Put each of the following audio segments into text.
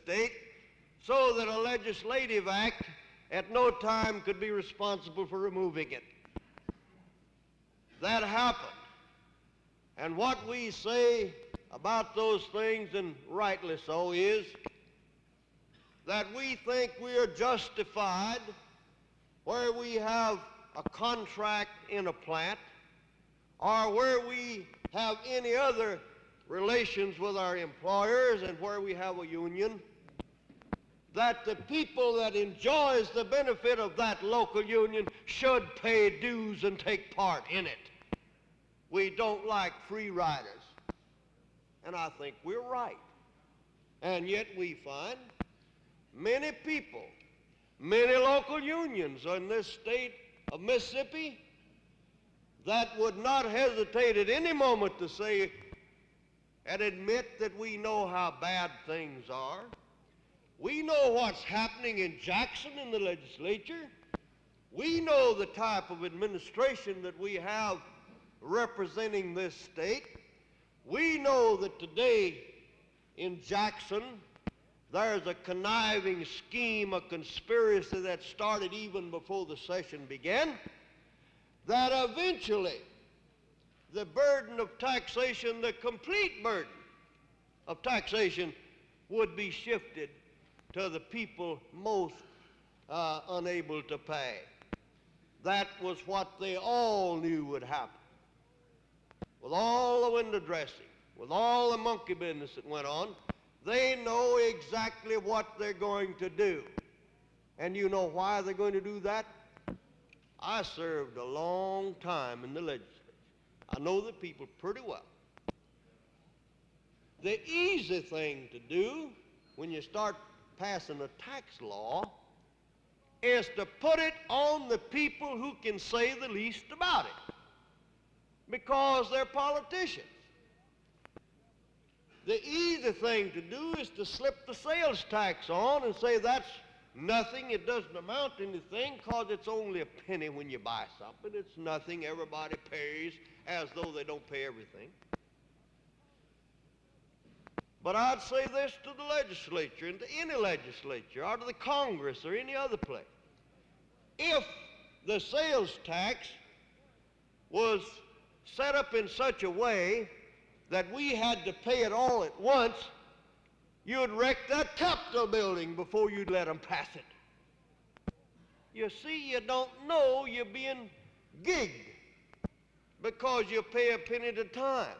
state so that a legislative act at no time could be responsible for removing it. That happened. And what we say about those things, and rightly so, is that we think we are justified where we have a contract in a plant or where we have any other relations with our employers and where we have a union, that the people that enjoys the benefit of that local union should pay dues and take part in it. We don't like free riders. And I think we're right. And yet we find many people, many local unions in this state of Mississippi that would not hesitate at any moment to say and admit that we know how bad things are. We know what's happening in Jackson in the legislature. We know the type of administration that we have representing this state. We know that today in Jackson there's a conniving scheme, a conspiracy that started even before the session began, that eventually the burden of taxation, the complete burden of taxation, would be shifted to the people most unable to pay. That was what they all knew would happen. With all the window dressing, with all the monkey business that went on, they know exactly what they're going to do. And you know why they're going to do that? I served a long time in the legislature. I know the people pretty well. The easy thing to do when you start passing a tax law is to put it on the people who can say the least about it, because they're politicians. The easy thing to do is to slip the sales tax on and say that's nothing, it doesn't amount to anything, because it's only a penny when you buy something. It's nothing, everybody pays as though they don't pay everything. But I'd say this to the legislature and to any legislature or to the Congress or any other place. If the sales tax was set up in such a way that we had to pay it all at once, you'd wreck that Capitol building before you'd let them pass it. You see, you don't know you're being gigged because you pay a penny at a time.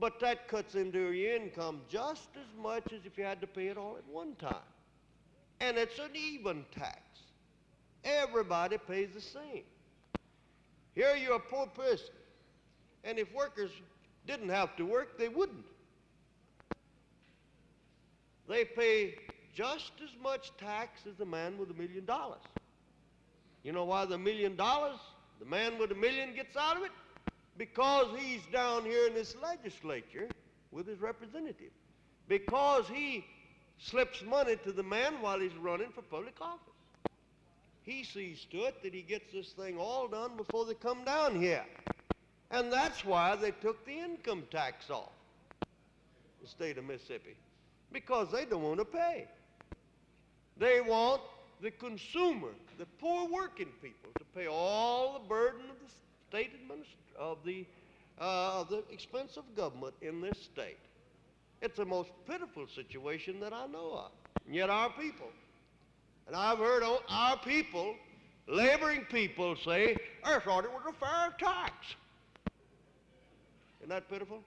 But that cuts into your income just as much as if you had to pay it all at one time. And it's an even tax. Everybody pays the same. Here you're a poor person, and if workers didn't have to work, they wouldn't. They pay just as much tax as the man with $1 million. You know why the $1 million, the man with $1 million gets out of it? Because he's down here in this legislature with his representative. Because he slips money to the man while he's running for public office. He sees to it that he gets this thing all done before they come down here. And that's why they took the income tax off the state of Mississippi, because they don't want to pay. They want the consumer, the poor working people, to pay all the burden of the state of the expense of government in this state. It's the most pitiful situation that I know of. And yet our people, and I've heard our people, laboring people, say, I thought it was a fair tax. Isn't that pitiful?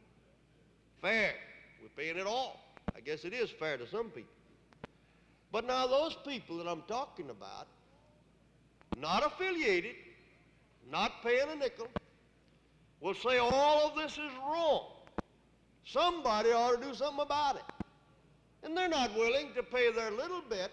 Fair. We're paying it all. I guess it is fair to some people. But now those people that I'm talking about, not affiliated, not paying a nickel, will say all of this is wrong. Somebody ought to do something about it. And they're not willing to pay their little bit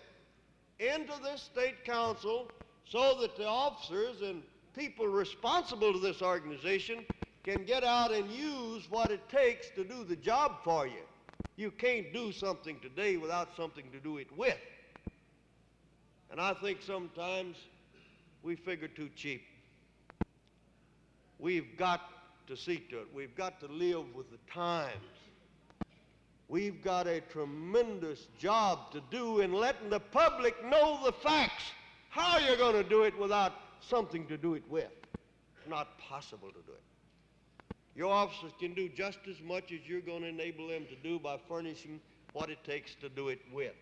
into this state council so that the officers and people responsible to this organization can get out and use what it takes to do the job for you. You can't do something today without something to do it with. And I think sometimes we figure too cheap. We've got to see to it. We've got to live with the times. We've got a tremendous job to do in letting the public know the facts. How you're going to do it without something to do it with? It's not possible to do it. Your officers can do just as much as you're going to enable them to do by furnishing what it takes to do it with.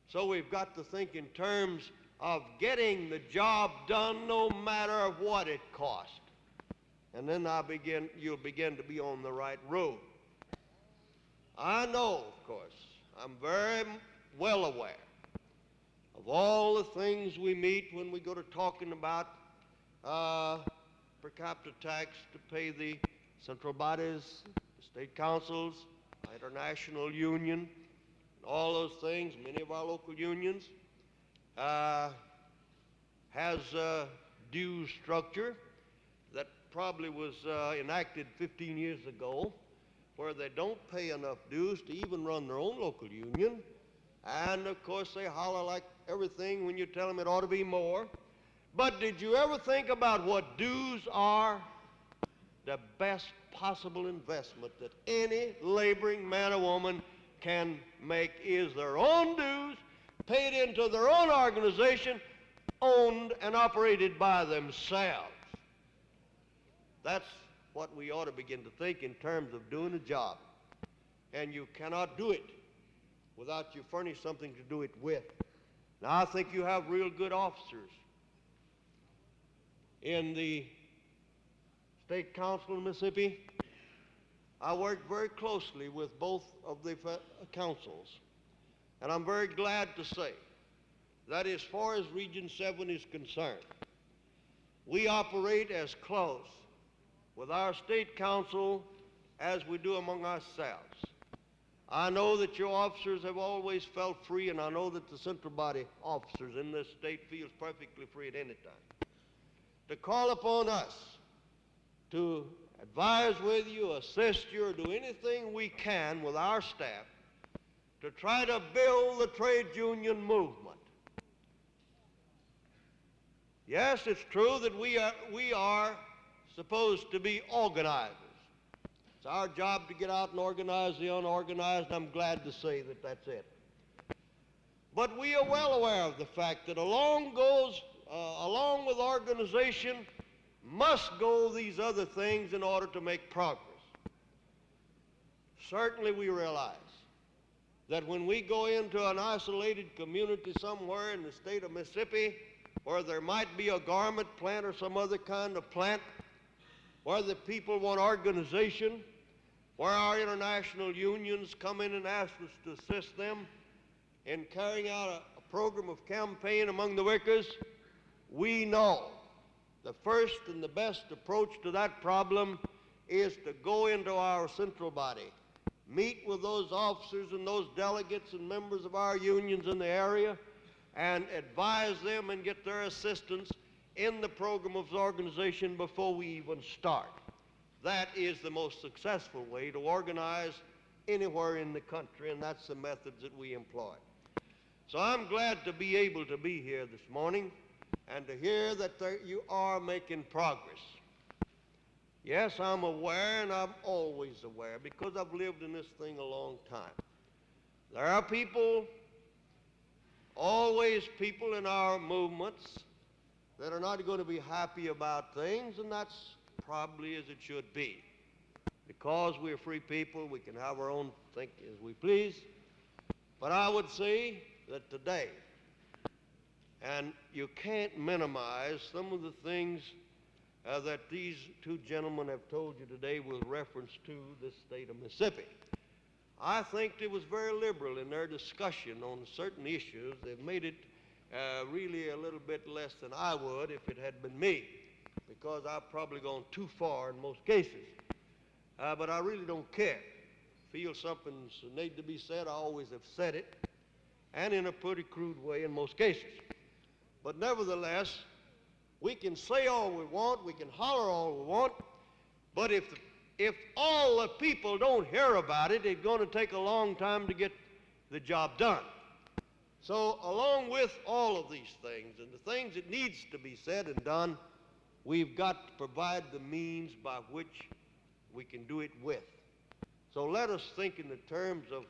So we've got to think in terms of getting the job done no matter what it costs. And then you'll begin to be on the right road. I know, of course, I'm very well aware of all the things we meet when we go to talking about per capita tax to pay the central bodies, the state councils, international union, all those things. Many of our local unions has a due structure that probably was enacted 15 years ago, where they don't pay enough dues to even run their own local union. And of course they holler like everything when you tell them it ought to be more. But did you ever think about what dues are? The best possible investment that any laboring man or woman can make is their own dues, paid into their own organization, owned and operated by themselves. That's what we ought to begin to think in terms of doing a job. And you cannot do it without you furnish something to do it with. Now, I think you have real good officers in the State Council of Mississippi. I work very closely with both of the councils, and I'm very glad to say that as far as Region 7 is concerned, we operate as close with our state council as we do among ourselves. I know that your officers have always felt free, and I know that the central body officers in this state feels perfectly free at any time to call upon us to advise with you, assist you, or do anything we can with our staff to try to build the trade union movement. Yes, it's true that we are supposed to be organizers. It's our job to get out and organize the unorganized. I'm glad to say that that's it. But we are well aware of the fact that along with organization must go these other things in order to make progress. Certainly we realize that when we go into an isolated community somewhere in the state of Mississippi where there might be a garment plant or some other kind of plant, where the people want organization, where our international unions come in and ask us to assist them in carrying out a program of campaign among the workers, we know the first and the best approach to that problem is to go into our central body, meet with those officers and those delegates and members of our unions in the area, and advise them and get their assistance in the program of organization before we even start. That is the most successful way to organize anywhere in the country, and that's the methods that we employ. So I'm glad to be able to be here this morning and to hear that you are making progress. Yes, I'm aware, and I'm always aware because I've lived in this thing a long time. There are people, always people in our movements that are not going to be happy about things, and that's probably as it should be. Because we're free people, we can have our own think as we please. But I would say that today, and you can't minimize some of the things that these two gentlemen have told you today with reference to the state of Mississippi. I think it was very liberal in their discussion on certain issues. They've made it really a little bit less than I would if it had been me, because I've probably gone too far in most cases. But I really don't care. Feel something's need to be said, I always have said it, and in a pretty crude way in most cases. But nevertheless, we can say all we want, we can holler all we want, but if all the people don't hear about it, it's going to take a long time to get the job done. So along with all of these things and the things that needs to be said and done, we've got to provide the means by which we can do it with. So let us think in the terms of,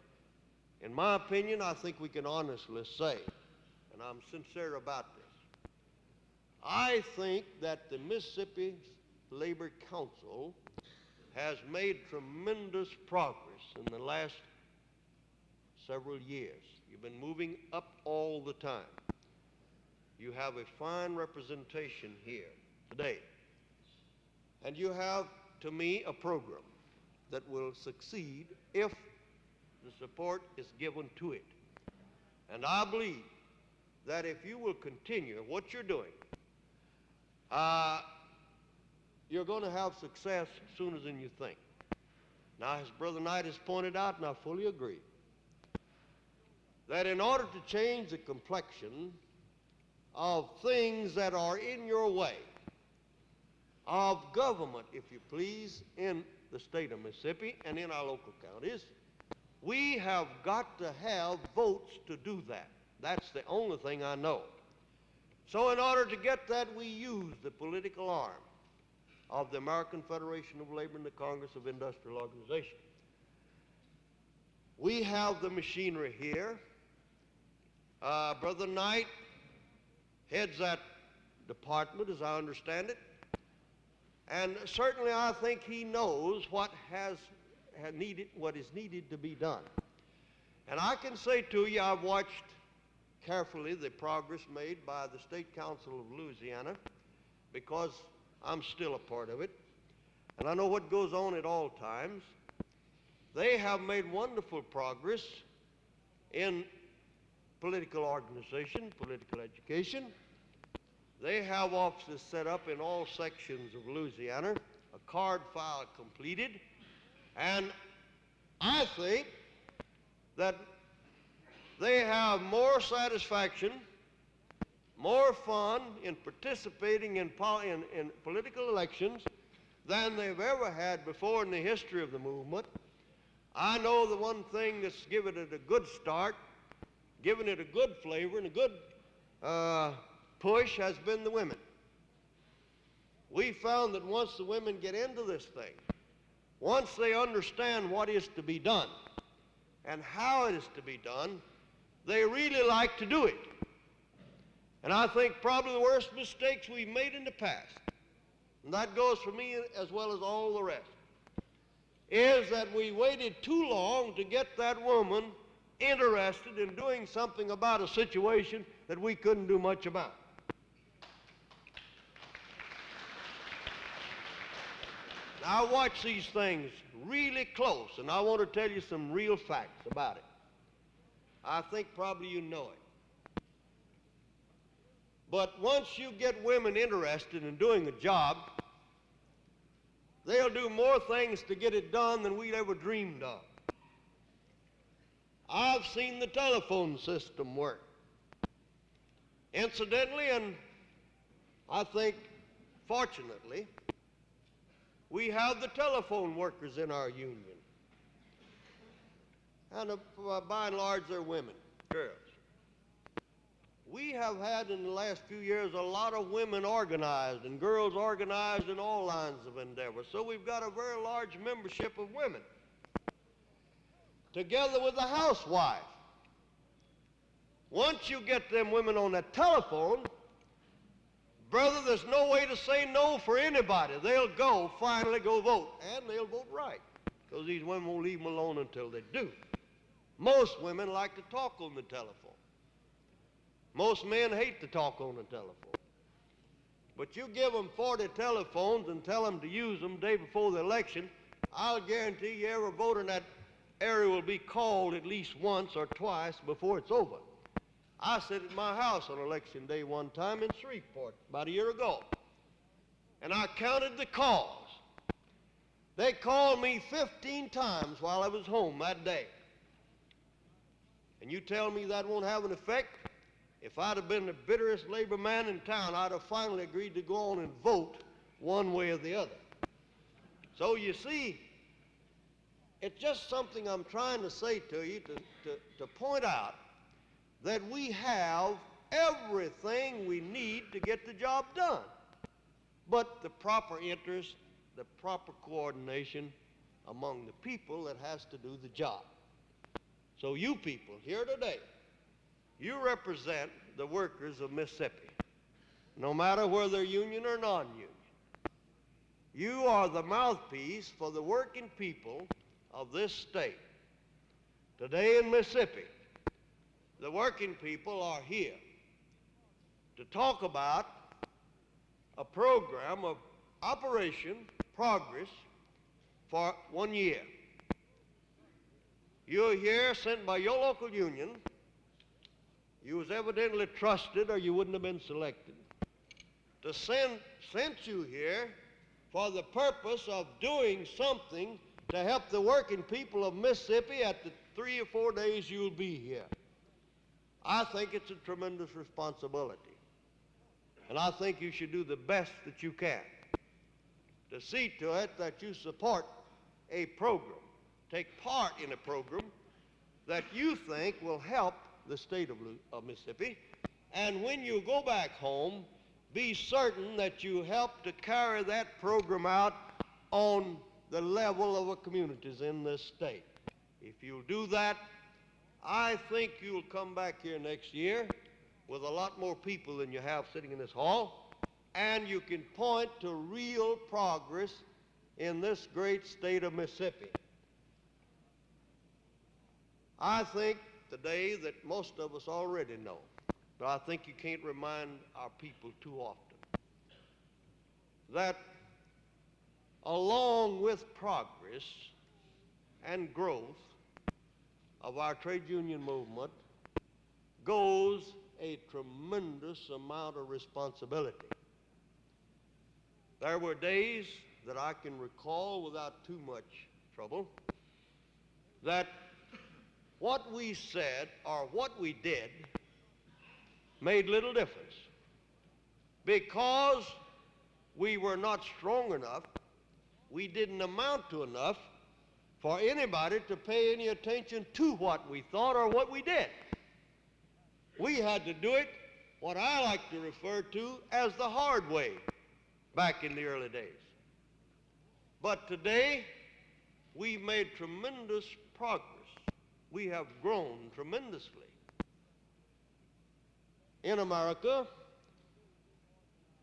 in my opinion, I think we can honestly say, and I'm sincere about this, I think that the Mississippi Labor Council has made tremendous progress in the last several years. You've been moving up all the time. You have a fine representation here today. And you have, to me, a program that will succeed if the support is given to it. And I believe that if you will continue what you're doing, you're going to have success sooner than you think. Now, as Brother Knight has pointed out, and I fully agree, that in order to change the complexion of things that are in your way, of government, if you please, in the state of Mississippi and in our local counties, we have got to have votes to do that. That's the only thing I know. So in order to get that, we use the political arm of the American Federation of Labor and the Congress of Industrial Organization. We have the machinery here. Brother Knight heads that department, as I understand it, and certainly I think he knows what is needed to be done. And I can say to you, I've watched carefully the progress made by the State Council of Louisiana, because I'm still a part of it, and I know what goes on at all times. They have made wonderful progress in political organization, political education. They have offices set up in all sections of Louisiana, a card file completed, and I think that they have more satisfaction, more fun in participating in political elections than they've ever had before in the history of the movement. I know the one thing that's given it a good start, given it a good flavor and a good push has been the women. We found that once the women get into this thing, once they understand what is to be done and how it is to be done, they really like to do it. And I think probably the worst mistakes we've made in the past, and that goes for me as well as all the rest, is that we waited too long to get that woman interested in doing something about a situation that we couldn't do much about. Now, I watch these things really close, and I want to tell you some real facts about it. I think probably you know it. But once you get women interested in doing a job, they'll do more things to get it done than we'd ever dreamed of. I've seen the telephone system work. Incidentally, and I think fortunately, we have the telephone workers in our union. And by and large, they're women, girls. We have had in the last few years a lot of women organized and girls organized in all lines of endeavor. So we've got a very large membership of women, together with the housewife. Once you get them women on that telephone, brother, there's no way to say no for anybody. They'll finally go vote, and they'll vote right, because these women won't leave them alone until they do. Most women like to talk on the telephone. Most men hate to talk on the telephone. But you give them 40 telephones and tell them to use them day before the election, I'll guarantee you every voter in that area will be called at least once or twice before it's over. I sat at my house on election day one time in Shreveport about a year ago, and I counted the calls. They called me 15 times while I was home that day. And you tell me that won't have an effect? If I'd have been the bitterest labor man in town, I'd have finally agreed to go on and vote one way or the other. So you see, it's just something I'm trying to say to you to point out that we have everything we need to get the job done. But the proper interest, the proper coordination, among the people that has to do the job. So you people here today, you represent the workers of Mississippi, no matter whether they're union or non-union. You are the mouthpiece for the working people of this state. Today in Mississippi, the working people are here to talk about a program of Operation Progress for 1 year. You're here sent by your local union. You was evidently trusted or you wouldn't have been selected. To sent you here for the purpose of doing something to help the working people of Mississippi at the 3 or 4 days you'll be here. I think it's a tremendous responsibility. And I think you should do the best that you can to see to it that you support a program, take part in a program that you think will help the state of Mississippi. And when you go back home, be certain that you help to carry that program out on the level of the communities in this state. If you'll do that, I think you'll come back here next year with a lot more people than you have sitting in this hall, and you can point to real progress in this great state of Mississippi. I think today that most of us already know, but I think you can't remind our people too often, that along with progress and growth of our trade union movement goes a tremendous amount of responsibility. There were days that I can recall without too much trouble that what we said or what we did made little difference because we were not strong enough, we didn't amount to enough for anybody to pay any attention to what we thought or what we did. We had to do it, what I like to refer to as the hard way, back in the early days. But today, we've made tremendous progress. We have grown tremendously. In America,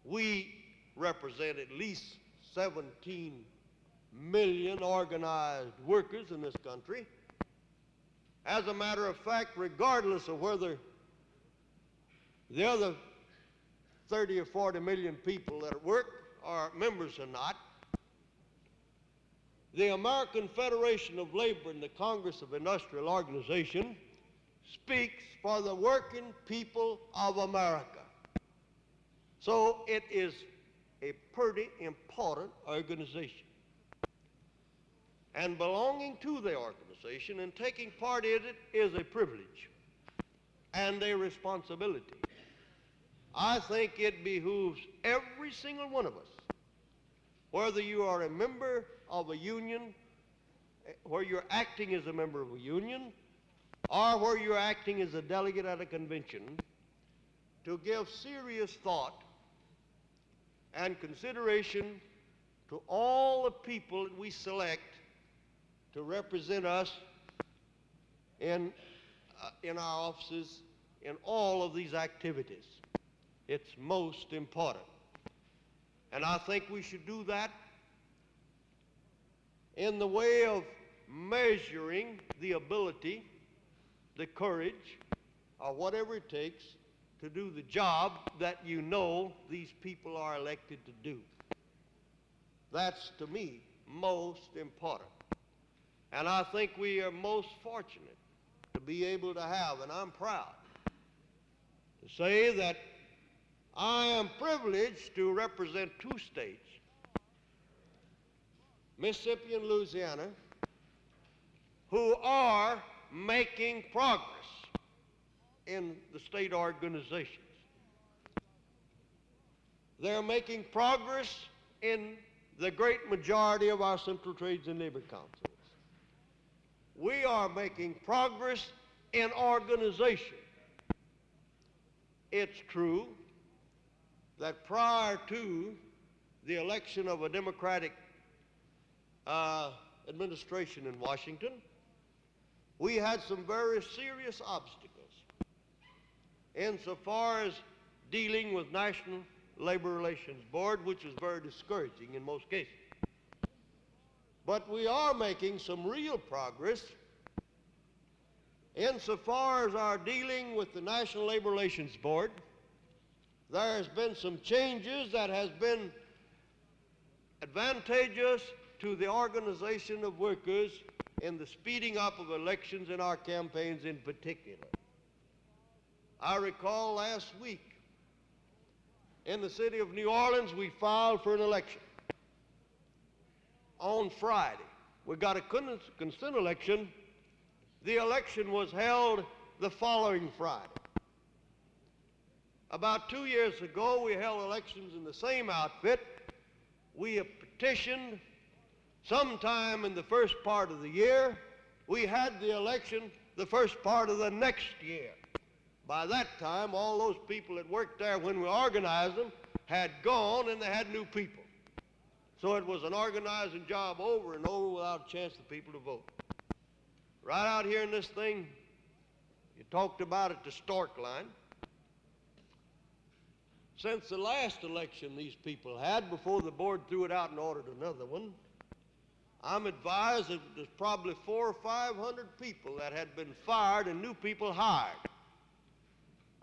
we represent at least 17 million organized workers in this country. As a matter of fact, regardless of whether the other 30 or 40 million people that work are members or not, the American Federation of Labor and the Congress of Industrial Organization speaks for the working people of America. So it is a pretty important organization. And belonging to the organization and taking part in it is a privilege and a responsibility. I think it behooves every single one of us, whether you are a member of a union, where you're acting as a member of a union, or where you're acting as a delegate at a convention, to give serious thought and consideration to all the people that we select to represent us in our offices in all of these activities. It's most important. And I think we should do that in the way of measuring the ability, the courage, or whatever it takes to do the job that you know these people are elected to do. That's, to me, most important. And I think we are most fortunate to be able to have, and I'm proud to say that I am privileged to represent two states, Mississippi and Louisiana, who are making progress in the state organizations. They're making progress in the great majority of our Central Trades and Labor Councils. We are making progress in organization. It's true that prior to the election of a Democratic administration in Washington, we had some very serious obstacles insofar as dealing with National Labor Relations Board, which was very discouraging in most cases. But we are making some real progress insofar as our dealing with the National Labor Relations Board. There has been some changes that has been advantageous to the organization of workers in the speeding up of elections in our campaigns in particular. I recall last week in the city of New Orleans, we filed for an election. On Friday, we got a consent election. The election was held the following Friday. About 2 years ago, we held elections in the same outfit. We petitioned sometime in the first part of the year. We had the election the first part of the next year. By that time, all those people that worked there when we organized them had gone, and they had new people. So it was an organizing job over and over without a chance for people to vote. Right out here in this thing, you talked about it, the stork line. Since the last election these people had, before the board threw it out and ordered another one, I'm advised that there's probably 400 or 500 people that had been fired and new people hired.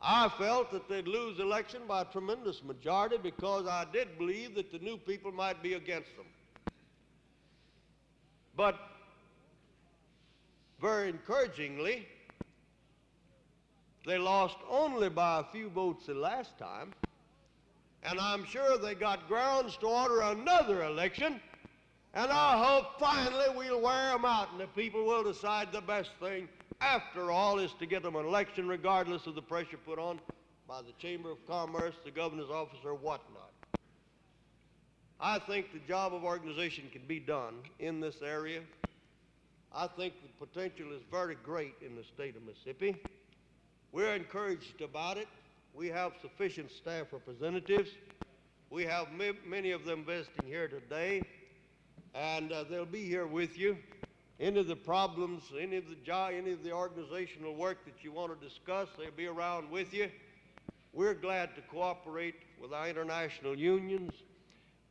I felt that they'd lose the election by a tremendous majority because I did believe that the new people might be against them. But very encouragingly, they lost only by a few votes the last time, and I'm sure they got grounds to order another election, and I hope finally we'll wear them out and the people will decide the best thing after all is to get them an election regardless of the pressure put on by the Chamber of Commerce, the governor's office, or whatnot. I think the job of organization can be done in this area. I think the potential is very great in the state of Mississippi. We're encouraged about it. We have sufficient staff representatives. We have many of them visiting here today, and they'll be here with you. Any of the problems, any of the organizational work that you want to discuss, they'll be around with you. We're glad to cooperate with our international unions.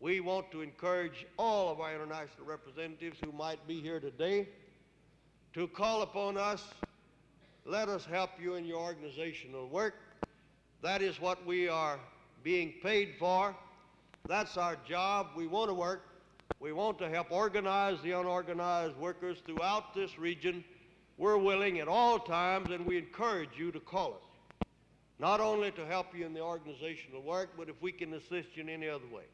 We want to encourage all of our international representatives who might be here today to call upon us. Let us help you in your organizational work. That is what we are being paid for. That's our job. We want to work. We want to help organize the unorganized workers throughout this region. We're willing at all times, and we encourage you to call us, not only to help you in the organizational work, but if we can assist you in any other way.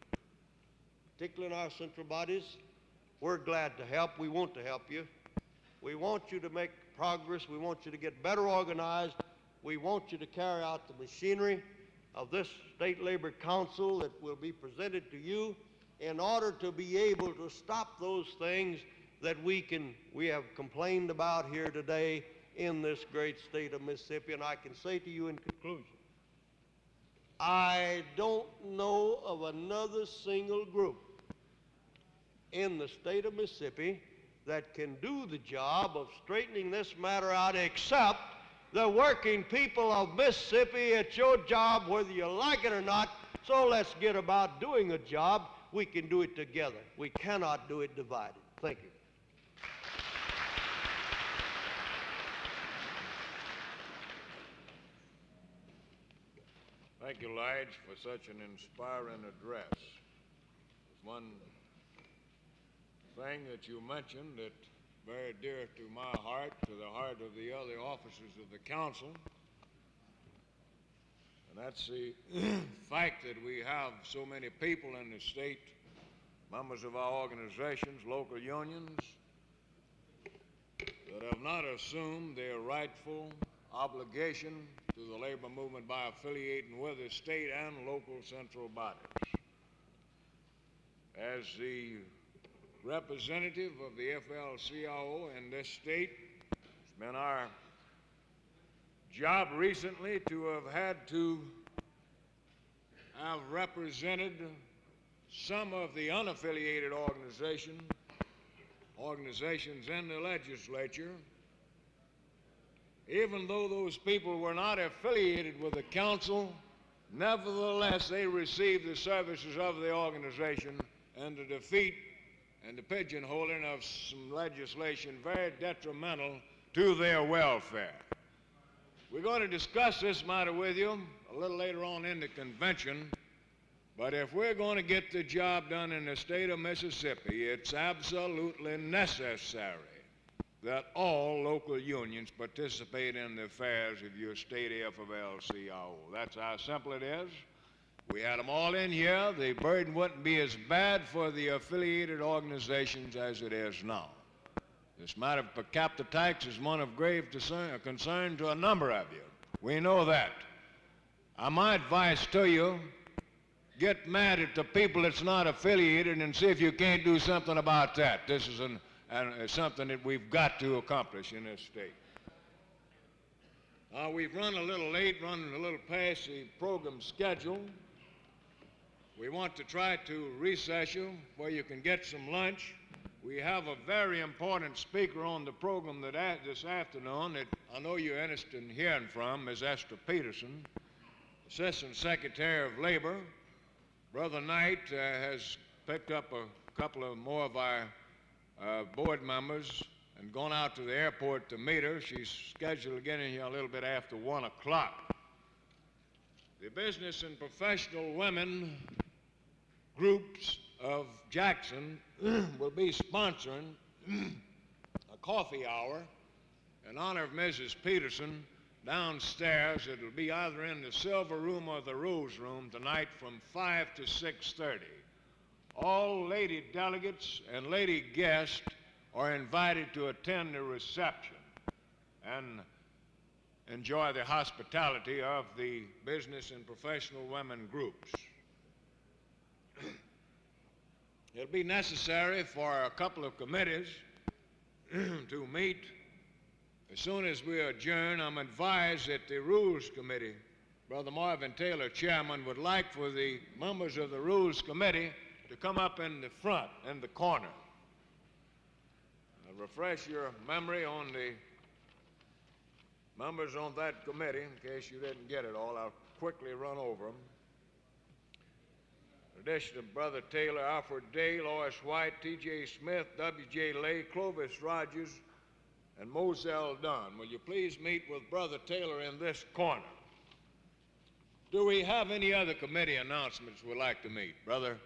Particularly in our central bodies, we're glad to help. We want to help you. We want you to make progress. We want you to get better organized. We want you to carry out the machinery of this State Labor Council that will be presented to you in order to be able to stop those things that we have complained about here today in this great state of Mississippi. And I can say to you in conclusion, I don't know of another single group in the state of Mississippi that can do the job of straightening this matter out except the working people of Mississippi. It's your job whether you like it or not, so let's get about doing a job. We can do it together. We cannot do it divided. Thank you. Thank you, Lige, for such an inspiring address. There's one thing that you mentioned that very dear to my heart, to the heart of the other officers of the council, and that's the fact that we have so many people in the state, members of our organizations, local unions, that have not assumed their rightful obligation to the labor movement by affiliating with the state and local central bodies. As the representative of the FL-CIO in this state, it's been our job recently to have represented some of the unaffiliated organizations in the legislature, even though those people were not affiliated with the council, nevertheless they received the services of the organization and the defeat and the pigeonholing of some legislation very detrimental to their welfare. We're going to discuss this matter with you a little later on in the convention, but if we're going to get the job done in the state of Mississippi, it's absolutely necessary that all local unions participate in the affairs of your state AFL-CIO. That's how simple it is. We had them all in here, the burden wouldn't be as bad for the affiliated organizations as it is now. This matter of per capita tax is one of grave concern to a number of you. We know that. My advice to you, get mad at the people that's not affiliated and see if you can't do something about that. This is something that we've got to accomplish in this state. We've run a little late, running a little past the program schedule. We want to try to recess you where you can get some lunch. We have a very important speaker on the program this afternoon that I know you're interested in hearing from, Ms. Esther Peterson, Assistant Secretary of Labor. Brother Knight has picked up a couple of more of our board members and gone out to the airport to meet her. She's scheduled to get in here a little bit after 1 o'clock. The business and professional women groups of Jackson will be sponsoring a coffee hour in honor of Mrs. Peterson downstairs. It'll be either in the Silver Room or the Rose Room tonight from 5 to 6:30. All lady delegates and lady guests are invited to attend the reception and enjoy the hospitality of the business and professional women groups. It'll be necessary for a couple of committees to meet as soon as we adjourn. I'm advised that the Rules Committee, Brother Marvin Taylor, Chairman, would like for the members of the Rules Committee to come up in the front, in the corner. I'll refresh your memory on the members on that committee in case you didn't get it all. I'll quickly run over them. In addition to Brother Taylor, Alfred Day, Lois White, T.J. Smith, W.J. Lay, Clovis Rogers, and Moselle Dunn. Will you please meet with Brother Taylor in this corner? Do we have any other committee announcements we'd like to meet? Brother?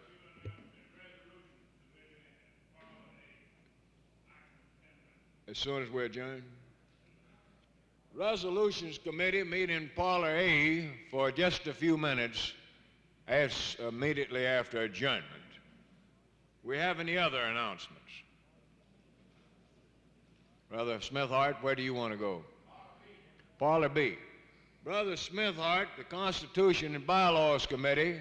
As soon as we're adjourned? Resolutions Committee meet in Parlor A for just a few minutes immediately after adjournment. We have any other announcements? Brother Smithhart, where do you want to go? Parlor B. Brother Smithhart, the Constitution and Bylaws Committee,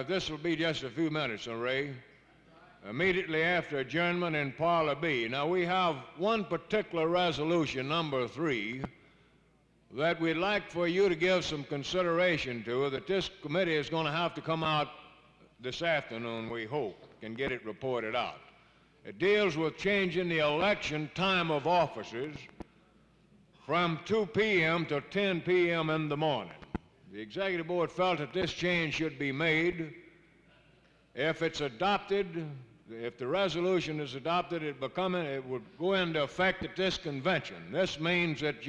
this will be just a few minutes, Ray. Immediately after adjournment in Parlor B. Now we have one particular resolution, number 3, that we'd like for you to give some consideration to, that this committee is going to have to come out this afternoon, we hope, and get it reported out. It deals with changing the election time of officers from 2 p.m. to 10 p.m. in the morning. The Executive Board felt that this change should be made. If it's adopted, if the resolution is adopted, it would go into effect at this convention. This means that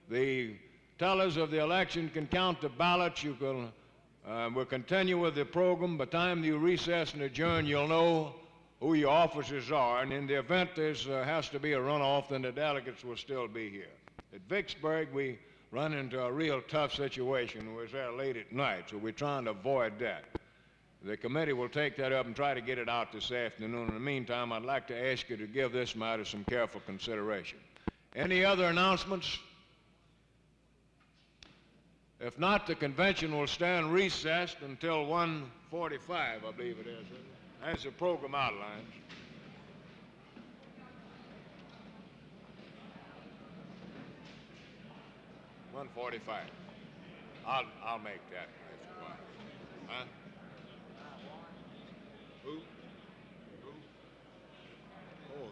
the tellers of the election can count the ballots. We'll continue with the program. By the time you recess and adjourn, you'll know who your officers are, and in the event there has to be a runoff, then the delegates will still be here. At Vicksburg, we run into a real tough situation. We was there late at night, so we're trying to avoid that. The committee will take that up and try to get it out this afternoon. In the meantime, I'd like to ask you to give this matter some careful consideration. Any other announcements? If not, the convention will stand recessed until 1:45, I believe it is, as the program outlines. $1:45. I'll make that. Huh? Who? Oh,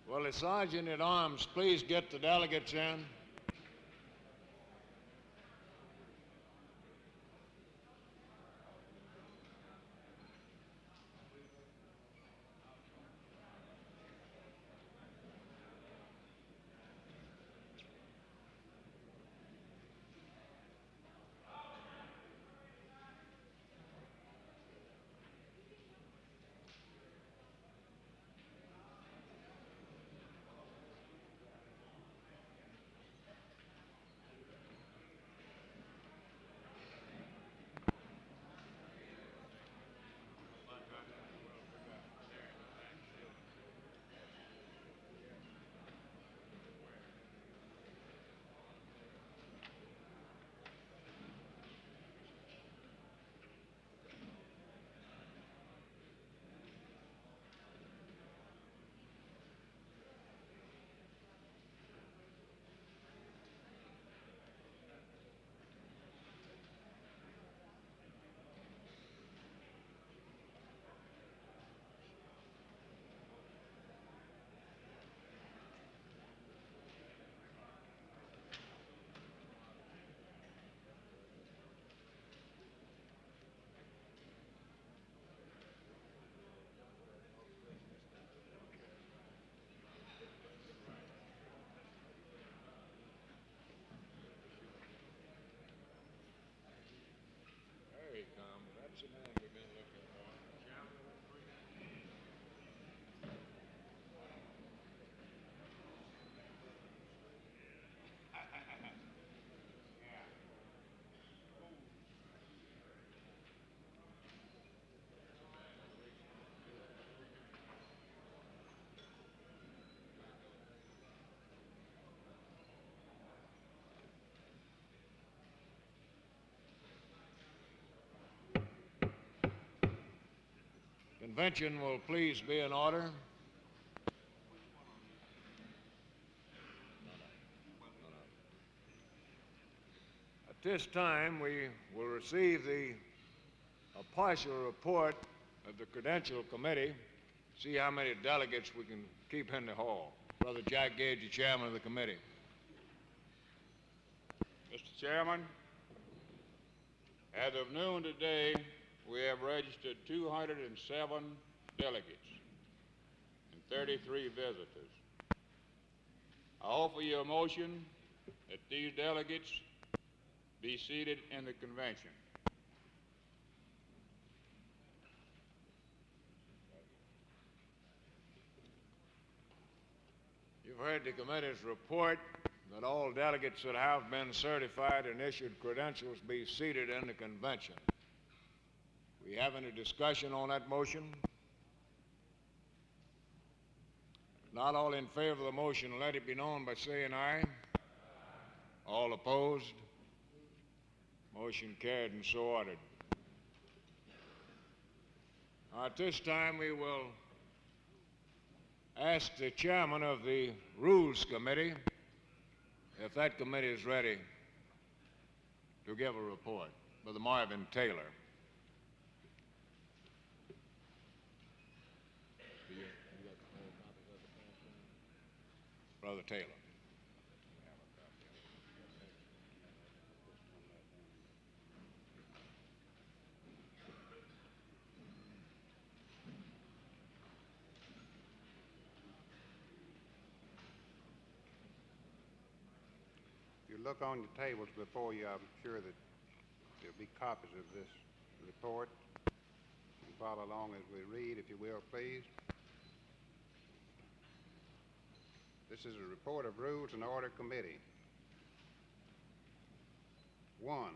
Will the Sergeant at Arms please get the delegates in? There he comes. That's the man we've been looking for. Convention will please be in order. At this time, we will receive a partial report of the Credential Committee, see how many delegates we can keep in the hall. Brother Jack Gage, the chairman of the committee. Mr. Chairman, as of noon today, we have registered 207 delegates and 33 visitors. I offer you a motion that these delegates be seated in the convention. You've heard the committee's report that all delegates that have been certified and issued credentials be seated in the convention. We have any discussion on that motion? Not all in favor of the motion, let it be known by saying aye. All opposed? Motion carried and so ordered. Now, at this time, we will ask the chairman of the Rules Committee if that committee is ready to give a report. Brother Marvin Taylor. Brother Taylor. If you look on the tables before you, I'm sure that there'll be copies of this report. You can follow along as we read, if you will, please. This is a report of Rules and Order Committee. 1.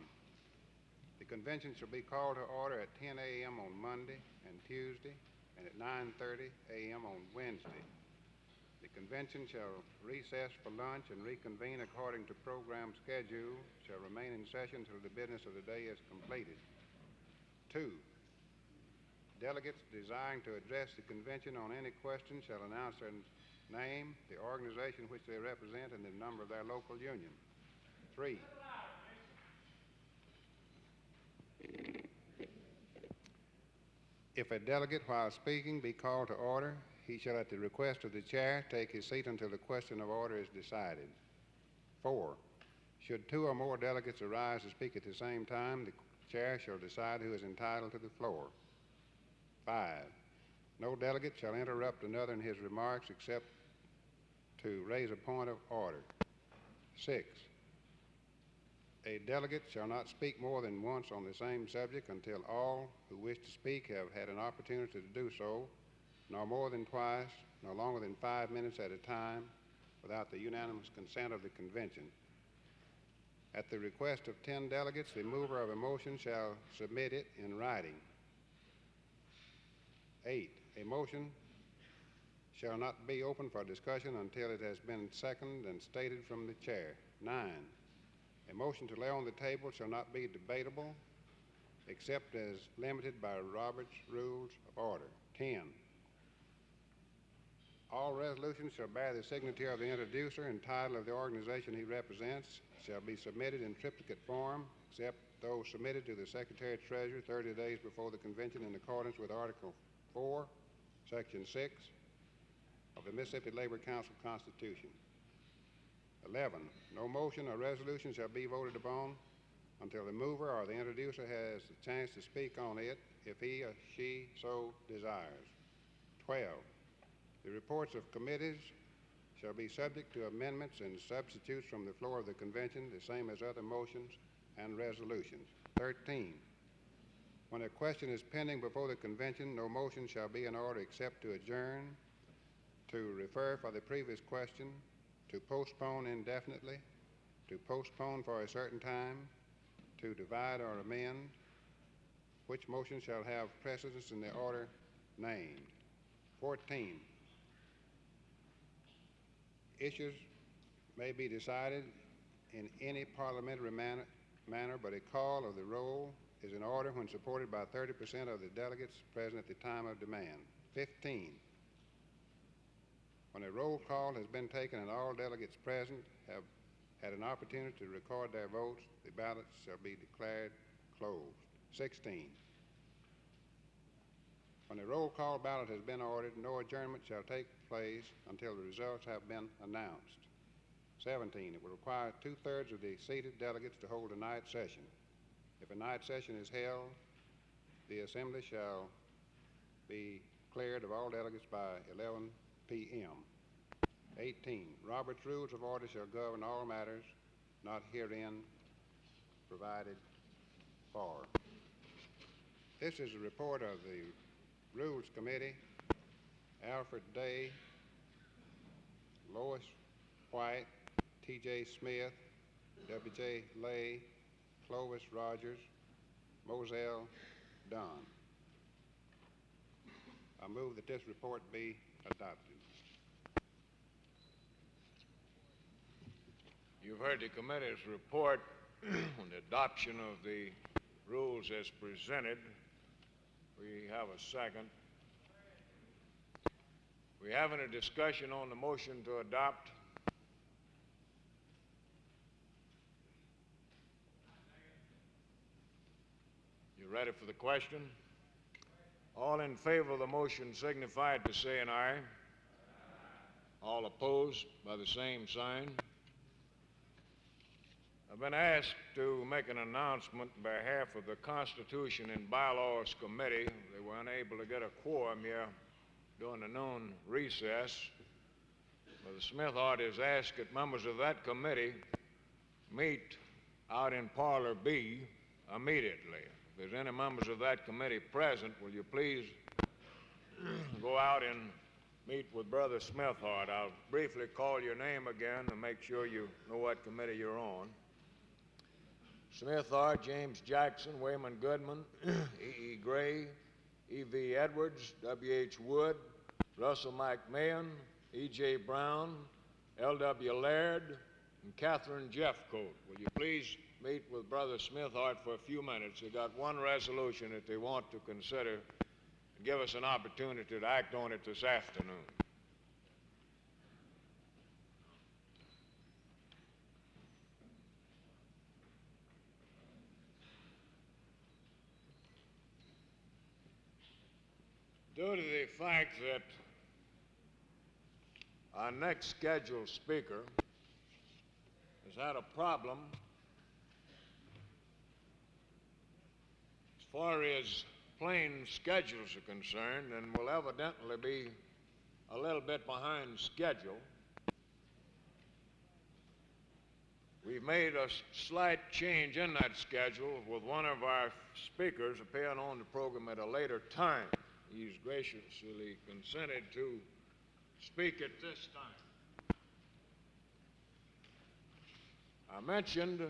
The convention shall be called to order at 10 a.m. on Monday and Tuesday, and at 9:30 a.m. on Wednesday. The convention shall recess for lunch and reconvene according to program schedule, shall remain in session until the business of the day is completed. 2. Delegates desiring to address the convention on any question shall announce their name, the organization which they represent, and the number of their local union. 3. If a delegate, while speaking, be called to order, he shall, at the request of the chair, take his seat until the question of order is decided. 4, should 2 or more delegates arise to speak at the same time, the chair shall decide who is entitled to the floor. 5, no delegate shall interrupt another in his remarks except to raise a point of order. 6, a delegate shall not speak more than once on the same subject until all who wish to speak have had an opportunity to do so, nor more than twice, no longer than 5 minutes at a time, without the unanimous consent of the convention. At the request of 10 delegates, the mover of a motion shall submit it in writing. 8, a motion shall not be open for discussion until it has been seconded and stated from the chair. 9, a motion to lay on the table shall not be debatable except as limited by Robert's Rules of Order. 10, all resolutions shall bear the signature of the introducer and title of the organization he represents, shall be submitted in triplicate form, except those submitted to the Secretary of Treasury 30 days before the convention in accordance with Article 4, Section 6 of the Mississippi Labor Council Constitution. 11, no motion or resolution shall be voted upon until the mover or the introducer has the chance to speak on it, if he or she so desires. 12, the reports of committees shall be subject to amendments and substitutes from the floor of the convention, the same as other motions and resolutions. 13, when a question is pending before the convention, no motion shall be in order except to adjourn, to refer for the previous question, to postpone indefinitely, to postpone for a certain time, to divide or amend, which motion shall have precedence in the order named. 14, issues may be decided in any parliamentary manner, but a call of the roll is in order when supported by 30% of the delegates present at the time of demand. 15, when a roll call has been taken and all delegates present have had an opportunity to record their votes, the ballots shall be declared closed. 16, when a roll call ballot has been ordered, no adjournment shall take place until the results have been announced. 17, it will require 2/3 of the seated delegates to hold a night session. If a night session is held, the assembly shall be cleared of all delegates by 11 p.m. 18, Robert's Rules of Order shall govern all matters not herein provided for. This is a report of the Rules Committee. Alfred Day, Lois White, T.J. Smith, W.J. Lay, Clovis Rogers, Moselle Dunn. I move that this report be adopted. You've heard the committee's report on the adoption of the rules as presented. We have a second. We having a discussion on the motion to adopt. You ready for the question? All in favor of the motion signify by saying aye. All opposed by the same sign. I've been asked to make an announcement on behalf of the Constitution and Bylaws Committee. They were unable to get a quorum here during the noon recess. But the Smith Art has asked that members of that committee meet out in Parlor B immediately. If there's any members of that committee present, will you please go out and meet with Brother Smithart? I'll briefly call your name again to make sure you know what committee you're on. Smithart, James Jackson, Wayman Goodman, E.E. Gray, E.V. Edwards, W.H. Wood, Russell McMahon, E.J. Brown, L.W. Laird, and Catherine Jeffcoat. Will you please meet with Brother Smithart for a few minutes? They got one resolution that they want to consider and give us an opportunity to act on it this afternoon. Due to the fact that our next scheduled speaker has had a problem as far as plane schedules are concerned and will evidently be a little bit behind schedule. We've made a slight change in that schedule with one of our speakers appearing on the program at a later time. He's graciously consented to speak at this time. I mentioned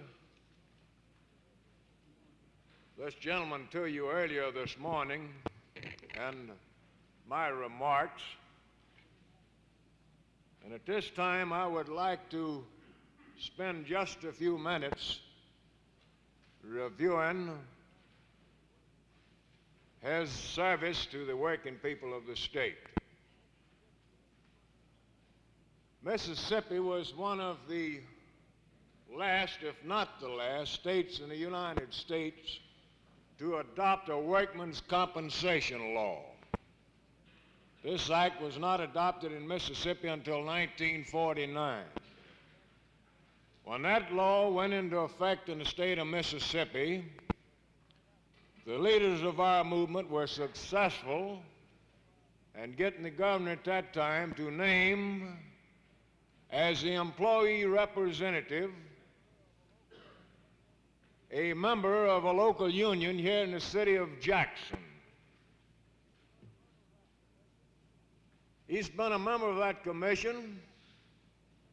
this gentleman to you earlier this morning and my remarks, and at this time I would like to spend just a few minutes reviewing his service to the working people of the state. Mississippi was one of the last, if not the last, states in the United States to adopt a workman's compensation law. This act was not adopted in Mississippi until 1949. When that law went into effect in the state of Mississippi, the leaders of our movement were successful in getting the governor at that time to name as the employee representative a member of a local union here in the city of Jackson. He's been a member of that commission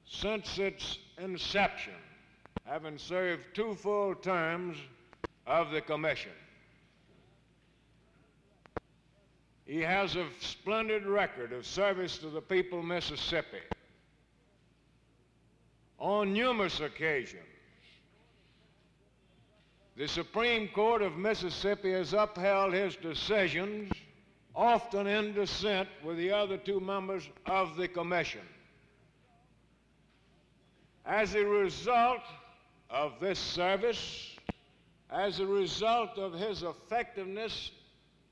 since its inception, having served 2 full terms of the commission. He has a splendid record of service to the people of Mississippi. On numerous occasions, the Supreme Court of Mississippi has upheld his decisions, often in dissent with the other 2 members of the commission. As a result of this service, as a result of his effectiveness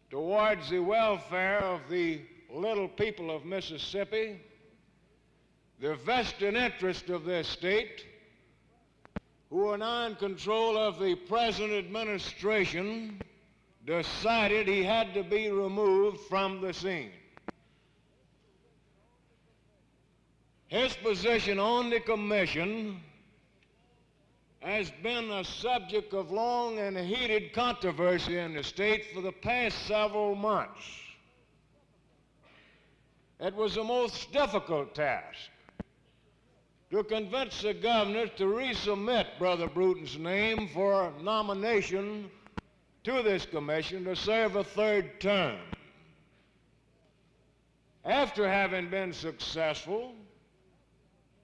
towards the welfare of the little people of Mississippi, the vested interest of this state, who are now in control of the present administration, decided he had to be removed from the scene. His position on the commission has been a subject of long and heated controversy in the state for the past several months. It was a most difficult task to convince the governor to resubmit Brother Bruton's name for nomination to this commission to serve a 3rd term. After having been successful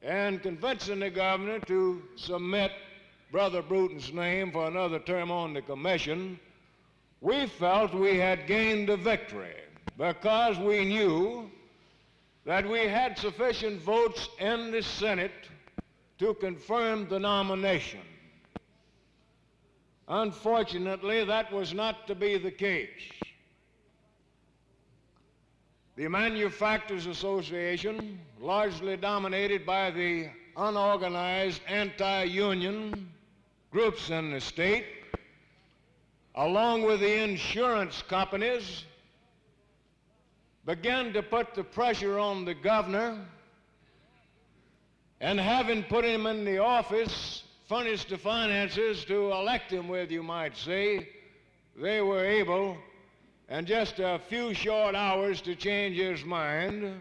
in convincing the governor to submit Brother Bruton's name for another term on the commission, we felt we had gained a victory because we knew that we had sufficient votes in the Senate to confirm the nomination. Unfortunately, that was not to be the case. The Manufacturers Association, largely dominated by the unorganized anti-union groups in the state, along with the insurance companies, began to put the pressure on the governor, and having put him in the office, furnished the finances to elect him with, you might say, they were able in just a few short hours to change his mind,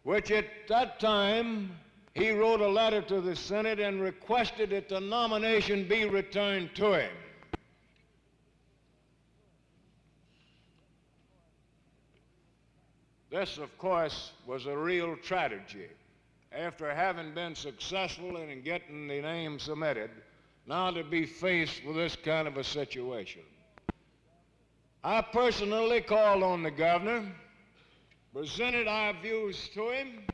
which at that time he wrote a letter to the Senate and requested that the nomination be returned to him. This, of course, was a real tragedy. After having been successful in getting the name submitted, now to be faced with this kind of a situation. I personally called on the governor, presented our views to him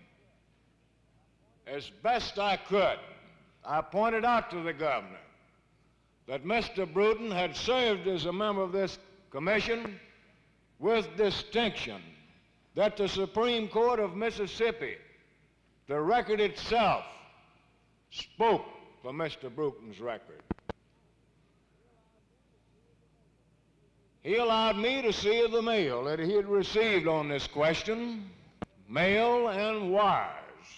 as best I could. I pointed out to the governor that Mr. Bruton had served as a member of this commission with distinction, that the Supreme Court of Mississippi The record itself spoke for Mr. Bruton's record. He allowed me to see the mail that he had received on this question, mail and wires,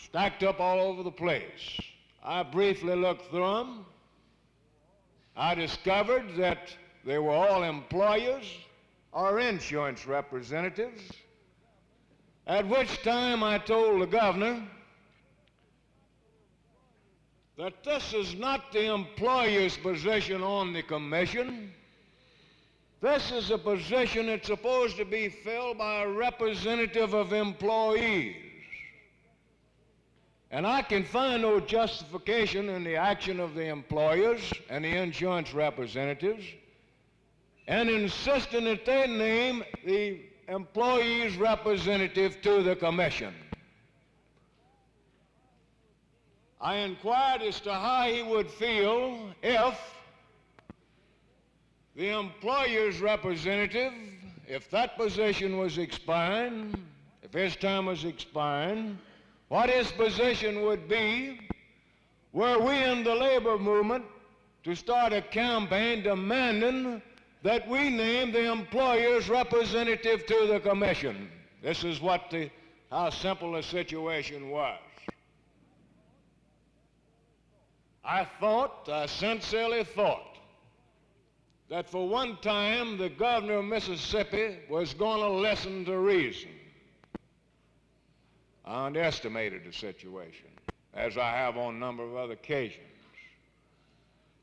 stacked up all over the place. I briefly looked through them. I discovered that they were all employers or insurance representatives, at which time I told the governor that this is not the employer's position on the commission. This is a position that's supposed to be filled by a representative of employees. And I can find no justification in the action of the employers and the insurance representatives and insisting that they name the employee's representative to the commission. I inquired as to how he would feel if the employer's representative, if that position was expiring, if his term was expiring, what his position would be were we in the labor movement to start a campaign demanding that we name the employer's representative to the commission. This is how simple the situation was. I sincerely thought, that for one time the governor of Mississippi was going to listen to reason. I underestimated the situation, as I have on a number of other occasions.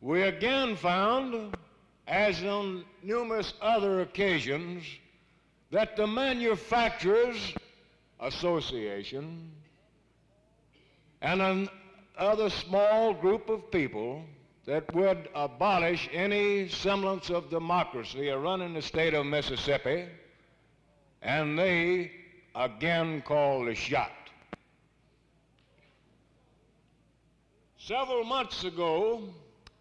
We again found, as on numerous other occasions, that the Manufacturers Association and another small group of people that would abolish any semblance of democracy are running the state of Mississippi, and they again called the shot. Several months ago,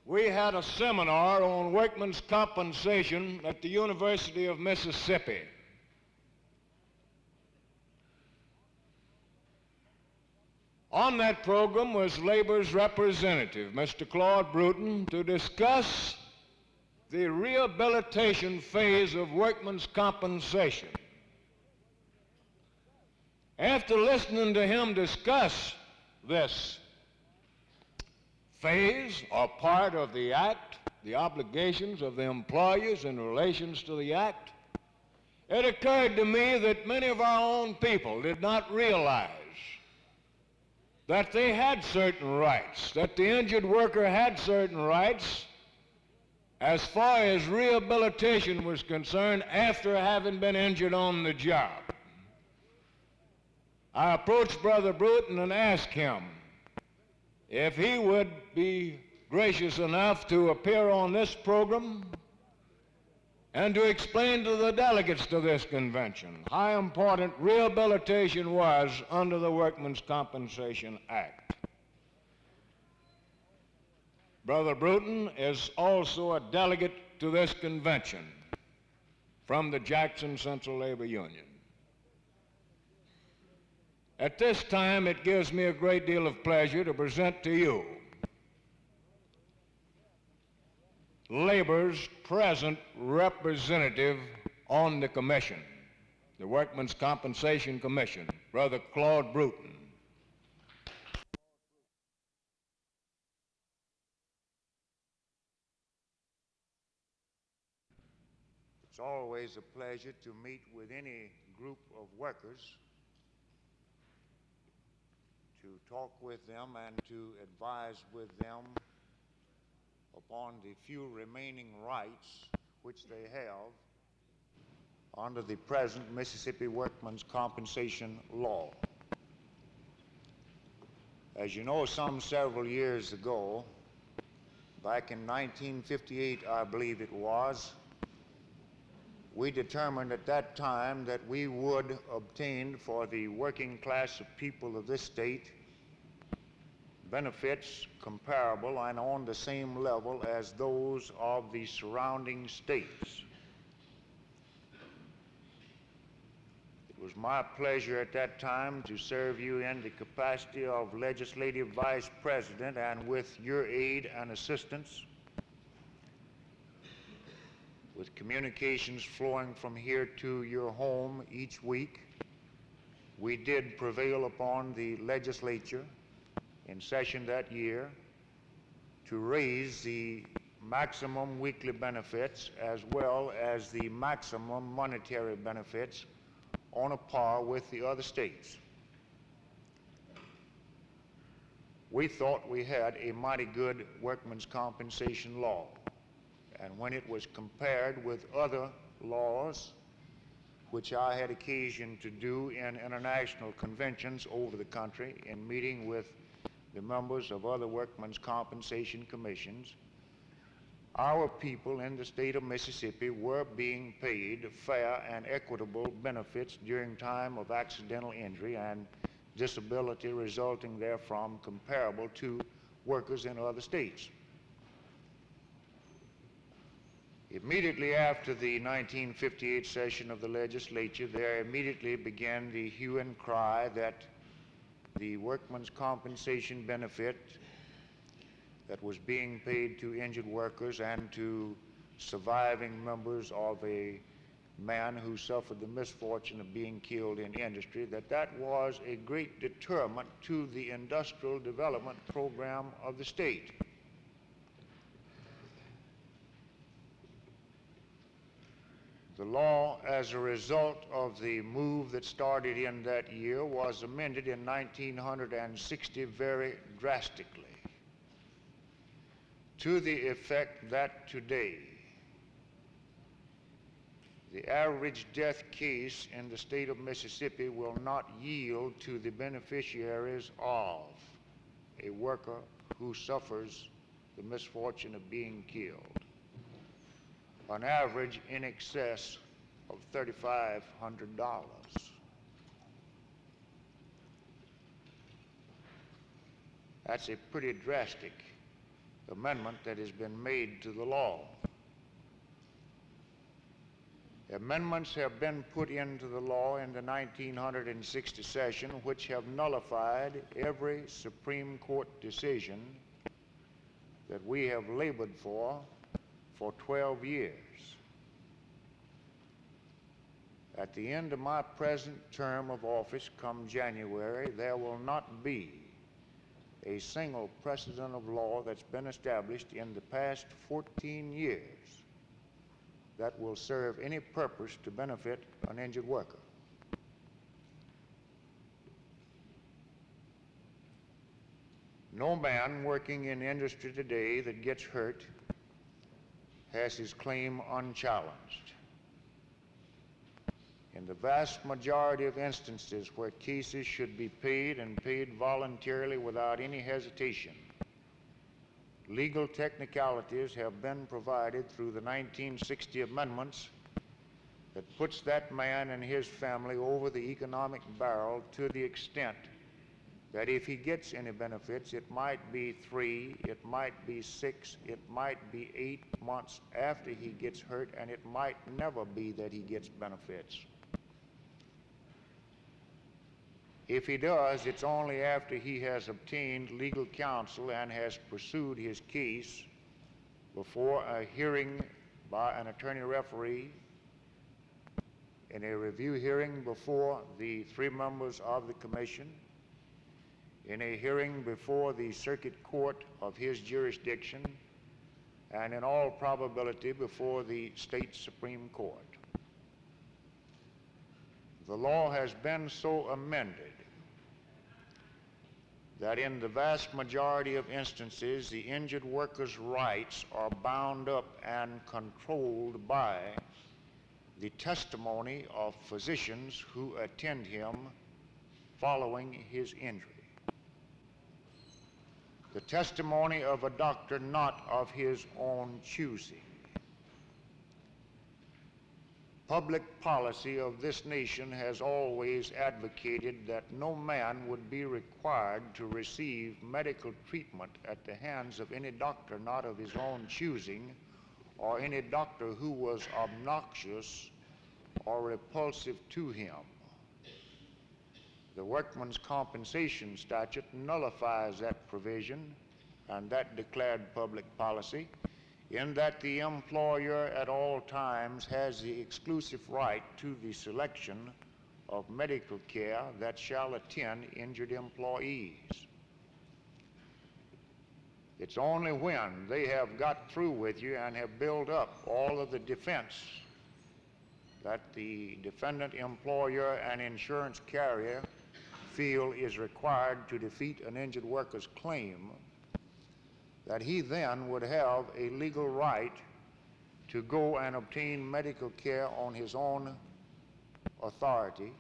we had a seminar on workmen's compensation at the University of Mississippi. On that program was labor's representative, Mr. Claude Bruton, to discuss the rehabilitation phase of workmen's compensation. After listening to him discuss this phase or part of the act, the obligations of the employers in relations to the act, it occurred to me that many of our own people did not realize that they had certain rights, that the injured worker had certain rights as far as rehabilitation was concerned after having been injured on the job. I approached Brother Bruton and asked him if he would be gracious enough to appear on this program and to explain to the delegates to this convention how important rehabilitation was under the Workmen's Compensation Act. Brother Bruton is also a delegate to this convention from the Jackson Central Labor Union. At this time, it gives me a great deal of pleasure to present to you labor's present representative on the commission, the Workmen's Compensation Commission, Brother Claude Bruton. It's always a pleasure to meet with any group of workers, to talk with them and to advise with them upon the few remaining rights which they have under the present Mississippi Workmen's Compensation Law. As you know, some several years ago, back in 1958, I believe it was, we determined at that time that we would obtain for the working class of people of this state benefits comparable and on the same level as those of the surrounding states. It was my pleasure at that time to serve you in the capacity of Legislative Vice President, and with your aid and assistance, with communications flowing from here to your home each week, we did prevail upon the legislature in session that year to raise the maximum weekly benefits as well as the maximum monetary benefits on a par with the other states. We thought we had a mighty good workmen's compensation law, and when it was compared with other laws, which I had occasion to do in international conventions over the country in meeting with the members of other workmen's compensation commissions, our people in the state of Mississippi were being paid fair and equitable benefits during time of accidental injury and disability resulting therefrom comparable to workers in other states. Immediately after the 1958 session of the legislature, there immediately began the hue and cry that the workmen's compensation benefit that was being paid to injured workers and to surviving members of a man who suffered the misfortune of being killed in industry, that was a great deterrent to the industrial development program of the state. The law, as a result of the move that started in that year, was amended in 1960 very drastically, to the effect that today the average death case in the state of Mississippi will not yield to the beneficiaries of a worker who suffers the misfortune of being killed on average in excess of $3,500. That's a pretty drastic amendment that has been made to the law. Amendments have been put into the law in the 1960 session which have nullified every Supreme Court decision that we have labored for 12 years. At the end of my present term of office come January, there will not be a single precedent of law that's been established in the past 14 years that will serve any purpose to benefit an injured worker. No man working in industry today that gets hurt has his claim unchallenged. In the vast majority of instances where cases should be paid and paid voluntarily without any hesitation, legal technicalities have been provided through the 1960 amendments that puts that man and his family over the economic barrel to the extent that if he gets any benefits, it might be 3, it might be 6, it might be 8 months after he gets hurt, and it might never be that he gets benefits. If he does, it's only after he has obtained legal counsel and has pursued his case before a hearing by an attorney referee, in a review hearing before the 3 members of the commission, in a hearing before the circuit court of his jurisdiction, and in all probability before the state Supreme Court. The law has been so amended that in the vast majority of instances, the injured worker's rights are bound up and controlled by the testimony of physicians who attend him following his injury. The testimony of a doctor not of his own choosing. Public policy of this nation has always advocated that no man would be required to receive medical treatment at the hands of any doctor not of his own choosing, or any doctor who was obnoxious or repulsive to him. The Workmen's Compensation Statute nullifies that provision and that declared public policy, in that the employer at all times has the exclusive right to the selection of medical care that shall attend injured employees. It's only when they have got through with you and have built up all of the defense that the defendant employer and insurance carrier feel is required to defeat an injured worker's claim that he then would have a legal right to go and obtain medical care on his own authority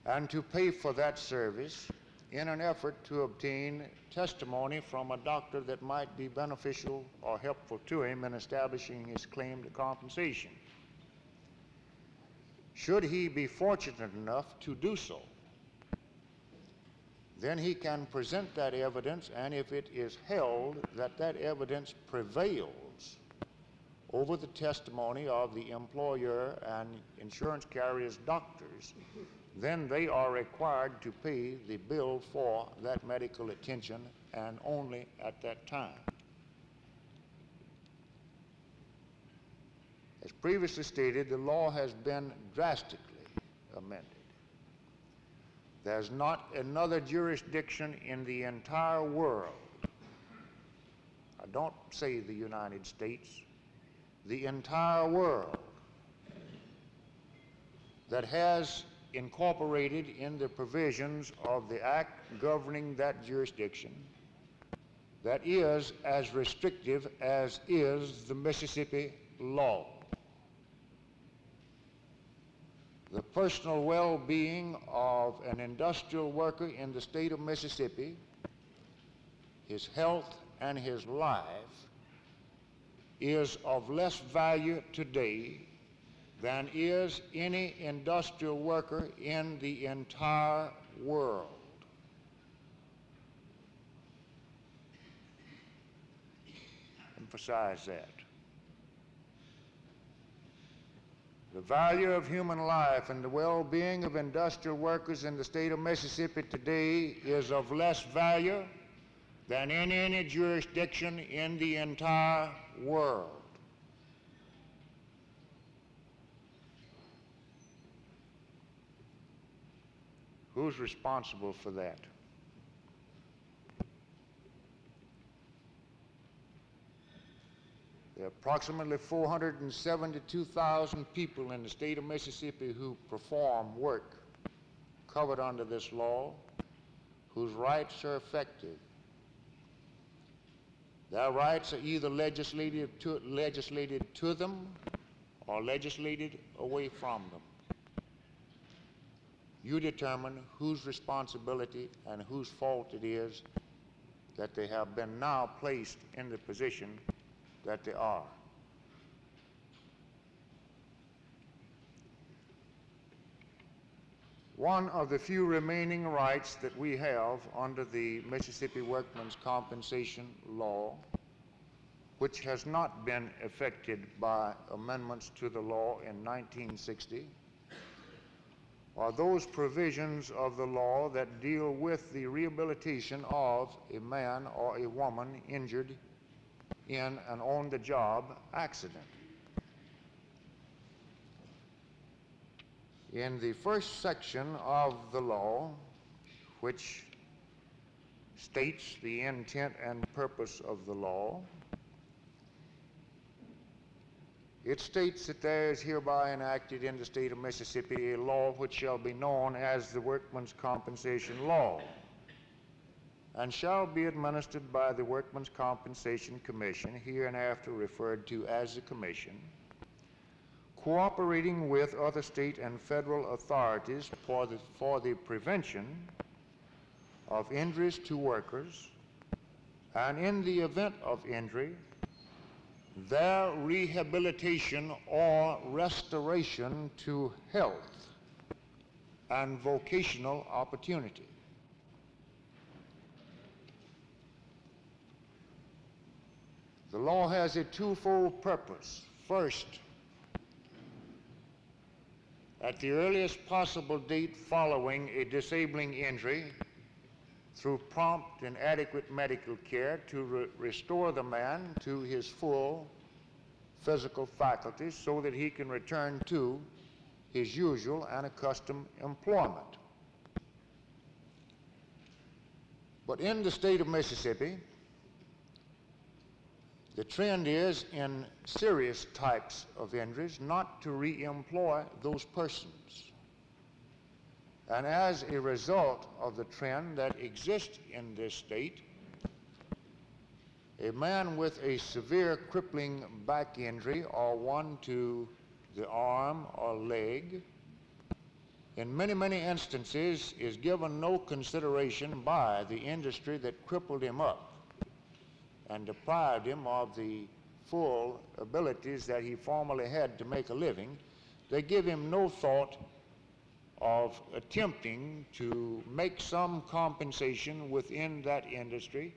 and to pay for that service in an effort to obtain testimony from a doctor that might be beneficial or helpful to him in establishing his claim to compensation. Should he be fortunate enough to do so, then he can present that evidence, and if it is held that that evidence prevails over the testimony of the employer and insurance carrier's doctors, then they are required to pay the bill for that medical attention, and only at that time. As previously stated, the law has been drastically amended. There's not another jurisdiction in the entire world, I don't say the United States, the entire world, that has incorporated in the provisions of the act governing that jurisdiction that is as restrictive as is the Mississippi law. The personal well-being of an industrial worker in the state of Mississippi, his health and his life, is of less value today than is any industrial worker in the entire world. Emphasize that. The value of human life and the well-being of industrial workers in the state of Mississippi today is of less value than in any jurisdiction in the entire world. Who's responsible for that? There are approximately 472,000 people in the state of Mississippi who perform work covered under this law, whose rights are effective. Their rights are either legislated to them or legislated away from them. You determine whose responsibility and whose fault it is that they have been now placed in the position that they are. One of the few remaining rights that we have under the Mississippi Workmen's Compensation Law, which has not been affected by amendments to the law in 1960, are those provisions of the law that deal with the rehabilitation of a man or a woman injured in an on-the-job accident. In the first section of the law, which states the intent and purpose of the law, it states that there is hereby enacted in the state of Mississippi a law which shall be known as the Workmen's Compensation Law, and shall be administered by the Workmen's Compensation Commission, hereinafter referred to as the Commission, cooperating with other state and federal authorities for the prevention of injuries to workers, and in the event of injury, their rehabilitation or restoration to health and vocational opportunity. The law has a twofold purpose. First, at the earliest possible date following a disabling injury through prompt and adequate medical care to restore the man to his full physical faculties so that he can return to his usual and accustomed employment. But in the state of Mississippi, the trend is in serious types of injuries not to re-employ those persons. And as a result of the trend that exists in this state, a man with a severe crippling back injury or one to the arm or leg, in many, many instances is given no consideration by the industry that crippled him up and deprived him of the full abilities that he formerly had to make a living. They give him no thought of attempting to make some compensation within that industry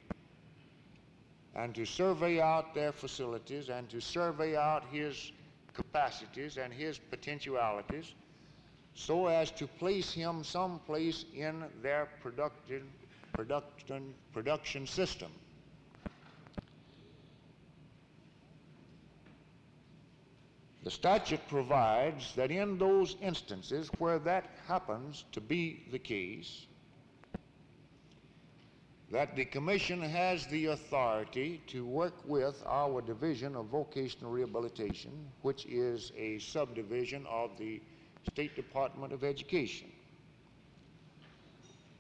and to survey out their facilities and to survey out his capacities and his potentialities so as to place him someplace in their production system. The statute provides that in those instances where that happens to be the case, that the Commission has the authority to work with our Division of Vocational Rehabilitation, which is a subdivision of the State Department of Education.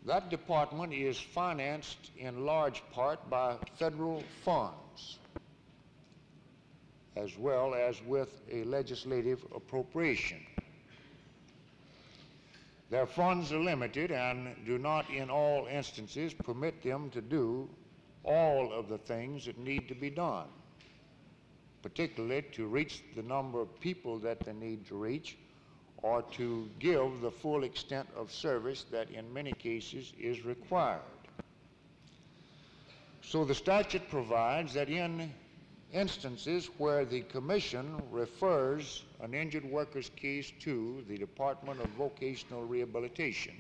That department is financed in large part by federal funds, as well as with a legislative appropriation. Their funds are limited and do not in all instances permit them to do all of the things that need to be done, particularly to reach the number of people that they need to reach or to give the full extent of service that in many cases is required. So the statute provides that in instances where the Commission refers an injured worker's case to the Department of Vocational Rehabilitation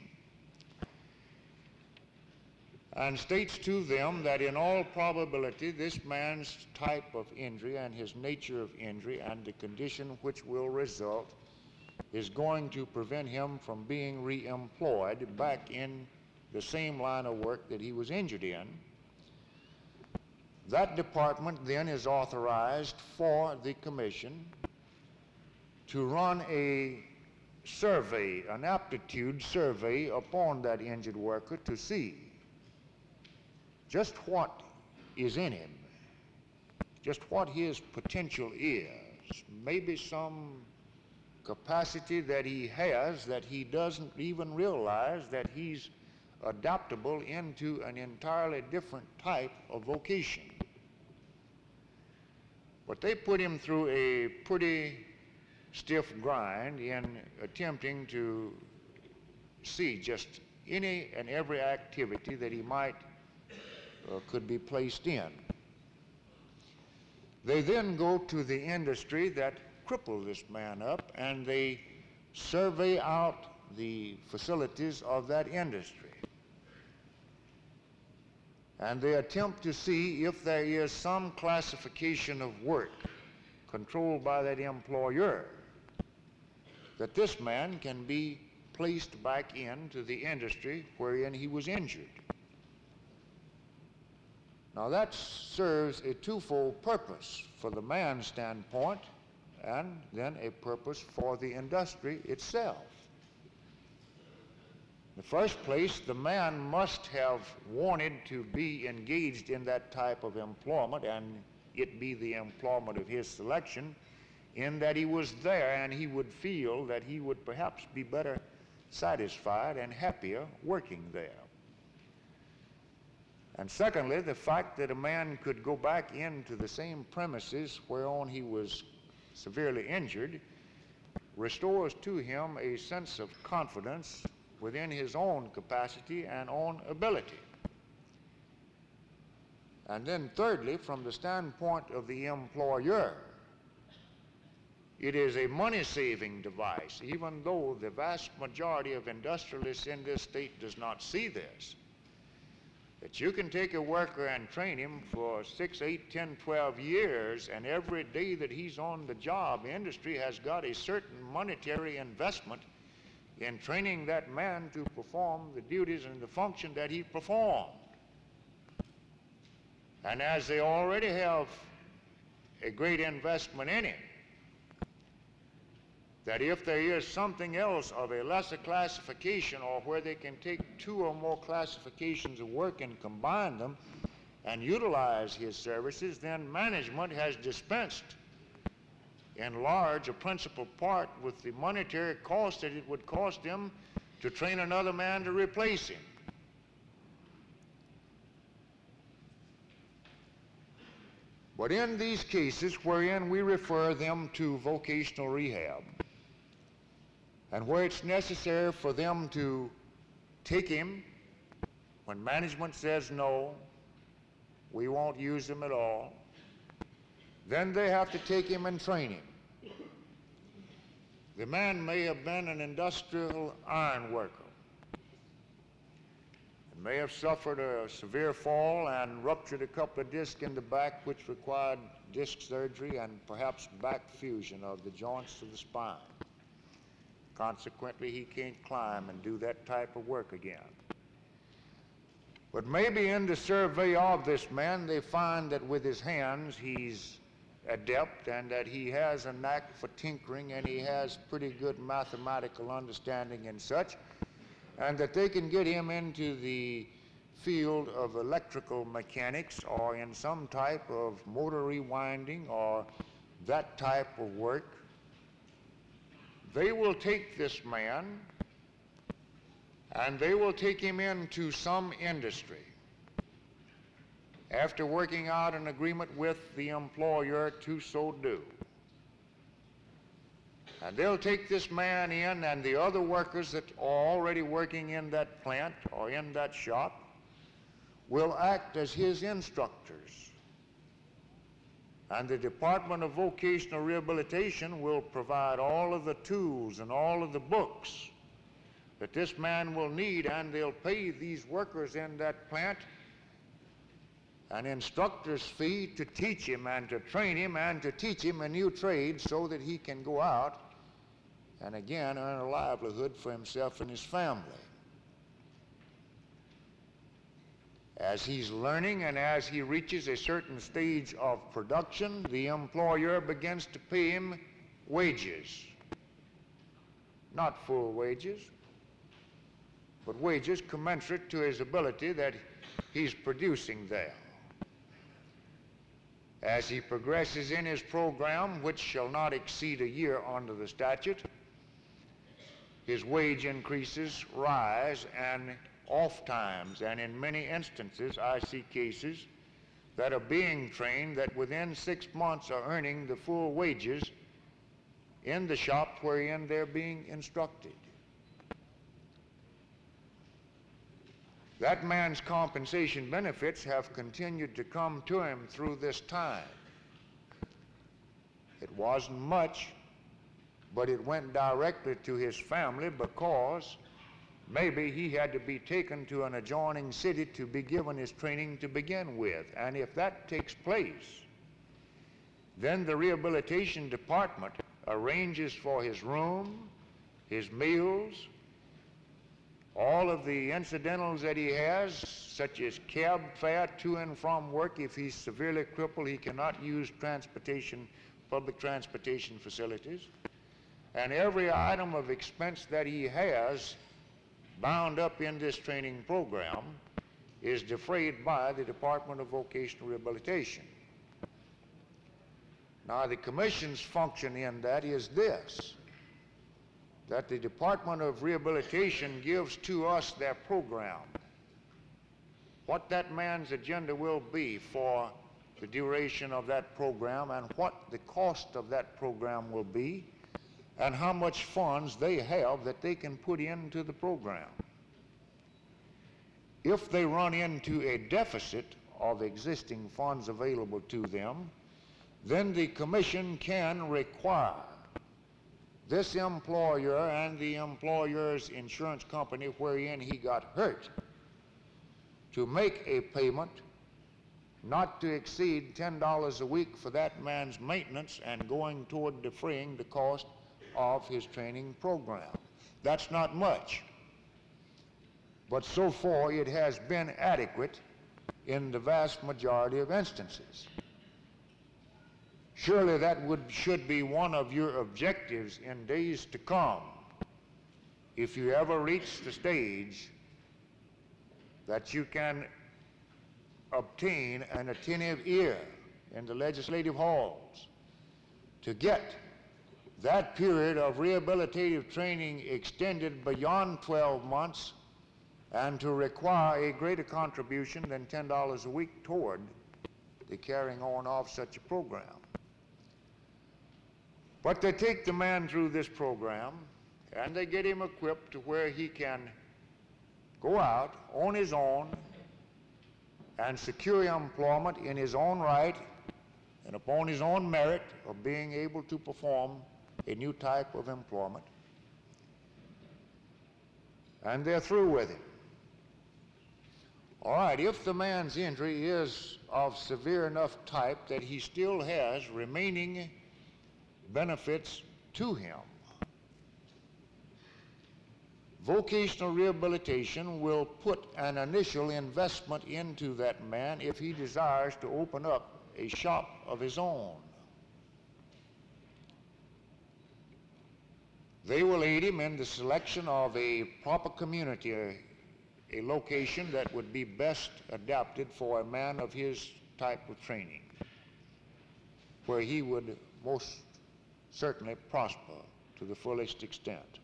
and states to them that in all probability this man's type of injury and his nature of injury and the condition which will result is going to prevent him from being re-employed back in the same line of work that he was injured in, that department then is authorized for the Commission to run a survey, an aptitude survey upon that injured worker to see just what is in him, just what his potential is, maybe some capacity that he has that he doesn't even realize that he's adaptable into an entirely different type of vocation. But they put him through a pretty stiff grind in attempting to see just any and every activity that he might could be placed in. They then go to the industry that crippled this man up and they survey out the facilities of that industry. And they attempt to see if there is some classification of work controlled by that employer that this man can be placed back into the industry wherein he was injured. Now that serves a twofold purpose for the man's standpoint and then a purpose for the industry itself. In the first place, the man must have wanted to be engaged in that type of employment and it be the employment of his selection, in that he was there and he would feel that he would perhaps be better satisfied and happier working there. And secondly, the fact that a man could go back into the same premises whereon he was severely injured restores to him a sense of confidence within his own capacity and own ability. And then thirdly, from the standpoint of the employer, it is a money-saving device, even though the vast majority of industrialists in this state does not see this. That you can take a worker and train him for 6, 8, 10, 12 years, and every day that he's on the job, industry has got a certain monetary investment in training that man to perform the duties and the function that he performed. And as they already have a great investment in him, that if there is something else of a lesser classification, or where they can take 2 or more classifications of work and combine them and utilize his services, then management has dispensed in large a principal part with the monetary cost that it would cost them to train another man to replace him. But in these cases wherein we refer them to vocational rehab, and where it's necessary for them to take him when management says no, we won't use him at all, then they have to take him and train him. The man may have been an industrial iron worker, and may have suffered a severe fall and ruptured a couple of discs in the back, which required disc surgery and perhaps back fusion of the joints of the spine. Consequently, he can't climb and do that type of work again. But maybe in the survey of this man, they find that with his hands he's adept, and that he has a knack for tinkering, and he has pretty good mathematical understanding and such, and that they can get him into the field of electrical mechanics or in some type of motor rewinding or that type of work. They will take this man and they will take him into some industry after working out an agreement with the employer to so do. And they'll take this man in, and the other workers that are already working in that plant or in that shop will act as his instructors. And the Department of Vocational Rehabilitation will provide all of the tools and all of the books that this man will need, and they'll pay these workers in that plant an instructor's fee to teach him and to train him and to teach him a new trade so that he can go out and again earn a livelihood for himself and his family. As he's learning and as he reaches a certain stage of production, the employer begins to pay him wages. Not full wages, but wages commensurate to his ability that he's producing there. As he progresses in his program, which shall not exceed a year under the statute, his wage increases rise, and oft times, and in many instances, I see cases that are being trained that within 6 months are earning the full wages in the shop wherein they're being instructed. That man's compensation benefits have continued to come to him through this time. It wasn't much, but it went directly to his family because maybe he had to be taken to an adjoining city to be given his training to begin with. And if that takes place, then the rehabilitation department arranges for his room, his meals, all of the incidentals that he has, such as cab fare to and from work. If he's severely crippled, he cannot use transportation, public transportation facilities. And every item of expense that he has bound up in this training program is defrayed by the Department of Vocational Rehabilitation. Now, the Commission's function in that is this, that the Department of Rehabilitation gives to us their program, what that man's agenda will be for the duration of that program, and what the cost of that program will be, and how much funds they have that they can put into the program. If they run into a deficit of existing funds available to them, then the Commission can require this employer and the employer's insurance company wherein he got hurt to make a payment not to exceed $10 a week for that man's maintenance and going toward defraying the cost of his training program. That's not much, but so far it has been adequate in the vast majority of instances. Surely that should be one of your objectives in days to come, if you ever reach the stage that you can obtain an attentive ear in the legislative halls to get that period of rehabilitative training extended beyond 12 months and to require a greater contribution than $10 a week toward the carrying on of such a program. But they take the man through this program and they get him equipped to where he can go out on his own and secure employment in his own right and upon his own merit of being able to perform a new type of employment. And they're through with him. All right, if the man's injury is of severe enough type that he still has remaining benefits to him, vocational rehabilitation will put an initial investment into that man if he desires to open up a shop of his own. They will aid him in the selection of a proper community, a location that would be best adapted for a man of his type of training, where he would most certainly prosper to the fullest extent.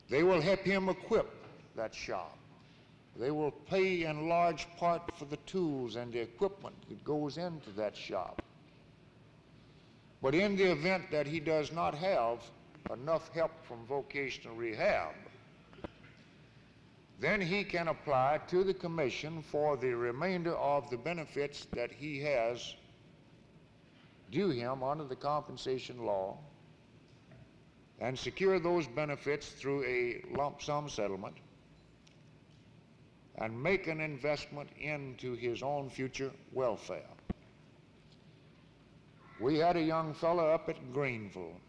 They will help him equip that shop. They will pay in large part for the tools and the equipment that goes into that shop. But in the event that he does not have enough help from vocational rehab, then he can apply to the commission for the remainder of the benefits that he has due him under the compensation law and secure those benefits through a lump sum settlement and make an investment into his own future welfare. We had a young fellow up at Greenville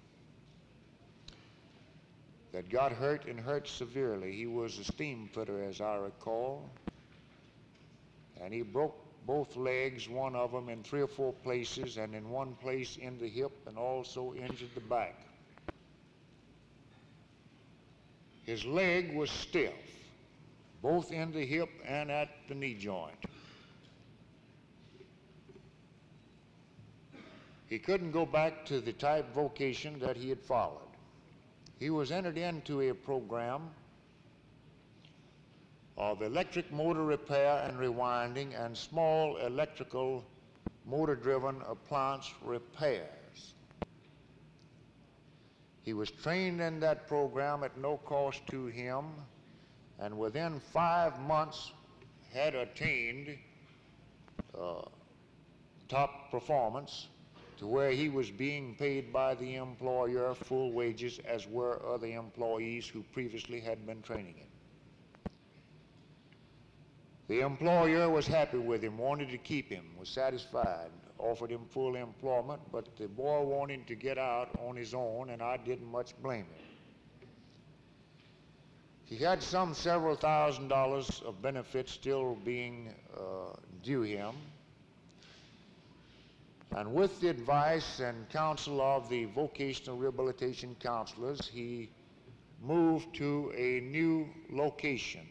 that got hurt and hurt severely. He was a steam fitter, as I recall, and he broke both legs, one of them in 3 or 4 places, and in one place in the hip, and also injured the back. His leg was stiff, both in the hip and at the knee joint. He couldn't go back to the type vocation that he had followed. He was entered into a program of electric motor repair and rewinding and small electrical motor-driven appliance repairs. He was trained in that program at no cost to him, and within 5 months had attained top performance to where he was being paid by the employer full wages, as were other employees who previously had been training him. The employer was happy with him, wanted to keep him, was satisfied, offered him full employment, but the boy wanted to get out on his own, and I didn't much blame him. He had some several $1,000s of benefits still being due him. And with the advice and counsel of the vocational rehabilitation counselors, he moved to a new location.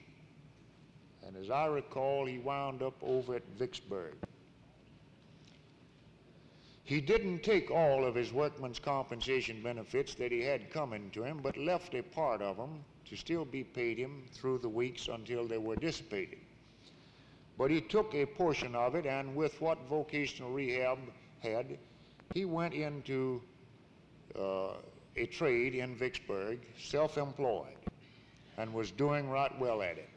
And as I recall, he wound up over at Vicksburg. He didn't take all of his workman's compensation benefits that he had coming to him, but left a part of them to still be paid him through the weeks until they were dissipated. But he took a portion of it, and with what vocational rehab had, he went into a trade in Vicksburg, self-employed, and was doing right well at it.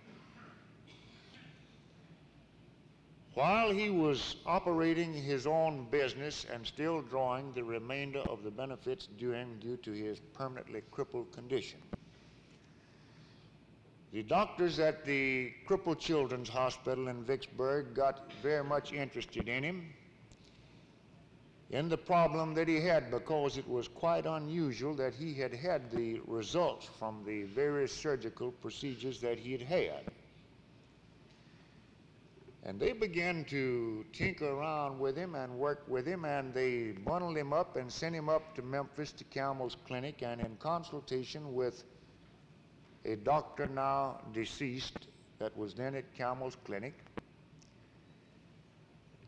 While he was operating his own business and still drawing the remainder of the benefits due him due to his permanently crippled condition, the doctors at the Crippled Children's Hospital in Vicksburg got very much interested in him, in the problem that he had, because it was quite unusual that he had had the results from the various surgical procedures that he had had. And they began to tinker around with him and work with him, and they bundled him up and sent him up to Memphis to Campbell's Clinic, and in consultation with a doctor now deceased that was then at Campbell's Clinic,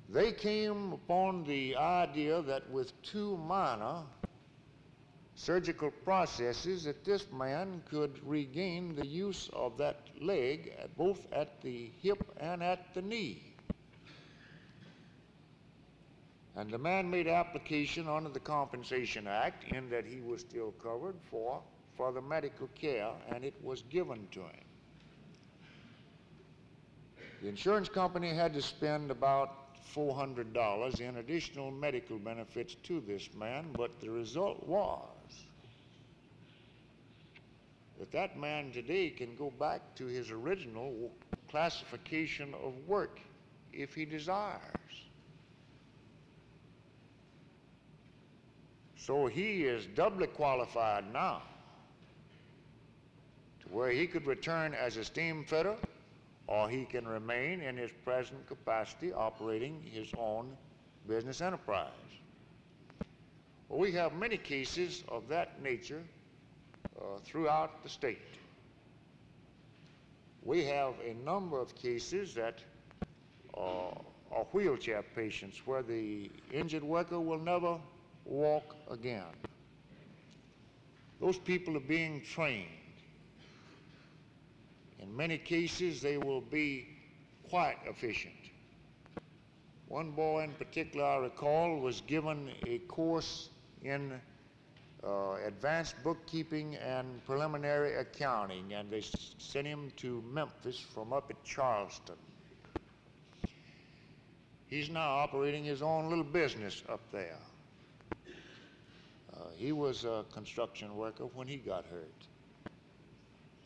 they came upon the idea that with 2 minor surgical processes that this man could regain the use of that leg both at the hip and at the knee. And the man made application under the Compensation Act in that he was still covered for the medical care, and it was given to him. The insurance company had to spend about $400 in additional medical benefits to this man, but the result was that that man today can go back to his original classification of work if he desires. So he is doubly qualified now to where he could return as a steam fitter, or he can remain in his present capacity operating his own business enterprise. Well, we have many cases of that nature throughout the state. We have a number of cases that are wheelchair patients where the injured worker will never walk again. Those people are being trained. In many cases, they will be quite efficient. One boy in particular, I recall, was given a course in advanced bookkeeping and preliminary accounting, and they sent him to Memphis from up at Charleston. He's now operating his own little business up there. He was a construction worker when he got hurt.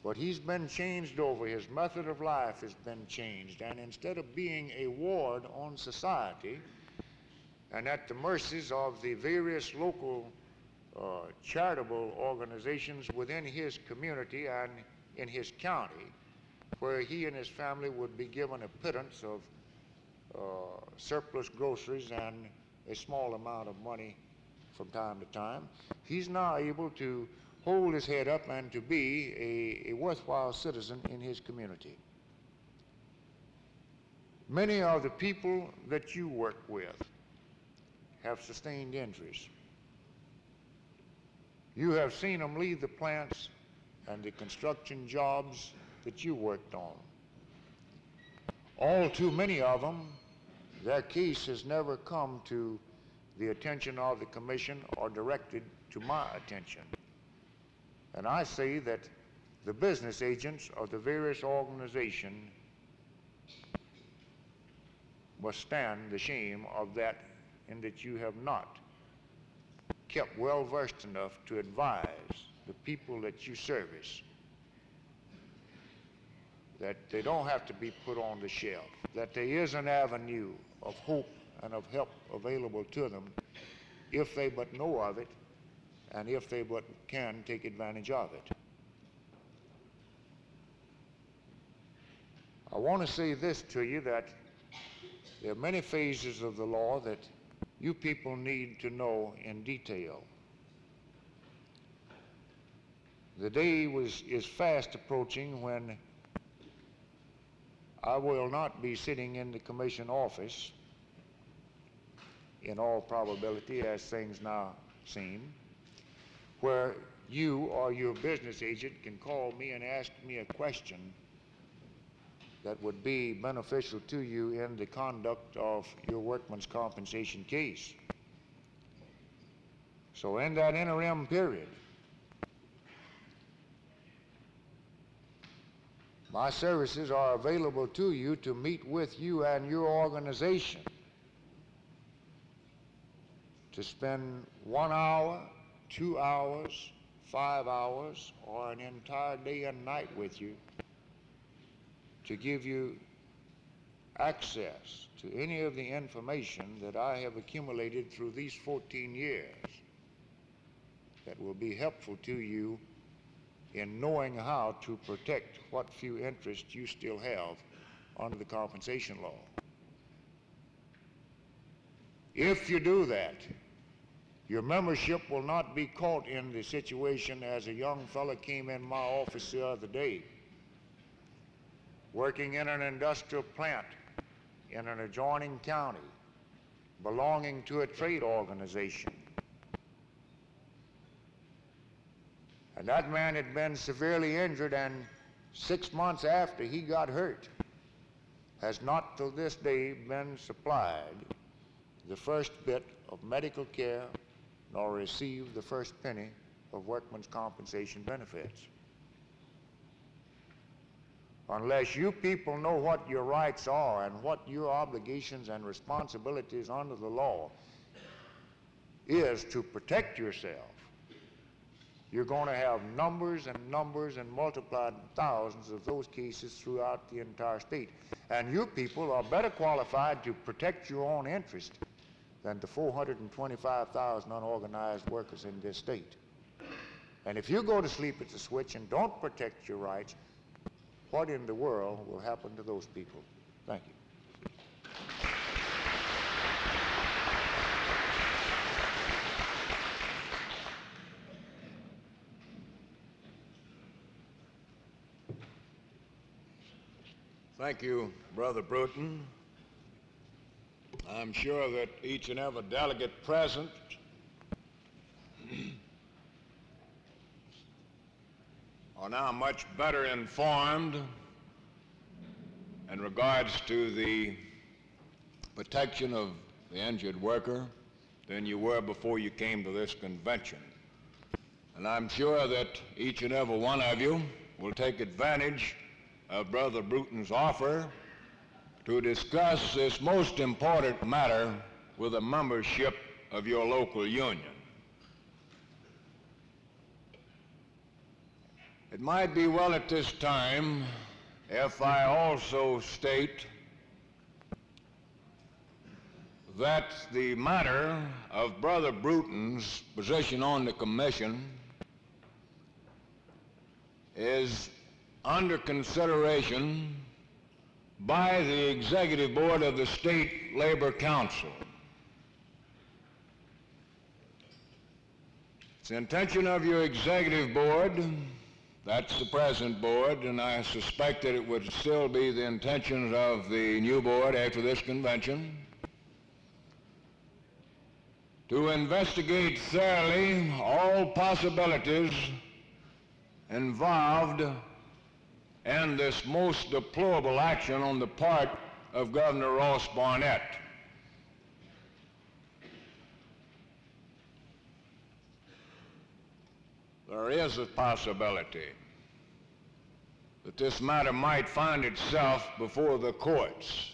But he's been changed over. His method of life has been changed. And instead of being a ward on society and at the mercies of the various local charitable organizations within his community and in his county, where he and his family would be given a pittance of surplus groceries and a small amount of money from time to time, he's now able to hold his head up and to be a worthwhile citizen in his community. Many of the people that you work with have sustained injuries. You have seen them leave the plants and the construction jobs that you worked on. All too many of them, their case has never come to the attention of the commission or directed to my attention. And I say that the business agents of the various organizations must stand the shame of that, in that you have not kept well versed enough to advise the people that you service that they don't have to be put on the shelf, that there is an avenue of hope and of help available to them if they but know of it and if they but can take advantage of it. I want to say this to you, that there are many phases of the law that you people need to know in detail. The day is fast approaching when I will not be sitting in the commission office, in all probability, as things now seem, where you or your business agent can call me and ask me a question that would be beneficial to you in the conduct of your workman's compensation case. So in that interim period, my services are available to you to meet with you and your organization to spend 1 hour, 2 hours, 5 hours, or an entire day and night with you to give you access to any of the information that I have accumulated through these 14 years that will be helpful to you in knowing how to protect what few interests you still have under the compensation law. If you do that, your membership will not be caught in the situation as a young fellow came in my office the other day, working in an industrial plant in an adjoining county, belonging to a trade organization. And that man had been severely injured, and 6 months after he got hurt, has not till this day been supplied the first bit of medical care nor received the first penny of workman's compensation benefits. Unless you people know what your rights are and what your obligations and responsibilities under the law is to protect yourself, you're going to have numbers and numbers and multiplied thousands of those cases throughout the entire state. And you people are better qualified to protect your own interest than the 425,000 unorganized workers in this state. And if you go to sleep at the switch and don't protect your rights, what in the world will happen to those people? Thank you. Thank you, Brother Bruton. I'm sure that each and every delegate present are now much better informed in regards to the protection of the injured worker than you were before you came to this convention. And I'm sure that each and every one of you will take advantage of Brother Bruton's offer to discuss this most important matter with the membership of your local union. It might be well at this time if I also state that the matter of Brother Bruton's position on the commission is under consideration by the Executive Board of the State Labor Council. It's the intention of your Executive Board, that's the present board, and I suspect that it would still be the intentions of the new board after this convention, to investigate thoroughly all possibilities involved in this most deplorable action on the part of Governor Ross Barnett. There is a possibility that this matter might find itself before the courts.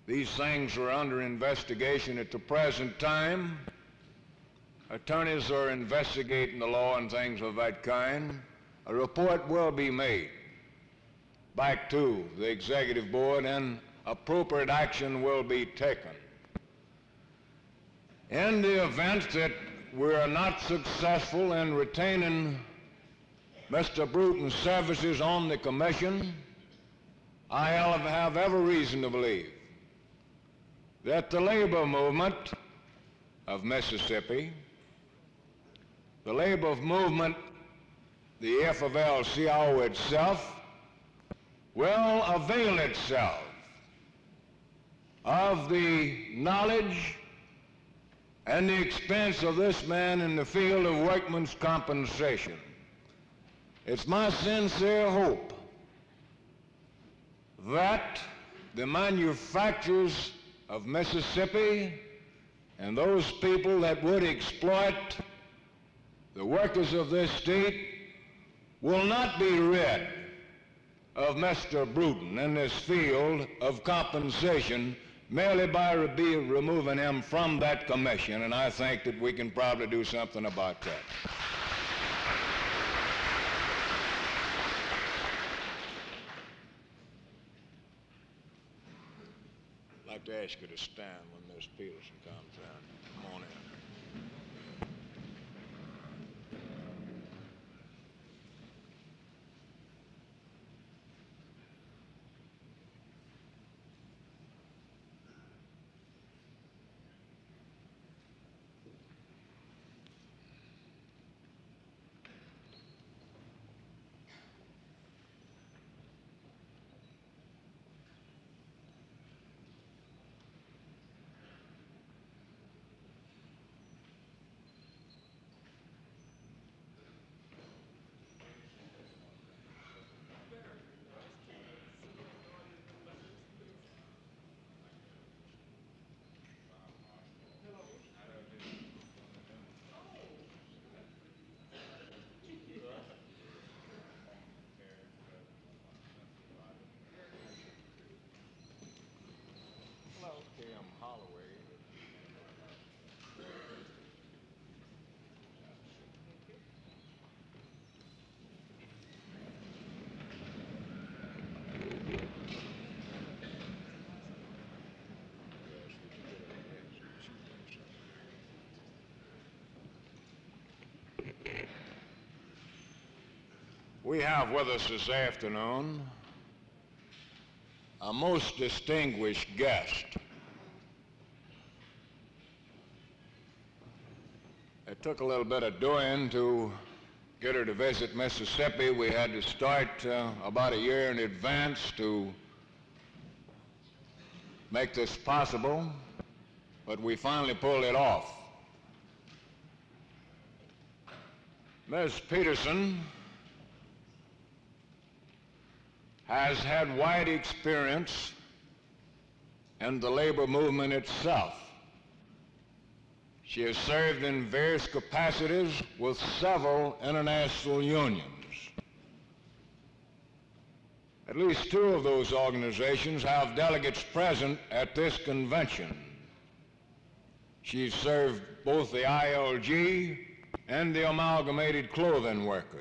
These things are under investigation at the present time. Attorneys are investigating the law and things of that kind. A report will be made back to the Executive Board and appropriate action will be taken. In the event that we are not successful in retaining Mr. Bruton's services on the commission, I have every reason to believe that the labor movement of Mississippi, the labor movement, the FFL-CIO itself, will avail itself of the knowledge and the expense of this man in the field of workman's compensation. It's my sincere hope that the manufacturers of Mississippi and those people that would exploit the workers of this state will not be rid of Mr. Bruton in this field of compensation merely by removing him from that commission, and I think that we can probably do something about that. I'd like to ask you to stand when Ms. Peterson comes in. Come on in. Kim Holloway. We have with us this afternoon a most distinguished guest. It took a little bit of doing to get her to visit Mississippi. We had to start about a year in advance to make this possible, but we finally pulled it off. Ms. Peterson has had wide experience in the labor movement itself. She has served in various capacities with several international unions. At least two of those organizations have delegates present at this convention. She's served both the ILG and the Amalgamated Clothing Workers.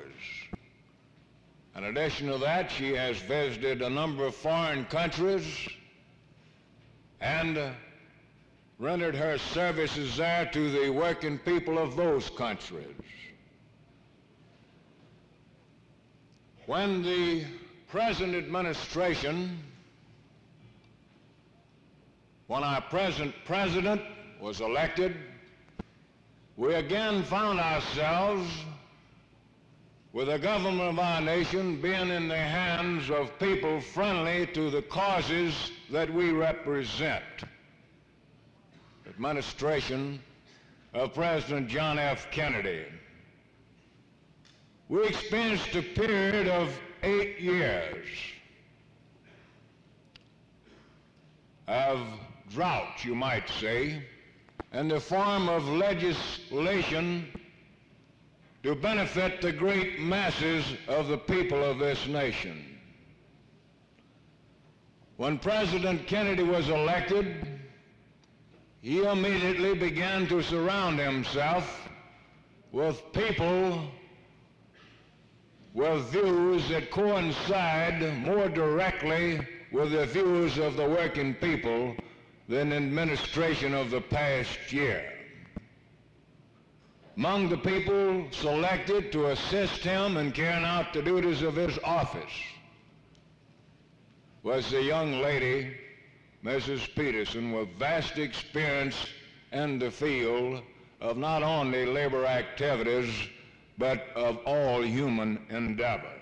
In addition to that, she has visited a number of foreign countries and rendered her services there to the working people of those countries. When the present administration, when our present president was elected, we again found ourselves with the government of our nation being in the hands of people friendly to the causes that we represent. The administration of President John F. Kennedy. We experienced a period of 8 years of drought, you might say, in the form of legislation to benefit the great masses of the people of this nation. When President Kennedy was elected, he immediately began to surround himself with people with views that coincide more directly with the views of the working people than the administration of the past year. Among the people selected to assist him in carrying out the duties of his office was the young lady, Mrs. Peterson, with vast experience in the field of not only labor activities, but of all human endeavor.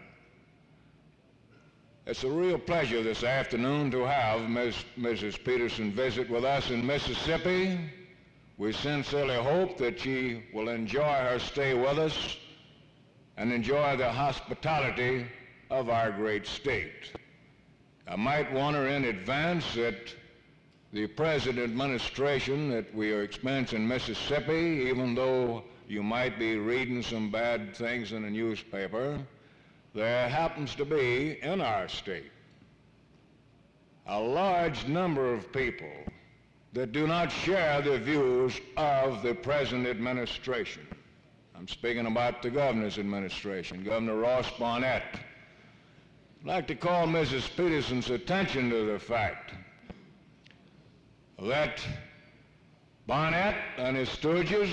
It's a real pleasure this afternoon to have Mrs. Peterson visit with us in Mississippi. We sincerely hope that she will enjoy her stay with us and enjoy the hospitality of our great state. I might warn her in advance that the present administration that we are experiencing in Mississippi, even though you might be reading some bad things in the newspaper, there happens to be in our state a large number of people that do not share the views of the present administration. I'm speaking about the governor's administration, Governor Ross Barnett. I'd like to call Mrs. Peterson's attention to the fact that Barnett and his stooges,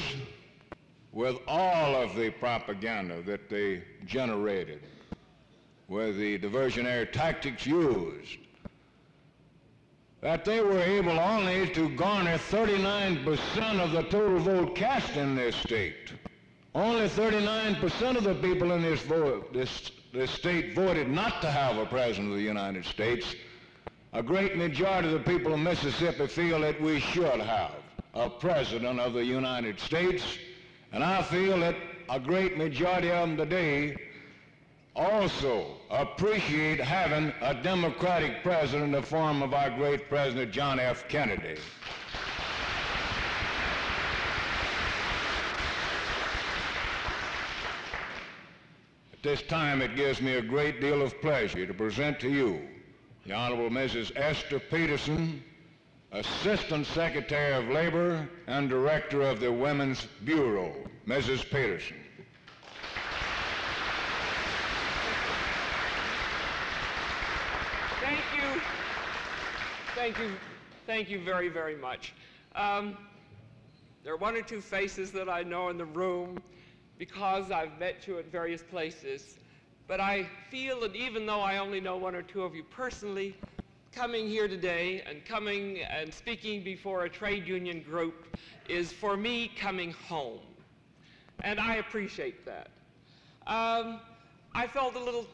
with all of the propaganda that they generated, with the diversionary tactics used, that they were able only to garner 39% of the total vote cast in this state. Only 39% of the people in this state voted not to have a president of the United States. A great majority of the people of Mississippi feel that we should have a president of the United States, and I feel that a great majority of them today also appreciate having a Democratic president in the form of our great President John F. Kennedy. At this time, it gives me a great deal of pleasure to present to you the Honorable Mrs. Esther Peterson, Assistant Secretary of Labor and Director of the Women's Bureau. Mrs. Peterson. Thank you very, very much. There are one or two faces that I know in the room because I've met you at various places, but I feel that even though I only know one or two of you personally, coming here today and coming and speaking before a trade union group is for me coming home, and I appreciate that. I felt a little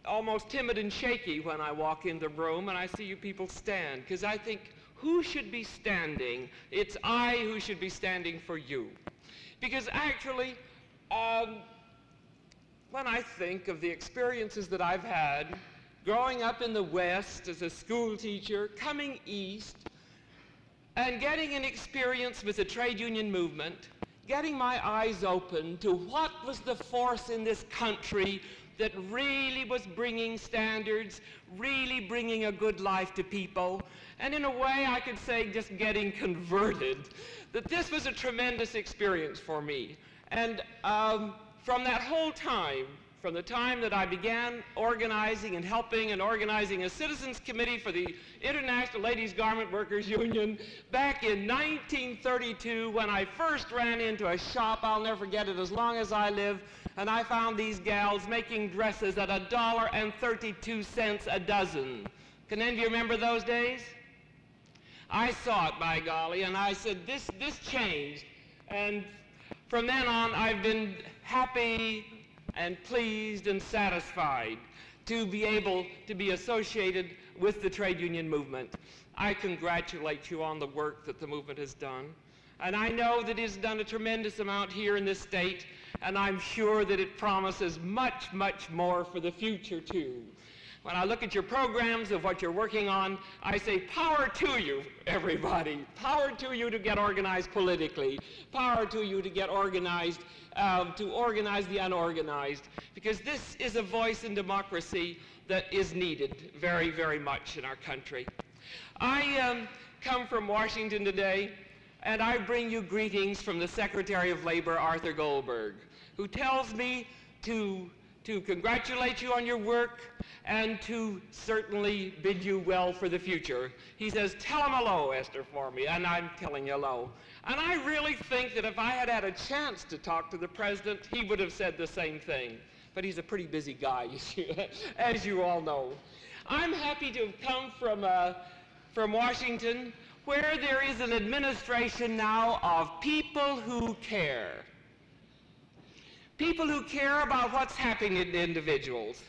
almost timid and shaky when I walk in the room and I see you people stand, because I think, who should be standing? It's I who should be standing for you. Because actually, when I think of the experiences that I've had growing up in the West as a school teacher, coming east, and getting an experience with the trade union movement, getting my eyes open to what was the force in this country that really was bringing standards, really bringing a good life to people, and in a way I could say just getting converted, that this was a tremendous experience for me. And from that whole time, from the time that I began organizing and helping and organizing a citizens committee for the International Ladies Garment Workers Union back in 1932, when I first ran into a shop, I'll never forget it as long as I live, and I found these gals making dresses at $1.32 a dozen. Can any of you remember those days? I saw it, by golly, and I said, this changed. And from then on, I've been happy and pleased and satisfied to be able to be associated with the trade union movement. I congratulate you on the work that the movement has done. And I know that it has done a tremendous amount here in this state, and I'm sure that it promises much, much more for the future, too. When I look at your programs of what you're working on, I say power to you, everybody. Power to you to get organized politically. Power to you to get organized, to organize the unorganized. Because this is a voice in democracy that is needed very, very much in our country. I come from Washington today, and I bring you greetings from the Secretary of Labor, Arthur Goldberg, who tells me to congratulate you on your work and to certainly bid you well for the future. He says, tell him hello, Esther, for me, and I'm telling you hello. And I really think that if I had had a chance to talk to the president, he would have said the same thing. But he's a pretty busy guy, as you all know. I'm happy to have come from Washington, where there is an administration now of people who care. People who care about what's happening to individuals.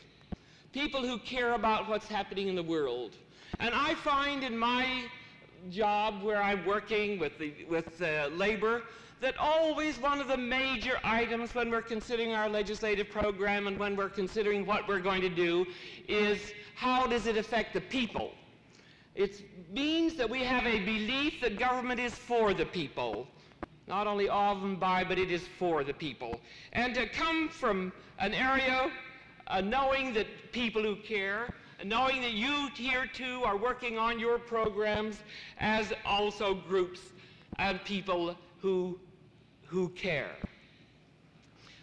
People who care about what's happening in the world. And I find in my job where I'm working with labor that always one of the major items when we're considering our legislative program and when we're considering what we're going to do is how does it affect the people? It means that we have a belief that government is for the people. Not only of and by, but it is for the people. And to come from an area knowing that people who care, knowing that you here too are working on your programs as also groups and people who care.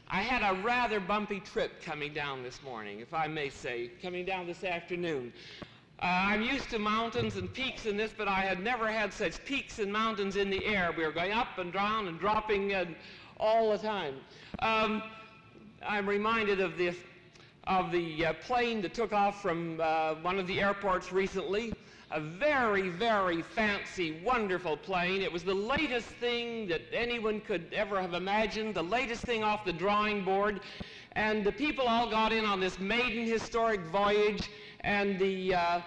I had a rather bumpy trip coming down this morning, if I may say, coming down this afternoon. I'm used to mountains and peaks in this, but I had never had such peaks and mountains in the air. We were going up and down and dropping all the time. I'm reminded of the plane that took off from one of the airports recently. A very, very fancy, wonderful plane. It was the latest thing that anyone could ever have imagined, the latest thing off the drawing board. And the people all got in on this maiden historic voyage, and the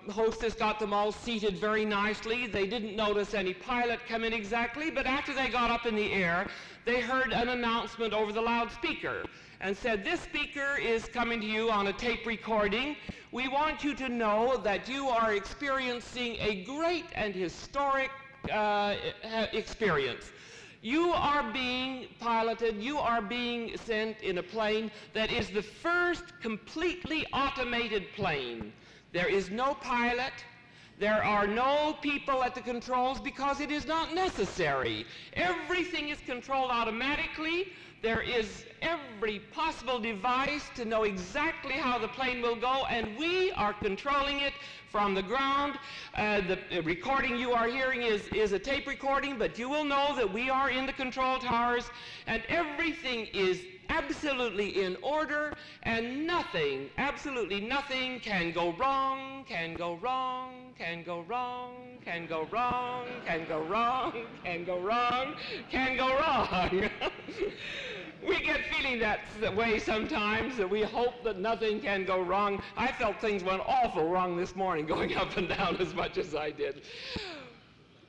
hostess got them all seated very nicely. They didn't notice any pilot come in exactly, but after they got up in the air, they heard an announcement over the loudspeaker and said, "This speaker is coming to you on a tape recording. We want you to know that you are experiencing a great and historic experience. You are being piloted, you are being sent in a plane that is the first completely automated plane. There is no pilot, there are no people at the controls because it is not necessary. Everything is controlled automatically. There is every possible device to know exactly how the plane will go, and we are controlling it from the ground. The recording you are hearing is a tape recording, but you will know that we are in the control towers, and everything is absolutely in order, and nothing, absolutely nothing can go wrong, can go wrong, can go wrong, can go wrong, can go wrong, can go wrong, can go wrong." We get feeling that way sometimes, that we hope that nothing can go wrong. I felt things went awful wrong this morning, going up and down as much as I did.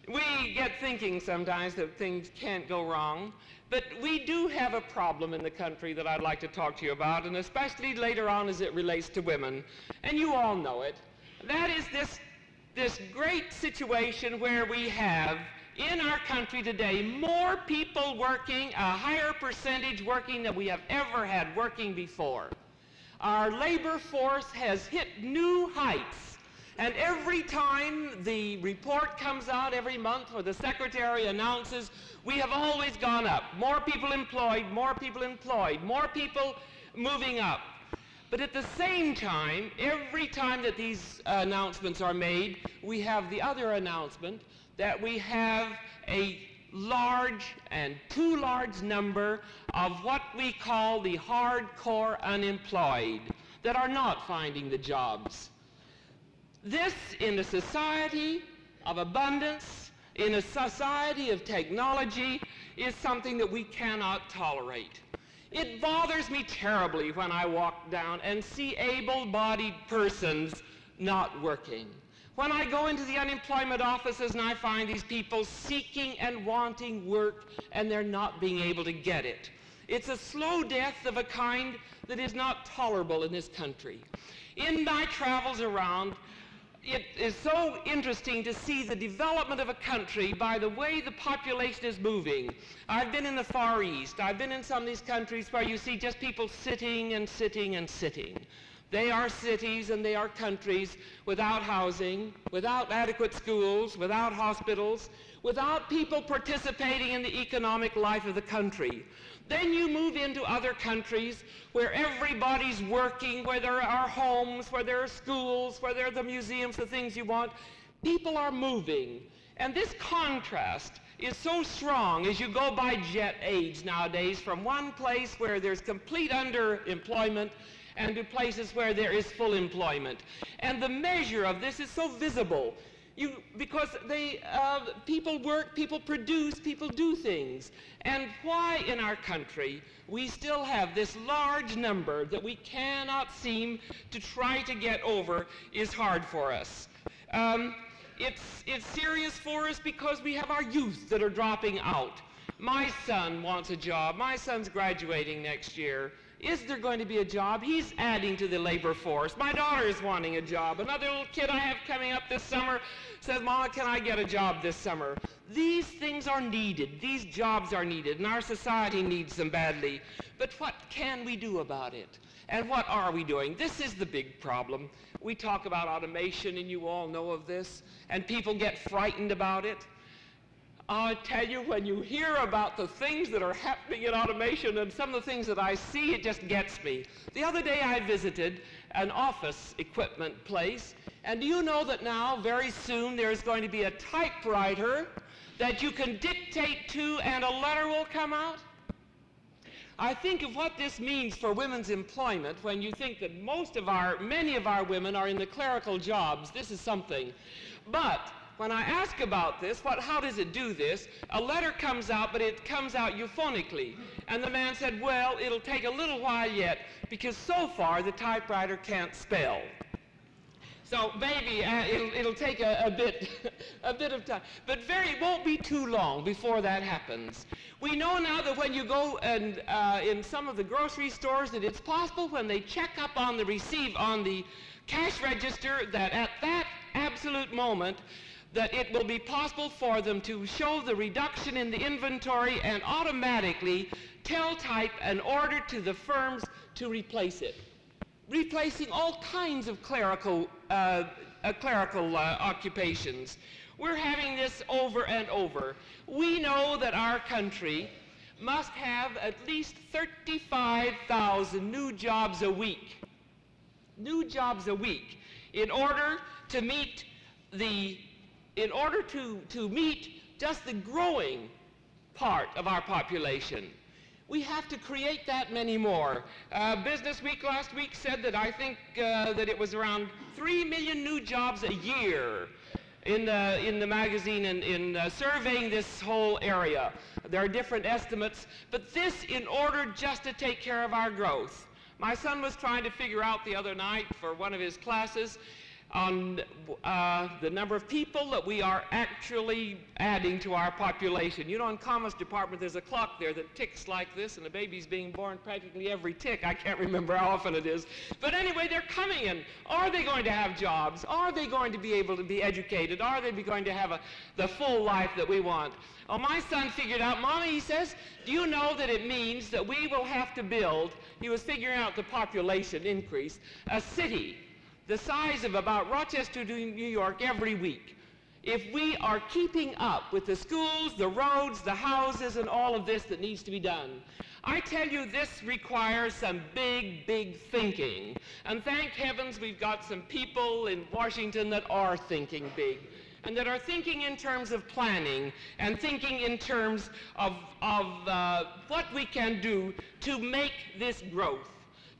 We get thinking sometimes that things can't go wrong, but we do have a problem in the country that I'd like to talk to you about, and especially later on as it relates to women, and you all know it. That is this great situation where we have in our country today more people working, a higher percentage working than we have ever had working before. Our labor force has hit new heights, and every time the report comes out every month or the secretary announces, we have always gone up. More people employed, more people employed, more people moving up. But at the same time, every time that these announcements are made, we have the other announcement that we have a large and too large number of what we call the hardcore unemployed that are not finding the jobs. This, in a society of abundance, in a society of technology, is something that we cannot tolerate. It bothers me terribly when I walk down and see able-bodied persons not working. When I go into the unemployment offices and I find these people seeking and wanting work and they're not being able to get it. It's a slow death of a kind that is not tolerable in this country. In my travels around, it is so interesting to see the development of a country by the way the population is moving. I've been in the Far East. I've been in some of these countries where you see just people sitting and sitting and sitting. They are cities and they are countries without housing, without adequate schools, without hospitals, without people participating in the economic life of the country. Then you move into other countries where everybody's working, where there are homes, where there are schools, where there are the museums, the things you want. People are moving. And this contrast is so strong as you go by jet age nowadays from one place where there's complete underemployment and to places where there is full employment. And the measure of this is so visible. Because people work, people produce, people do things. And why in our country we still have this large number that we cannot seem to try to get over is hard for us. It's serious for us because we have our youth that are dropping out. My son wants a job. My son's graduating next year. Is there going to be a job? He's adding to the labor force. My daughter's wanting a job. Another little kid I have coming up this summer says, "Mama, can I get a job this summer?" These things are needed. These jobs are needed, and our society needs them badly. But what can we do about it? And what are we doing? This is the big problem. We talk about automation, and you all know of this, and people get frightened about it. I tell you, when you hear about the things that are happening in automation and some of the things that I see, it just gets me. The other day I visited an office equipment place, and do you know that now, very soon, there's going to be a typewriter that you can dictate to and a letter will come out? I think of what this means for women's employment when you think that many of our women are in the clerical jobs. This is something. But when I ask about this, how does it do this? A letter comes out, but it comes out euphonically. And the man said, well, it'll take a little while yet, because so far the typewriter can't spell. So maybe it'll take a bit of time. But it won't be too long before that happens. We know now that when you go and in some of the grocery stores that it's possible when they check up on the cash register that at that absolute moment that it will be possible for them to show the reduction in the inventory and automatically tell type an order to the firms to replace it, replacing all kinds of clerical occupations. We're having this over and over. We know that our country must have at least 35,000 new jobs a week. New jobs a week in order to meet just the growing part of our population. We have to create that many more. Business Week last week said that I think that it was around 3 million new jobs a year in the magazine and in surveying this whole area. There are different estimates, but this in order just to take care of our growth. My son was trying to figure out the other night for one of his classes on the number of people that we are actually adding to our population. You know, in Commerce Department, there's a clock there that ticks like this, and a baby's being born practically every tick. I can't remember how often it is. But anyway, they're coming in. Are they going to have jobs? Are they going to be able to be educated? Are they going to have the full life that we want? Well, my son figured out, Mommy, he says, do you know that it means that we will have to build, he was figuring out the population increase, a city the size of about Rochester, New York, every week. If we are keeping up with the schools, the roads, the houses, and all of this that needs to be done, I tell you, this requires some big, big thinking. And thank heavens we've got some people in Washington that are thinking big, and that are thinking in terms of planning, and thinking in terms of what we can do to make this growth.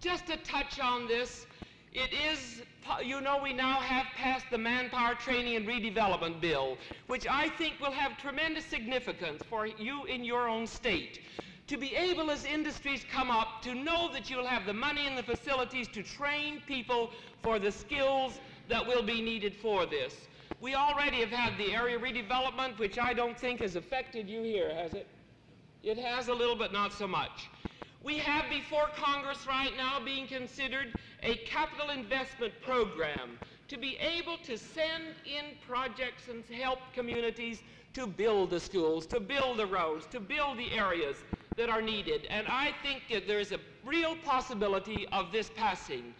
Just to touch on this, it is, you know, we now have passed the Manpower Training and Redevelopment Bill, which I think will have tremendous significance for you in your own state. To be able, as industries come up, to know that you'll have the money and the facilities to train people for the skills that will be needed for this. We already have had the area redevelopment, which I don't think has affected you here, has it? It has a little, but not so much. We have before Congress right now being considered a capital investment program to be able to send in projects and help communities to build the schools, to build the roads, to build the areas that are needed. And I think that there is a real possibility of this passing,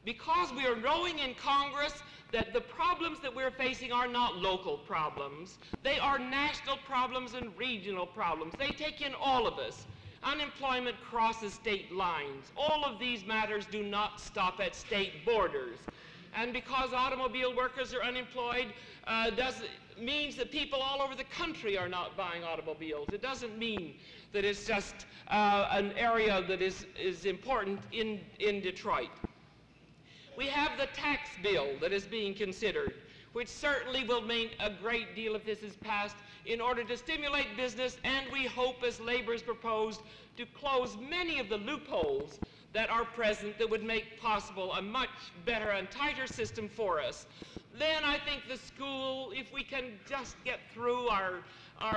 because we are knowing in Congress that the problems that we're facing are not local problems. They are national problems and regional problems. They take in all of us. Unemployment crosses state lines. All of these matters do not stop at state borders. And because automobile workers are unemployed, means that people all over the country are not buying automobiles. It doesn't mean that it's just an area that is important in Detroit. We have the tax bill that is being considered, which certainly will mean a great deal if this is passed in order to stimulate business, and we hope, as labor has proposed, to close many of the loopholes that are present that would make possible a much better and tighter system for us. Then I think the school, if we can just get through our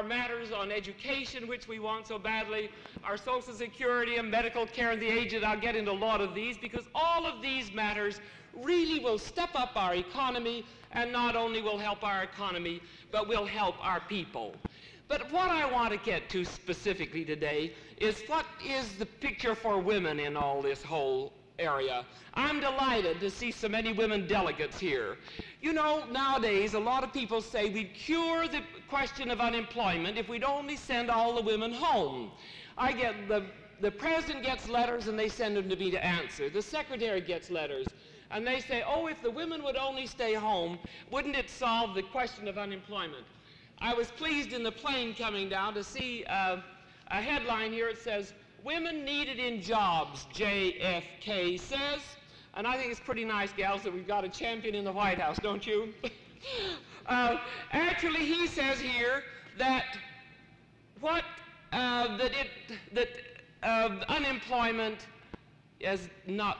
matters on education, which we want so badly, our Social Security and medical care and the aged, I'll get into a lot of these, because all of these matters really will step up our economy, and not only will help our economy, but will help our people. But what I want to get to specifically today is what is the picture for women in all this whole area. I'm delighted to see so many women delegates here. You know, nowadays a lot of people say we'd cure the question of unemployment if we'd only send all the women home. I get the president gets letters and they send them to me to answer. The secretary gets letters and they say, oh, if the women would only stay home, wouldn't it solve the question of unemployment? I was pleased in the plane coming down to see a headline here. It says, women needed in jobs, JFK says. And I think it's pretty nice, gals, that we've got a champion in the White House, don't you? Actually, he says here that unemployment is not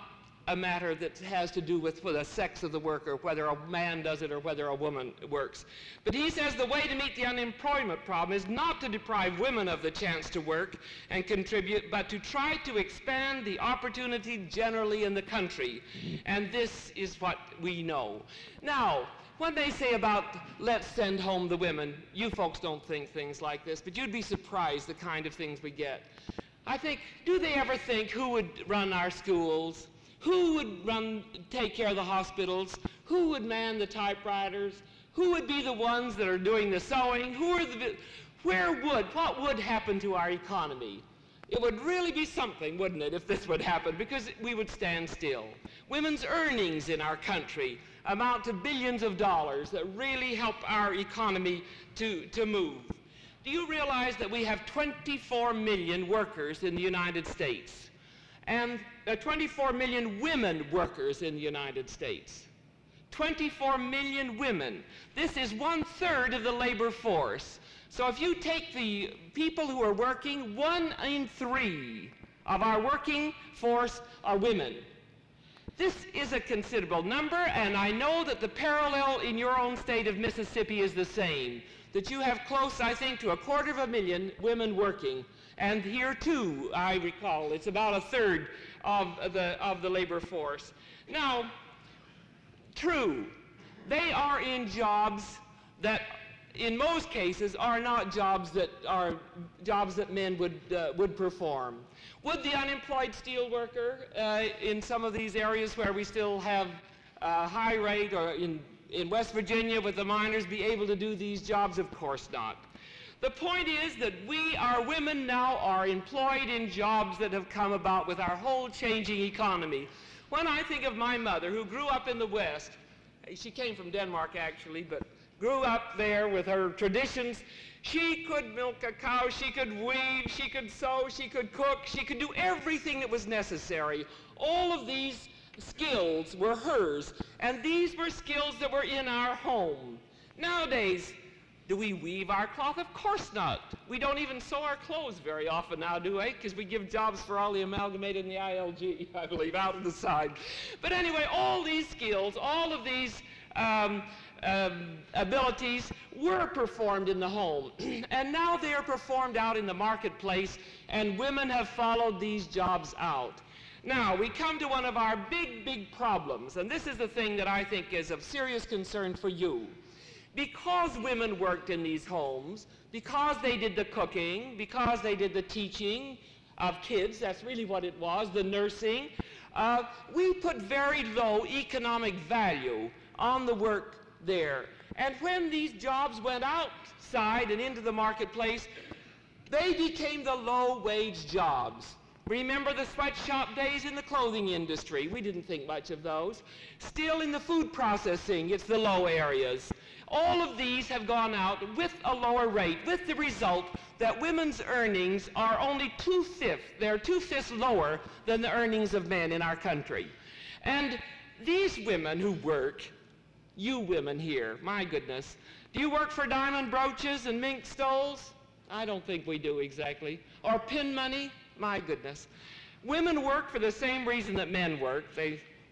a matter that has to do with the sex of the worker, whether a man does it or whether a woman works. But he says the way to meet the unemployment problem is not to deprive women of the chance to work and contribute, but to try to expand the opportunity generally in the country. And this is what we know. Now, when they say about let's send home the women, you folks don't think things like this, but you'd be surprised the kind of things we get. I think, do they ever think who would run our schools? Who would take care of the hospitals? Who would man the typewriters? Who would be the ones that are doing the sewing? What would happen to our economy? It would really be something, wouldn't it, if this would happen, because we would stand still. Women's earnings in our country amount to billions of dollars that really help our economy to move. Do you realize that we have 24 million workers in the United States? And 24 million women workers in the United States. 24 million women. This is 1/3 of the labor force. So if you take the people who are working, 1 in 3 of our working force are women. This is a considerable number, and I know that the parallel in your own state of Mississippi is the same, that you have close, I think, to 250,000 women working. And here, too, I recall, it's about 1/3 of the labor force. Now, true, they are in jobs that, in most cases, are not jobs that men would perform. Would the unemployed steel worker in some of these areas where we still have a high rate, or in West Virginia with the miners, be able to do these jobs? Of course not. The point is that our women now are employed in jobs that have come about with our whole changing economy. When I think of my mother, who grew up in the West, she came from Denmark actually, but grew up there with her traditions. She could milk a cow, she could weave, she could sew, she could cook, she could do everything that was necessary. All of these skills were hers, and these were skills that were in our home. Nowadays, do we weave our cloth? Of course not. We don't even sew our clothes very often now, do we? Because we give jobs for all the amalgamated and the ILG, I believe, out on the side. But anyway, all these skills, all of these abilities were performed in the home. And now they are performed out in the marketplace, and women have followed these jobs out. Now, we come to one of our big problems, and this is the thing that I think is of serious concern for you. Because women worked in these homes, because they did the cooking, because they did the teaching of kids, that's really what it was, the nursing, we put very low economic value on the work there. And when these jobs went outside and into the marketplace, they became the low-wage jobs. Remember the sweatshop days in the clothing industry? We didn't think much of those. Still in the food processing, it's the low areas. All of these have gone out with a lower rate, with the result that women's earnings are only 2/5. They're 2/5 lower than the earnings of men in our country. And these women who work, you women here, my goodness, do you work for diamond brooches and mink stoles? I don't think we do exactly. Or pin money? My goodness. Women work for the same reason that men work.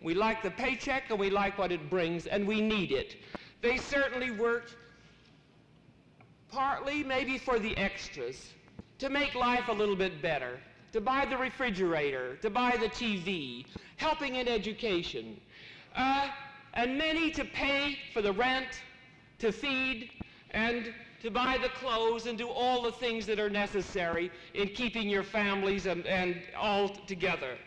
We like the paycheck and we like what it brings, and we need it. They certainly work partly maybe for the extras, to make life a little bit better, to buy the refrigerator, to buy the TV, helping in education, and many to pay for the rent, to feed, and to buy the clothes and do all the things that are necessary in keeping your families and all together.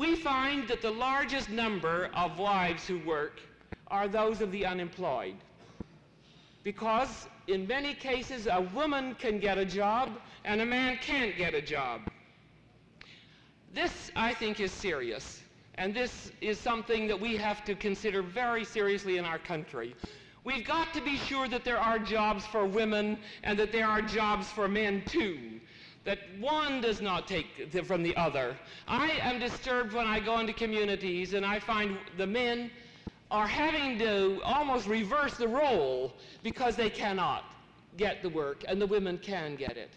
we find that the largest number of wives who work are those of the unemployed. Because in many cases, a woman can get a job and a man can't get a job. This, I think, is serious. And this is something that we have to consider very seriously in our country. We've got to be sure that there are jobs for women and that there are jobs for men too, that one does not take from the other. I am disturbed when I go into communities and I find the men are having to almost reverse the role because they cannot get the work and the women can get it.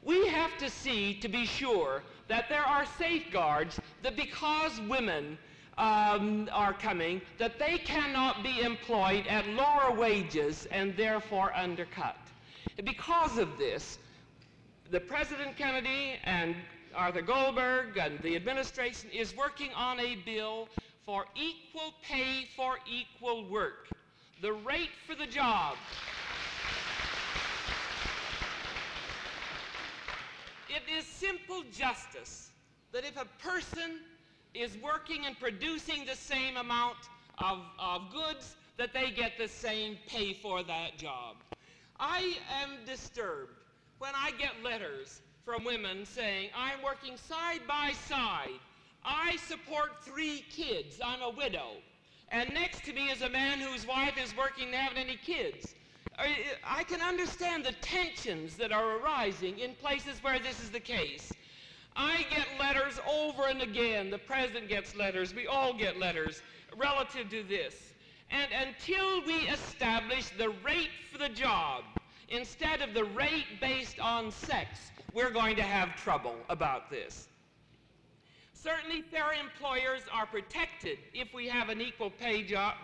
We have to see, to be sure, that there are safeguards that because women are coming, that they cannot be employed at lower wages and therefore undercut. Because of this, the President Kennedy and Arthur Goldberg and the administration is working on a bill for equal pay for equal work, the rate for the job. It is simple justice that if a person is working and producing the same amount of goods, that they get the same pay for that job. I am disturbed when I get letters from women saying, I'm working side by side. I support 3 kids. I'm a widow. And next to me is a man whose wife is working and haven't any kids. I can understand the tensions that are arising in places where this is the case. I get letters over and again. The President gets letters. We all get letters relative to this. And until we establish the rate for the job, instead of the rate based on sex, we're going to have trouble about this. Certainly, fair employers are protected if we have an equal pay job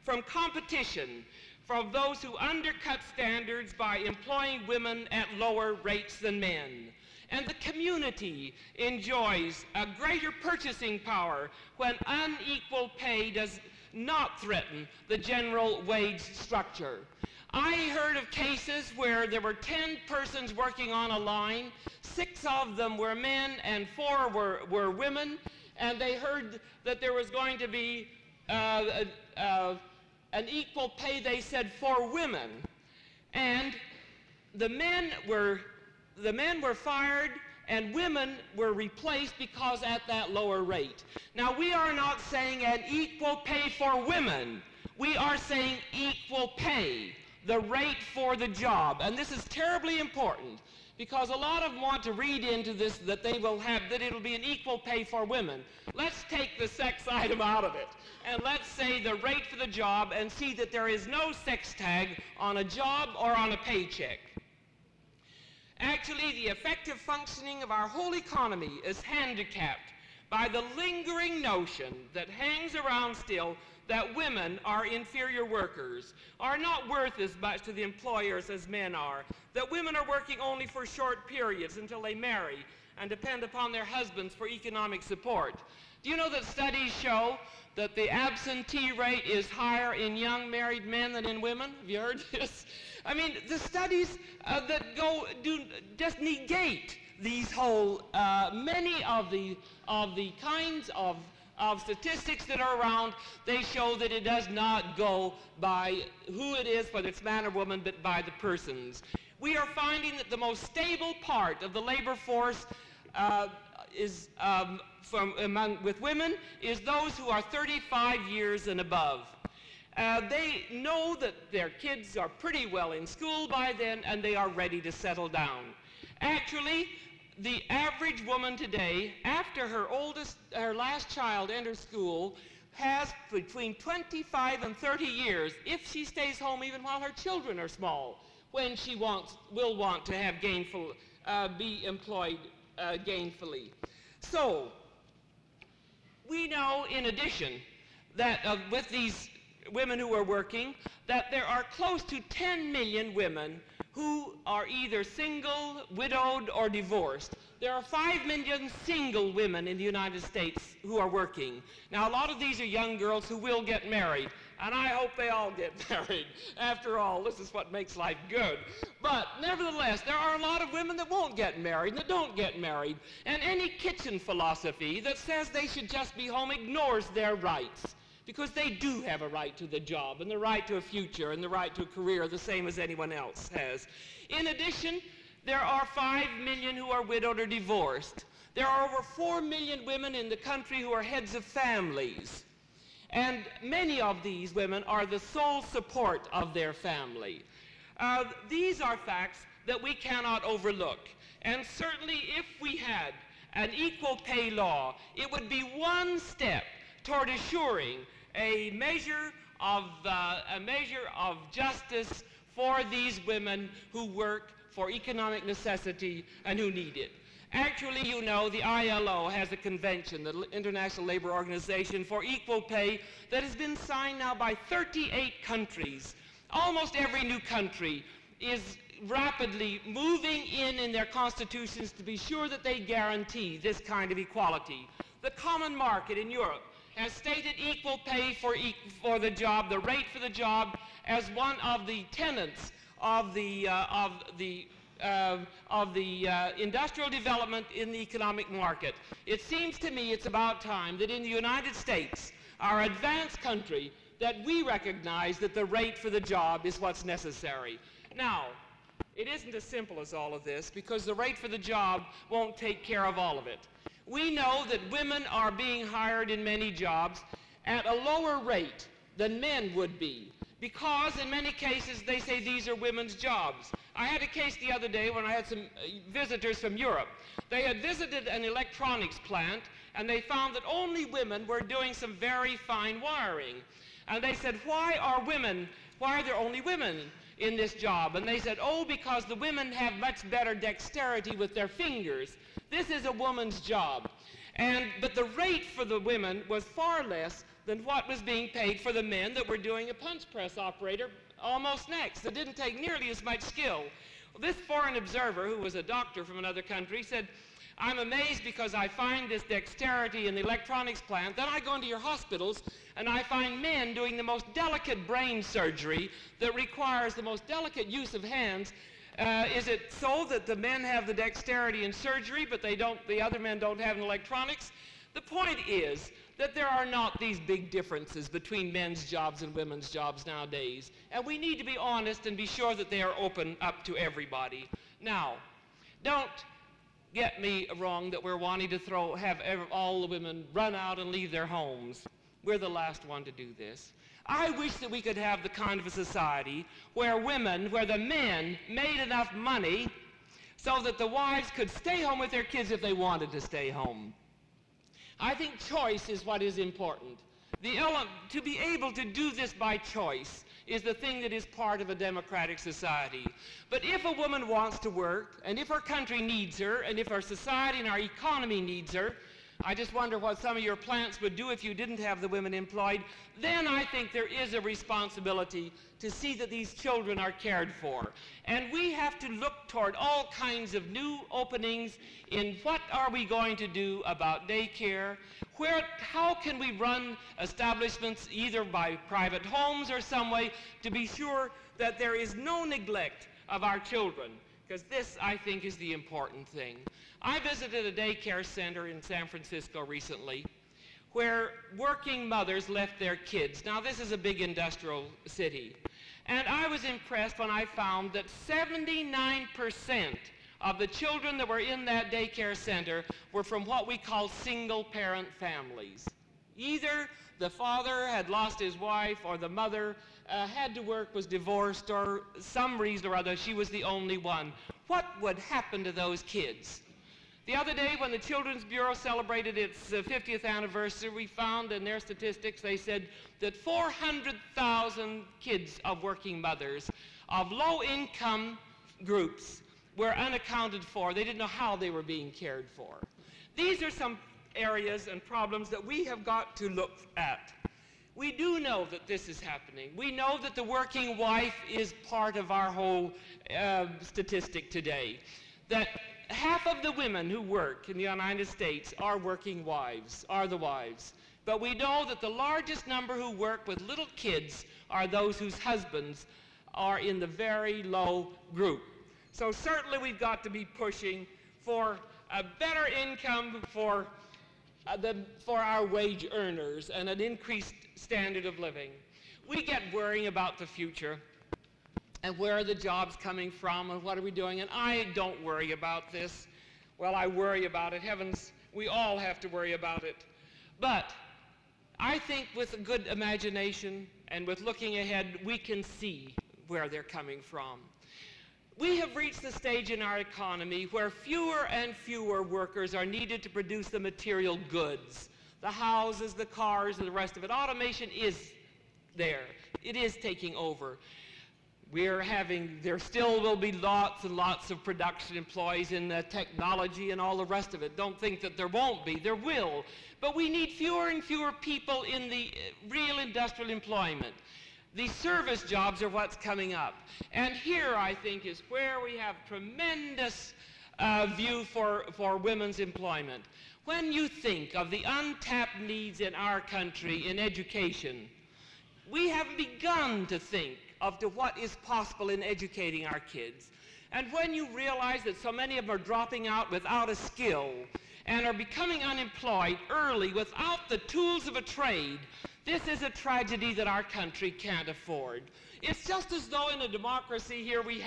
from competition from those who undercut standards by employing women at lower rates than men. And the community enjoys a greater purchasing power when unequal pay does not threaten the general wage structure. I heard of cases where there were 10 persons working on a line, 6 of them were men and 4 were women, and they heard that there was going to be an equal pay, they said, for women. And the men were fired and women were replaced because at that lower rate. Now, we are not saying an equal pay for women. We are saying equal pay, the rate for the job. And this is terribly important because a lot of them want to read into this that it'll be an equal pay for women. Let's take the sex item out of it and let's say the rate for the job and see that there is no sex tag on a job or on a paycheck. Actually, the effective functioning of our whole economy is handicapped by the lingering notion that hangs around still that women are inferior workers, are not worth as much to the employers as men are, that women are working only for short periods until they marry and depend upon their husbands for economic support. Do you know that studies show that the absentee rate is higher in young married men than in women? Have you heard this? I mean, the studies that just negate these whole, many of the kinds of statistics that are around. They show that it does not go by who it is, whether it's man or woman, but by the persons. We are finding that the most stable part of the labor force with women is those who are 35 years and above. They know that their kids are pretty well in school by then and they are ready to settle down. Actually, the average woman today, after her last child enters school, has between 25 and 30 years, if she stays home even while her children are small, when she will want to have be employed gainfully. So, we know in addition that with these women who are working, that there are close to 10 million women who are either single, widowed, or divorced. there are 5 million single women in the United States who are working. Now, a lot of these are young girls who will get married, and I hope they all get married. After all, this is what makes life good. But nevertheless, there are a lot of women that won't get married and that don't get married. And any kitchen philosophy that says they should just be home ignores their rights, because they do have a right to the job and the right to a future and the right to a career the same as anyone else has. In addition, there are 5 million who are widowed or divorced. There are over 4 million women in the country who are heads of families. And many of these women are the sole support of their family. These are facts that we cannot overlook. And certainly if we had an equal pay law, it would be one step toward assuring a measure of justice for these women who work for economic necessity and who need it. Actually, you know, the ILO has a convention, the International Labor Organization, for equal pay that has been signed now by 38 countries. Almost every new country is rapidly moving in their constitutions to be sure that they guarantee this kind of equality. The common market in Europe has stated equal pay for the job, the rate for the job, as one of the tenets of the industrial development in the economic market. It seems to me it's about time that in the United States, our advanced country, that we recognize that the rate for the job is what's necessary. Now, it isn't as simple as all of this, because the rate for the job won't take care of all of it. We know that women are being hired in many jobs at a lower rate than men would be, because in many cases they say these are women's jobs. I had a case the other day when I had some visitors from Europe. They had visited an electronics plant, and they found that only women were doing some very fine wiring. And they said, why are there only women in this job? And they said, oh, because the women have much better dexterity with their fingers. This is a woman's job. But the rate for the women was far less than what was being paid for the men that were doing a punch press operator almost next. It didn't take nearly as much skill. This foreign observer, who was a doctor from another country, said, I'm amazed because I find this dexterity in the electronics plant. Then I go into your hospitals and I find men doing the most delicate brain surgery that requires the most delicate use of hands. Is it so that the men have the dexterity in surgery, but the other men don't have in electronics? The point is that there are not these big differences between men's jobs and women's jobs nowadays. And we need to be honest and be sure that they are open up to everybody. Now, don't get me wrong that we're wanting to have all the women run out and leave their homes. We're the last one to do this. I wish that we could have the kind of a society where the men made enough money so that the wives could stay home with their kids if they wanted to stay home. I think choice is what is important. To be able to do this by choice is the thing that is part of a democratic society. But if a woman wants to work, and if our country needs her, and if our society and our economy needs her, I just wonder what some of your plants would do if you didn't have the women employed, then I think there is a responsibility to see that these children are cared for. And we have to look toward all kinds of new openings in what are we going to do about daycare, how can we run establishments either by private homes or some way to be sure that there is no neglect of our children, because this, I think, is the important thing. I visited a daycare center in San Francisco recently where working mothers left their kids. Now, this is a big industrial city. And I was impressed when I found that 79% of the children that were in that daycare center were from what we call single-parent families. Either the father had lost his wife, or the mother had to work, was divorced, or some reason or other, she was the only one. What would happen to those kids? The other day, when the Children's Bureau celebrated its 50th anniversary, we found in their statistics, they said that 400,000 kids of working mothers of low-income groups were unaccounted for. They didn't know how they were being cared for. These are some areas and problems that we have got to look at. We do know that this is happening. We know that the working wife is part of our whole statistic today. That half of the women who work in the United States are working wives, are the wives. But we know that the largest number who work with little kids are those whose husbands are in the very low group. So certainly we've got to be pushing for a better income for our wage earners and an increased standard of living. We get worrying about the future and where are the jobs coming from and what are we doing, and I don't worry about this. Well, I worry about it. Heavens, we all have to worry about it. But I think with a good imagination and with looking ahead, we can see where they're coming from. We have reached the stage in our economy where fewer and fewer workers are needed to produce the material goods, the houses, the cars, and the rest of it. Automation is there. It is taking over. There still will be lots and lots of production employees in technology and all the rest of it. Don't think that there won't be. There will. But we need fewer and fewer people in the real industrial employment. The service jobs are what's coming up. And here, I think, is where we have tremendous view for women's employment. When you think of the untapped needs in our country in education, we have begun to think of what is possible in educating our kids. And when you realize that so many of them are dropping out without a skill and are becoming unemployed early without the tools of a trade, this is a tragedy that our country can't afford. It's just as though in a democracy here we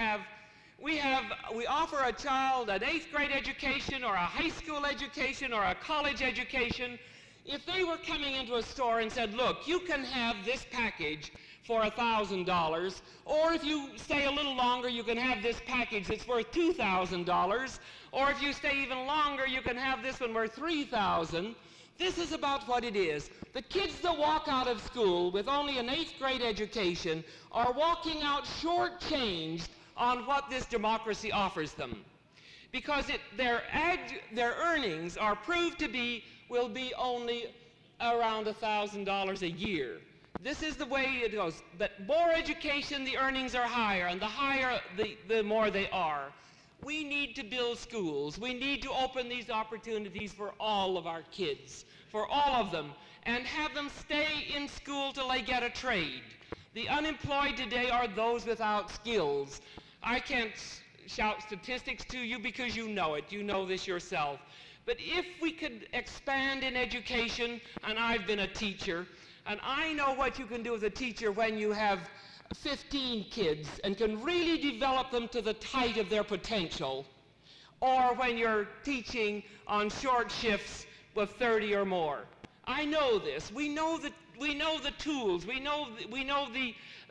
offer a child an 8th grade education or a high school education or a college education. If they were coming into a store and said, look, you can have this package for $1,000, or if you stay a little longer, you can have this package that's worth $2,000, or if you stay even longer, you can have this one worth $3,000. This is about what it is. The kids that walk out of school with only an 8th grade education are walking out shortchanged on what this democracy offers them. Because their earnings are proved to will be only around $1,000 a year. This is the way it goes. But more education, the earnings are higher, and the higher, the more they are. We need to build schools. We need to open these opportunities for all of our kids, for all of them, and have them stay in school till they get a trade. The unemployed today are those without skills. I can't shout statistics to you because you know it. You know this yourself. But if we could expand in education, and I've been a teacher, and I know what you can do as a teacher when you have 15 kids and can really develop them to the height of their potential, or when you're teaching on short shifts with 30 or more. I know this. We know the tools. We know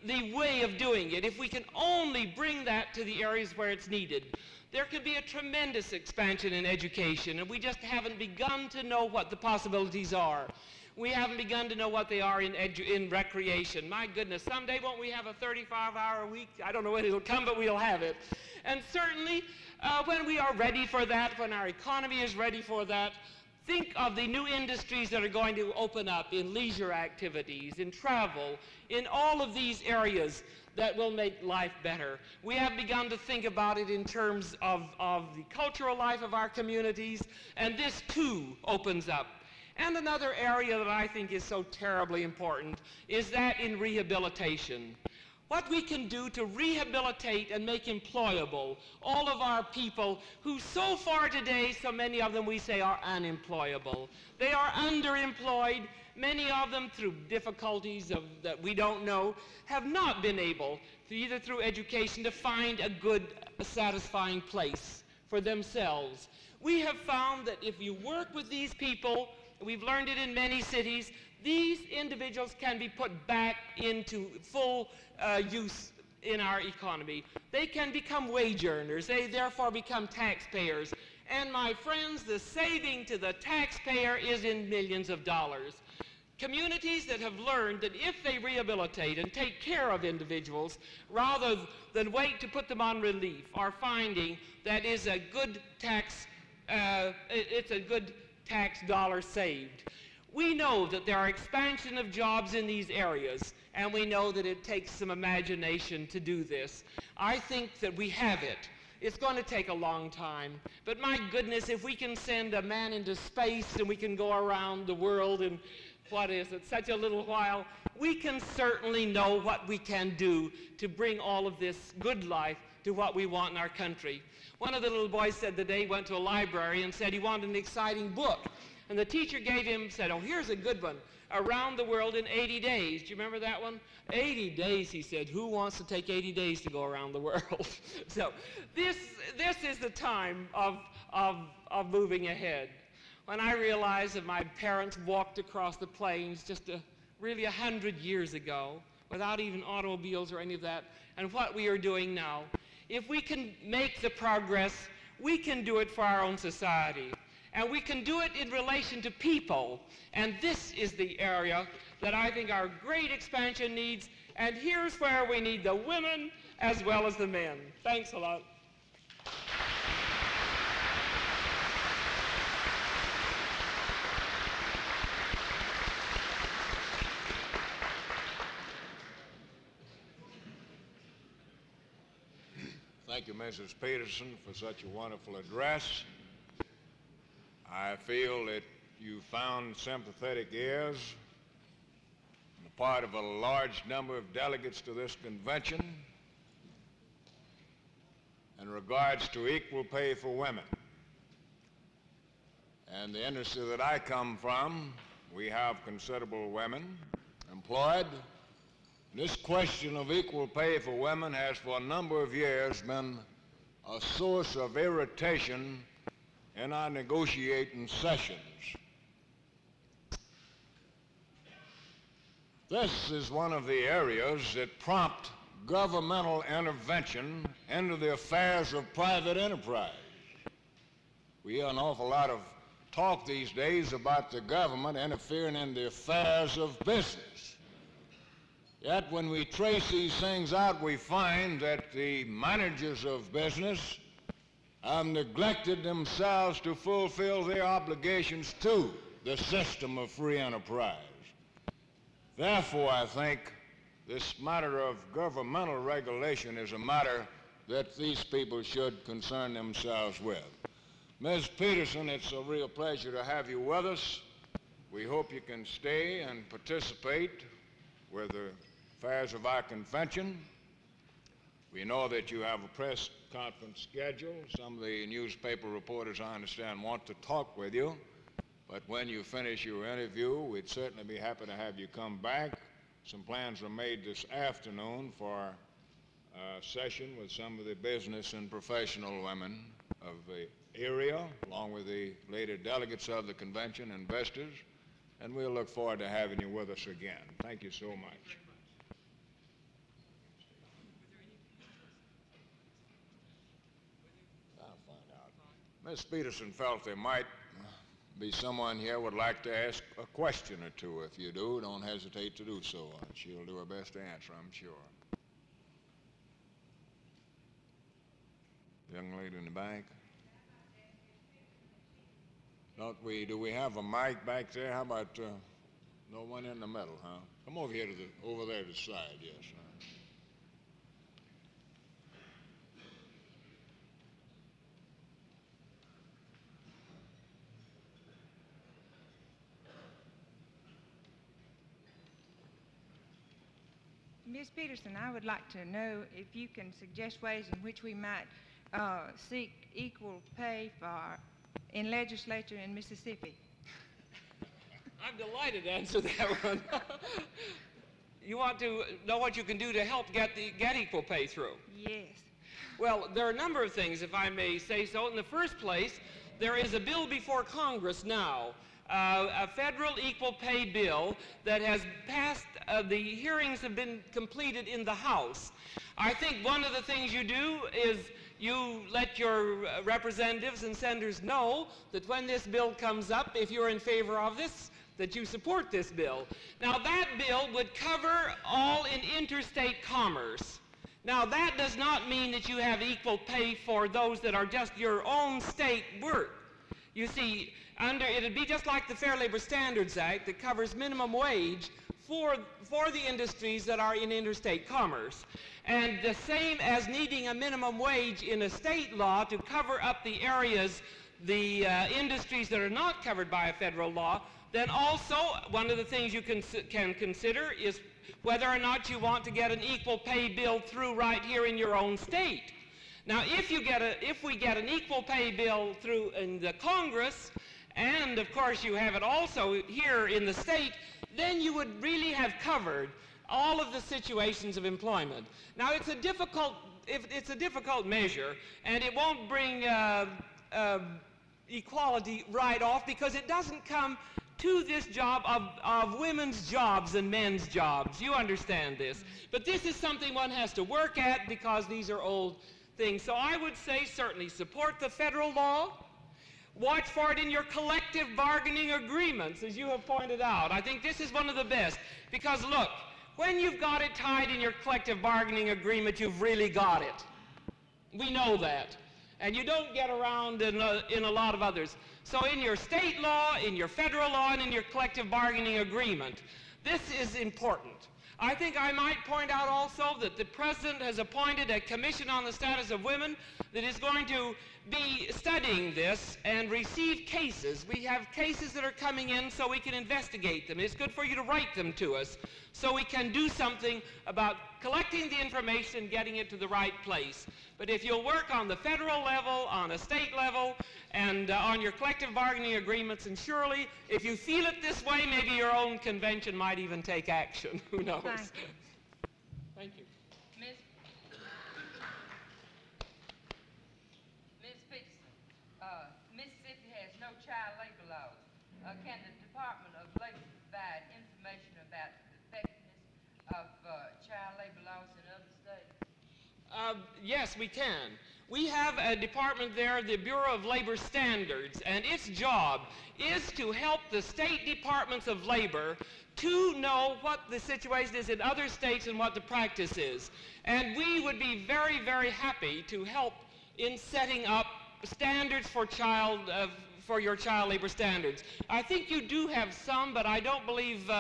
the way of doing it. If we can only bring that to the areas where it's needed, there could be a tremendous expansion in education, and we just haven't begun to know what the possibilities are. We haven't begun to know what they are in recreation. My goodness, someday won't we have a 35-hour week? I don't know when it'll come, but we'll have it. And certainly, when we are ready for that, when our economy is ready for that, think of the new industries that are going to open up in leisure activities, in travel, in all of these areas that will make life better. We have begun to think about it in terms of the cultural life of our communities, and this too opens up. And another area that I think is so terribly important is that in rehabilitation. What we can do to rehabilitate and make employable all of our people who so far today, so many of them we say are unemployable. They are underemployed. Many of them, through difficulties that we don't know, have not been able, either through education, to find a good, satisfying place for themselves. We have found that if you work with these people, we've learned it in many cities, these individuals can be put back into full use in our economy. They can become wage earners. They therefore become taxpayers. And my friends, the saving to the taxpayer is in millions of dollars. Communities that have learned that if they rehabilitate and take care of individuals rather than wait to put them on relief are finding that is a good tax, it's a good tax dollar saved. We know that there are expansion of jobs in these areas, and we know that it takes some imagination to do this. I think that we have it. It's going to take a long time. But my goodness, if we can send a man into space and we can go around the world in, what is it, such a little while, we can certainly know what we can do to bring all of this good life to what we want in our country. One of the little boys said the day he went to a library and said he wanted an exciting book. And the teacher gave him, said, oh, here's a good one, Around the World in 80 Days. Do you remember that one? 80 days, he said. Who wants to take 80 days to go around the world? So this is the time of moving ahead. When I realized that my parents walked across the plains just really 100 years ago without even automobiles or any of that, and what we are doing now, if we can make the progress, we can do it for our own society. And we can do it in relation to people. And this is the area that I think our great expansion needs. And here's where we need the women as well as the men. Thanks a lot. Thank you, Mrs. Peterson, for such a wonderful address. I feel that you found sympathetic ears on the part of a large number of delegates to this convention in regards to equal pay for women. And the industry that I come from, we have considerable women employed. This question of equal pay for women has for a number of years been a source of irritation in our negotiating sessions. This is one of the areas that prompt governmental intervention into the affairs of private enterprise. We hear an awful lot of talk these days about the government interfering in the affairs of business. Yet when we trace these things out, we find that the managers of business have neglected themselves to fulfill their obligations to the system of free enterprise. Therefore, I think this matter of governmental regulation is a matter that these people should concern themselves with. Ms. Peterson, it's a real pleasure to have you with us. We hope you can stay and participate with the affairs of our convention. We know that you have a press conference scheduled. Some of the newspaper reporters, I understand, want to talk with you. But when you finish your interview, we'd certainly be happy to have you come back. Some plans are made this afternoon for a session with some of the business and professional women of the area, along with the later delegates of the convention, investors, and we'll look forward to having you with us again. Thank you so much. Ms. Peterson felt there might be someone here would like to ask a question or two. If you do, don't hesitate to do so. She'll do her best to answer, I'm sure. Young lady in the back. Do we have a mic back there? How about no one in the middle, huh? Come over here over there to the side, yes. Ms. Peterson, I would like to know if you can suggest ways in which we might seek equal pay in legislature in Mississippi. I'm delighted to answer that one. You want to know what you can do to help get equal pay through? Yes. Well, there are a number of things, if I may say so. In the first place, there is a bill before Congress now, a federal equal pay bill that has passed, the hearings have been completed in the House. I think one of the things you do is you let your representatives and senators know that when this bill comes up, if you're in favor of this, that you support this bill. Now that bill would cover all in interstate commerce. Now that does not mean that you have equal pay for those that are just your own state work. You see, it'd be just like the Fair Labor Standards Act that covers minimum wage for the industries that are in interstate commerce. And the same as needing a minimum wage in a state law to cover up the areas, the industries that are not covered by a federal law, then also one of the things you can consider is whether or not you want to get an equal pay bill through right here in your own state. Now, if we get an equal pay bill through in the Congress, and of course you have it also here in the state, then you would really have covered all of the situations of employment. Now, it's a difficult measure, and it won't bring equality right off because it doesn't come to this job of women's jobs and men's jobs. You understand this. But this is something one has to work at because these are old things. So I would say certainly support the federal law. Watch for it in your collective bargaining agreements, as you have pointed out. I think this is one of the best. Because look, when you've got it tied in your collective bargaining agreement, you've really got it. We know that. And you don't get around in a lot of others. So in your state law, in your federal law, and in your collective bargaining agreement, this is important. I think I might point out also that the President has appointed a commission on the status of women that is going to be studying this and receive cases. We have cases that are coming in so we can investigate them. It's good for you to write them to us so we can do something about collecting the information and getting it to the right place. But if you'll work on the federal level, on a state level, and on your collective bargaining agreements, and surely if you feel it this way, maybe your own convention might even take action. Who knows? Thank you. Thank you. Ms. Peterson, Mississippi has no child labor laws. Can the Department of Labor provide information about the effectiveness of child labor laws in other states? Yes, we can. We have a department there, the Bureau of Labor Standards, and its job is to help the state departments of labor to know what the situation is in other states and what the practice is. And we would be very, very happy to help in setting up standards for your child labor standards. I think you do have some, but I don't believe,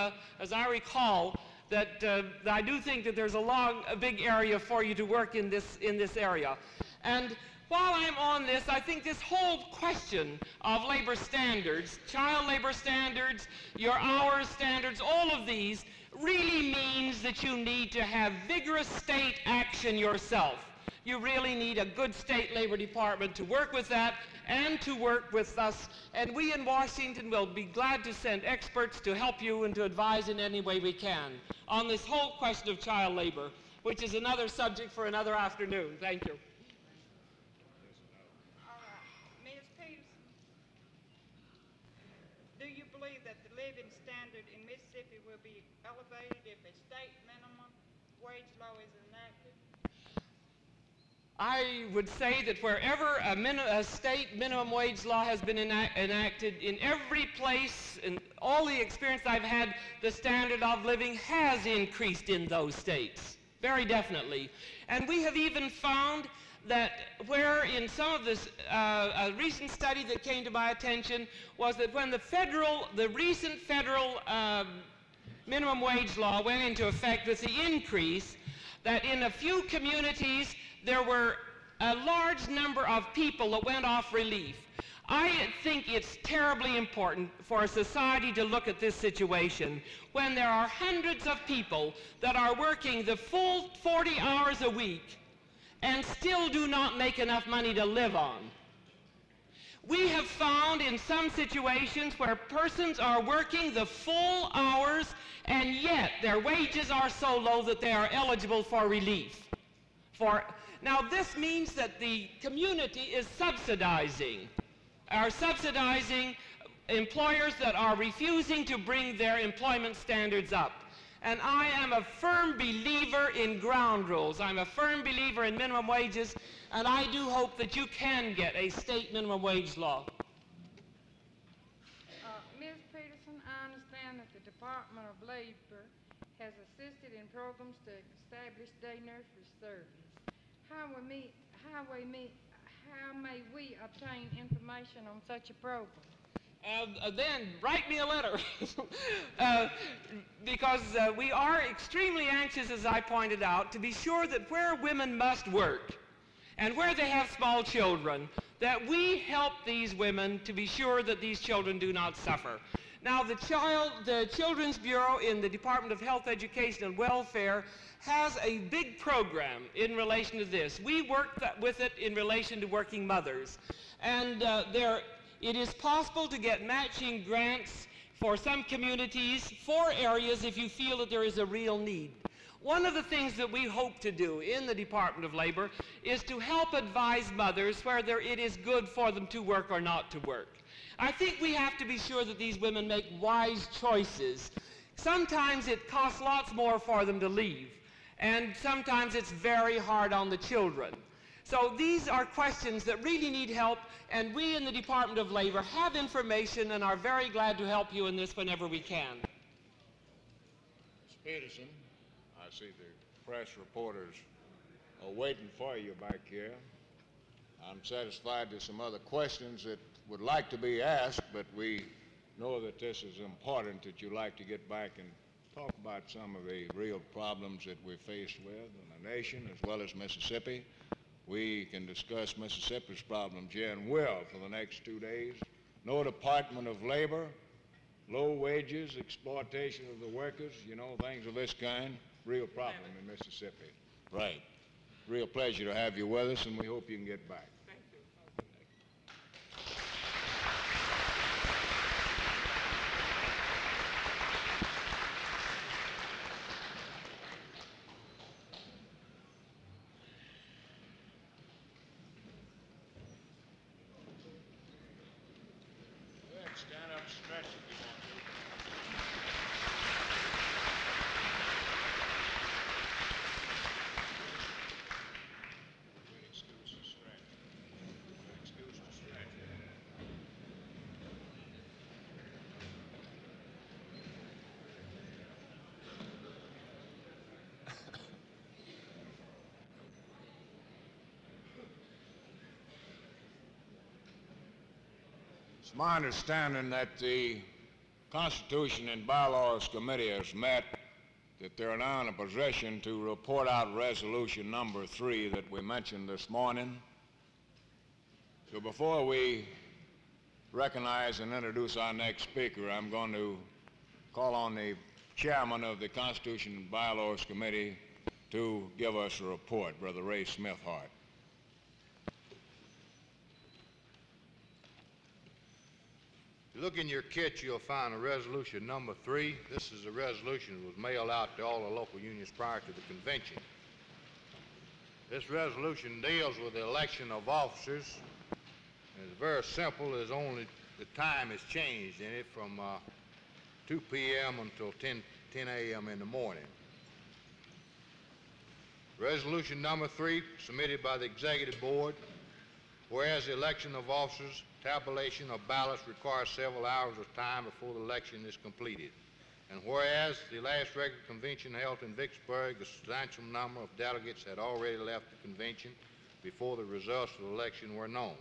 as I recall, that I do think that there's a big area for you to work in this area. And while I'm on this, I think this whole question of labor standards, child labor standards, your hours standards, all of these really means that you need to have vigorous state action yourself. You really need a good state labor department to work with that and to work with us. And we in Washington will be glad to send experts to help you and to advise in any way we can on this whole question of child labor, which is another subject for another afternoon. Thank you. All right. Ms. Peterson, do you believe that the living standard in Mississippi will be elevated if a state minimum wage law is enacted? I would say that wherever a state minimum wage law has been enacted, in every place, in all the experience I've had, the standard of living has increased in those states, very definitely. And we have even found that where in some of this, a recent study that came to my attention was that when the recent federal minimum wage law went into effect with the increase, that in a few communities there were a large number of people that went off relief. I think it's terribly important for a society to look at this situation when there are hundreds of people that are working the full 40 hours a week and still do not make enough money to live on. We have found in some situations where persons are working the full hours and yet their wages are so low that they are eligible for relief. Now this means that the community is subsidizing employers that are refusing to bring their employment standards up. And I am a firm believer in ground rules. I'm a firm believer in minimum wages, and I do hope that you can get a state minimum wage law. Ms. Peterson, I understand that the Department of Labor has assisted in programs to establish day nursery service. How may we obtain information on such a program? then write me a letter. Because we are extremely anxious, as I pointed out, to be sure that where women must work and where they have small children, that we help these women to be sure that these children do not suffer. Now, the Children's Bureau in the Department of Health, Education, and Welfare has a big program in relation to this. We work with it in relation to working mothers. And it is possible to get matching grants for some communities, for areas, if you feel that there is a real need. One of the things that we hope to do in the Department of Labor is to help advise mothers whether it is good for them to work or not to work. I think we have to be sure that these women make wise choices. Sometimes it costs lots more for them to leave, and sometimes it's very hard on the children. So these are questions that really need help, and we in the Department of Labor have information and are very glad to help you in this whenever we can. Ms. Peterson, I see the press reporters are waiting for you back here. I'm satisfied there's some other questions that would like to be asked, but we know that this is important that you like to get back and talk about some of the real problems that we're faced with in the nation as well as Mississippi. We can discuss Mississippi's problems here and will for the next 2 days. No Department of Labor, low wages, exploitation of the workers, you know, things of this kind, real problem in Mississippi. Right. Real pleasure to have you with us, and we hope you can get back. Thank you. Stand up, stretch if you want to. Excuse the stretch. Excuse the stretch. It's my understanding that the Constitution and Bylaws Committee has met, that they're now in a position to report out resolution number 3 that we mentioned this morning. So before we recognize and introduce our next speaker, I'm going to call on the chairman of the Constitution and Bylaws Committee to give us a report, Brother Ray Smithhart. Look in your kit, you'll find a resolution number 3. This is a resolution that was mailed out to all the local unions prior to the convention. This resolution deals with the election of officers. It's very simple. There's only the time has changed in it from 2 p.m. until 10 a.m. in the morning. Resolution number 3, submitted by the Executive Board. Whereas the election of officers, tabulation of ballots requires several hours of time before the election is completed. And whereas the last regular convention held in Vicksburg, a substantial number of delegates had already left the convention before the results of the election were known.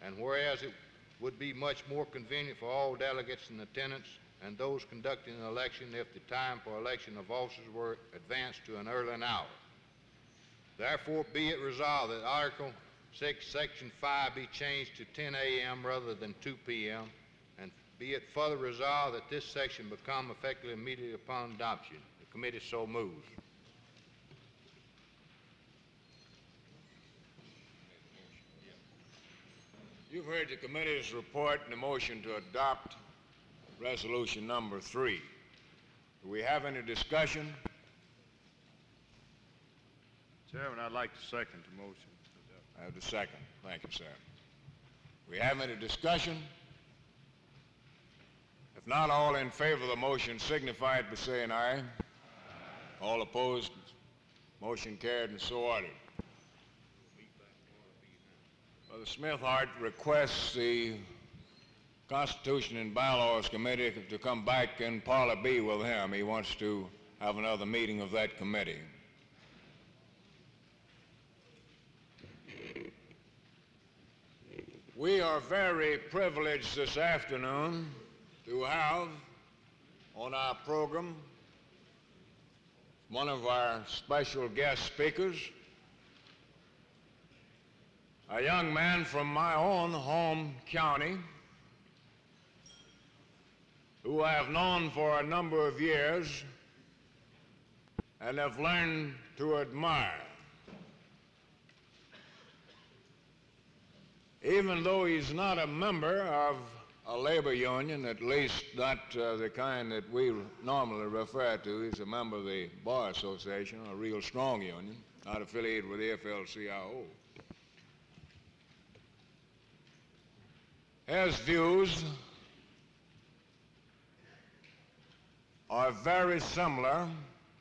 And whereas it would be much more convenient for all delegates in attendance and those conducting an election if the time for election of officers were advanced to an early hour. Therefore, be it resolved that Article 6, Section 5 be changed to 10 a.m. rather than 2 p.m., and be it further resolved that this section become effective immediately upon adoption. The committee so moves. You've heard the committee's report and the motion to adopt resolution number 3. Do we have any discussion? Chairman, I'd like to second the motion. I have the second. Thank you, sir. We have any discussion? If not, all in favor of the motion signify it by saying aye. Aye. All opposed? Motion carried and so ordered. Brother Smithhart requests the Constitution and Bylaws Committee to come back in Parlor B with him. He wants to have another meeting of that committee. We are very privileged this afternoon to have on our program one of our special guest speakers, a young man from my own home county who I have known for a number of years and have learned to admire. Even though he's not a member of a labor union, at least not the kind that we normally refer to, he's a member of the Bar Association, a real strong union, not affiliated with the AFL-CIO. His views are very similar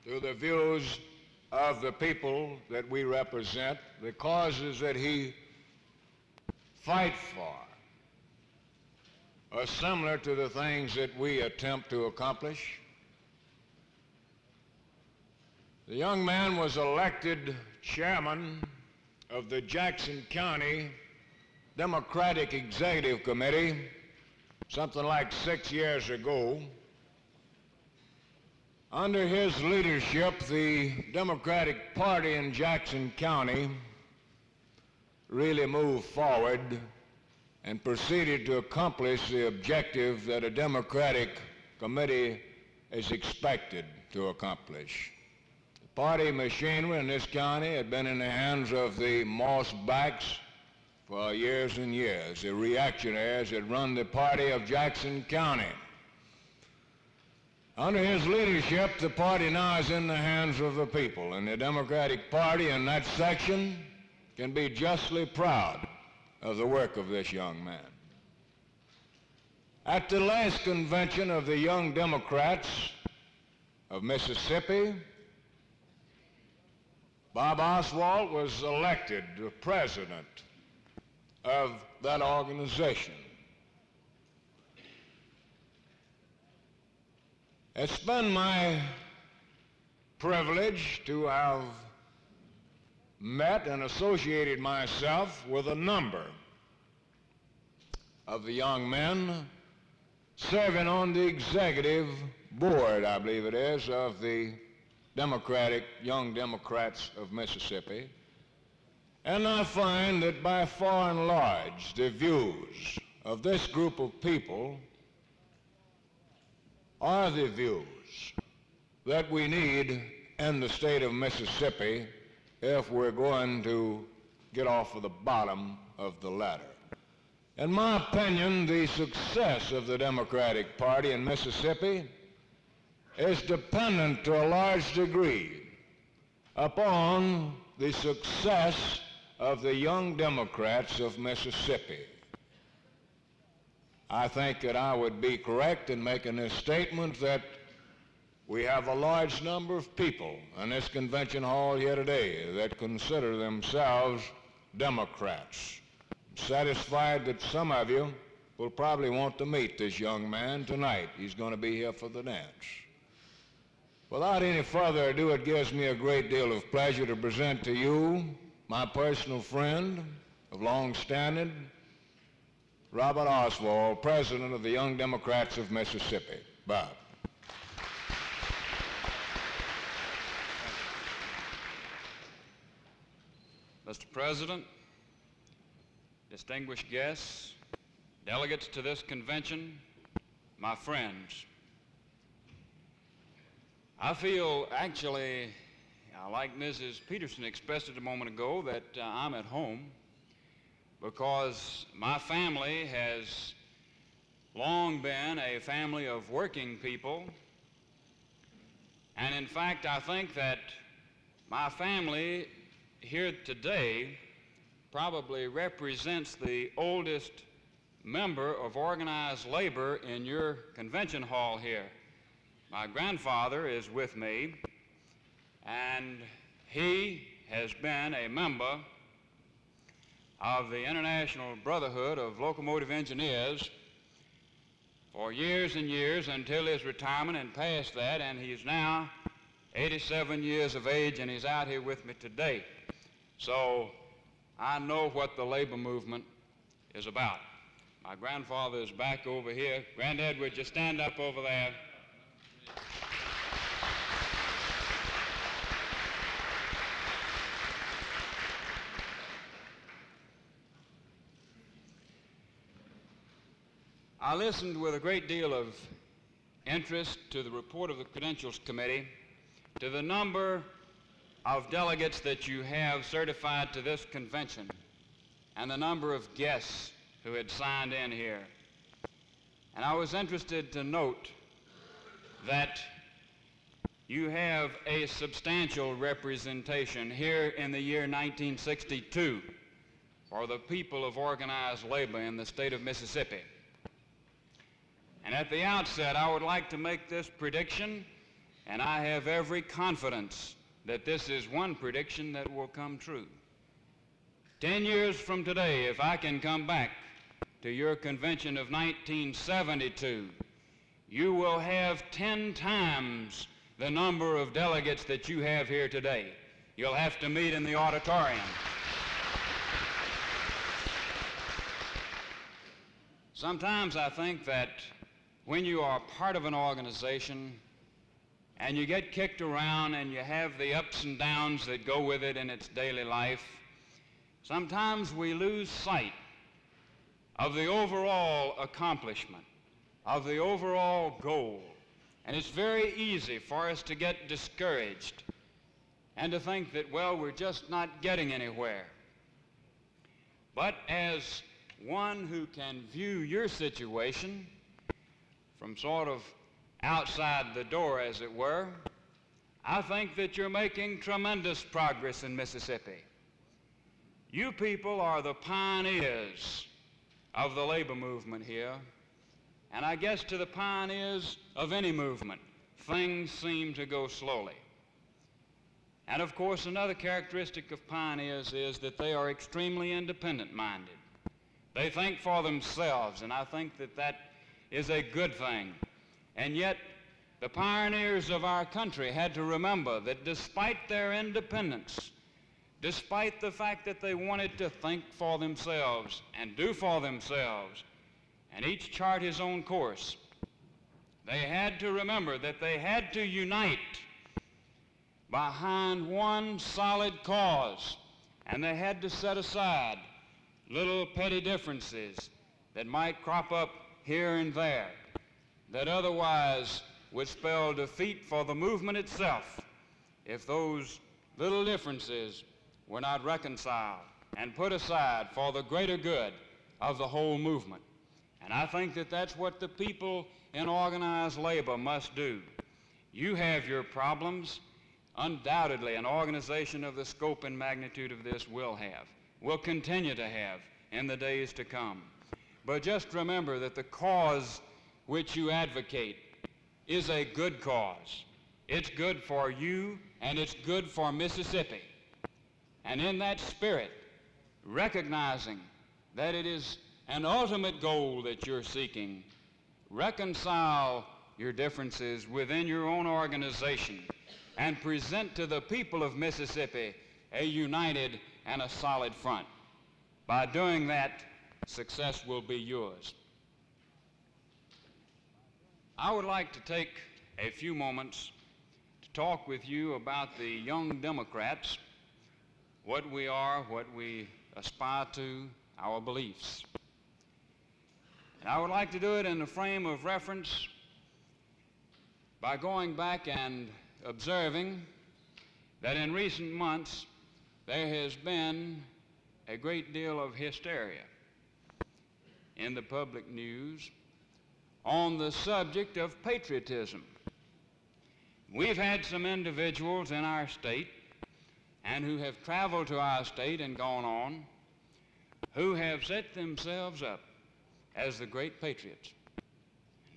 to the views of the people that we represent, the causes that he fight for are similar to the things that we attempt to accomplish. The young man was elected chairman of the Jackson County Democratic Executive Committee something like 6 years ago. Under his leadership, the Democratic Party in Jackson County really moved forward and proceeded to accomplish the objective that a Democratic committee is expected to accomplish. The party machinery in this county had been in the hands of the Mossbacks for years and years, the reactionaries that run the party of Jackson County. Under his leadership, the party now is in the hands of the people, and the Democratic Party in that section can be justly proud of the work of this young man. At the last convention of the Young Democrats of Mississippi, Bob Oswald was elected the president of that organization. It's been my privilege to have met and associated myself with a number of the young men serving on the executive board, I believe it is, of the Young Democrats of Mississippi. And I find that by far and large, the views of this group of people are the views that we need in the state of Mississippi if we're going to get off of the bottom of the ladder. In my opinion, the success of the Democratic Party in Mississippi is dependent to a large degree upon the success of the Young Democrats of Mississippi. I think that I would be correct in making this statement that we have a large number of people in this convention hall here today that consider themselves Democrats. I'm satisfied that some of you will probably want to meet this young man tonight. He's going to be here for the dance. Without any further ado, it gives me a great deal of pleasure to present to you my personal friend of long standing, Robert Oswald, President of the Young Democrats of Mississippi. Bob. Mr. President, distinguished guests, delegates to this convention, my friends, I feel actually, like Mrs. Peterson expressed it a moment ago, that I'm at home because my family has long been a family of working people. And in fact, I think that my family here today probably represents the oldest member of organized labor in your convention hall here. My grandfather is with me, and he has been a member of the International Brotherhood of Locomotive Engineers for years and years until his retirement and past that, and he's now 87 years of age, and he's out here with me today. So I know what the labor movement is about. My grandfather is back over here. Granddad, would you stand up over there? I listened with a great deal of interest to the report of the Credentials Committee, to the number of delegates that you have certified to this convention, and the number of guests who had signed in here. And I was interested to note that you have a substantial representation here in the year 1962 for the people of organized labor in the state of Mississippi. And at the outset, I would like to make this prediction, and I have every confidence that this is one prediction that will come true. 10 years from today, if I can come back to your convention of 1972, you will have 10 times the number of delegates that you have here today. You'll have to meet in the auditorium. Sometimes I think that when you are part of an organization and you get kicked around and you have the ups and downs that go with it in its daily life, sometimes we lose sight of the overall accomplishment, of the overall goal. And it's very easy for us to get discouraged and to think that, well, we're just not getting anywhere. But as one who can view your situation from sort of outside the door, as it were, I think that you're making tremendous progress in Mississippi. You people are the pioneers of the labor movement here, and I guess to the pioneers of any movement, things seem to go slowly. And of course, another characteristic of pioneers is that they are extremely independent-minded. They think for themselves, and I think that that is a good thing. And yet, the pioneers of our country had to remember that despite their independence, despite the fact that they wanted to think for themselves and do for themselves, and each chart his own course, they had to remember that they had to unite behind one solid cause, and they had to set aside little petty differences that might crop up here and there that otherwise would spell defeat for the movement itself if those little differences were not reconciled and put aside for the greater good of the whole movement. And I think that that's what the people in organized labor must do. You have your problems. Undoubtedly, an organization of the scope and magnitude of this will continue to have in the days to come. But just remember that the cause which you advocate is a good cause. It's good for you, and it's good for Mississippi. And in that spirit, recognizing that it is an ultimate goal that you're seeking, reconcile your differences within your own organization and present to the people of Mississippi a united and a solid front. By doing that, success will be yours. I would like to take a few moments to talk with you about the Young Democrats, what we are, what we aspire to, our beliefs. And I would like to do it in the frame of reference by going back and observing that in recent months there has been a great deal of hysteria in the public news on the subject of patriotism. We've had some individuals in our state and who have traveled to our state and gone on who have set themselves up as the great patriots.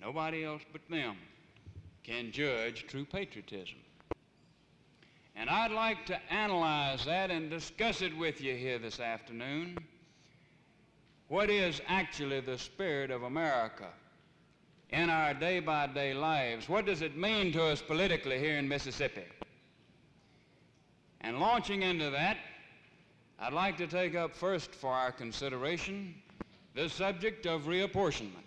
Nobody else but them can judge true patriotism. And I'd like to analyze that and discuss it with you here this afternoon. What is actually the spirit of America in our day-by-day lives? What does it mean to us politically here in Mississippi? And launching into that, I'd like to take up first for our consideration the subject of reapportionment.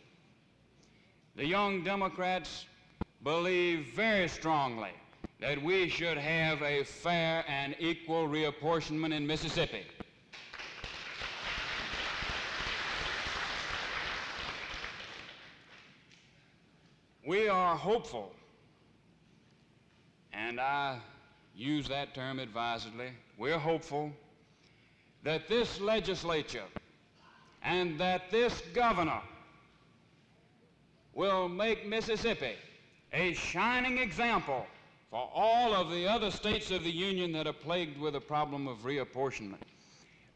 The Young Democrats believe very strongly that we should have a fair and equal reapportionment in Mississippi. We are hopeful, and I use that term advisedly, we're hopeful that this legislature and that this governor will make Mississippi a shining example for all of the other states of the Union that are plagued with the problem of reapportionment.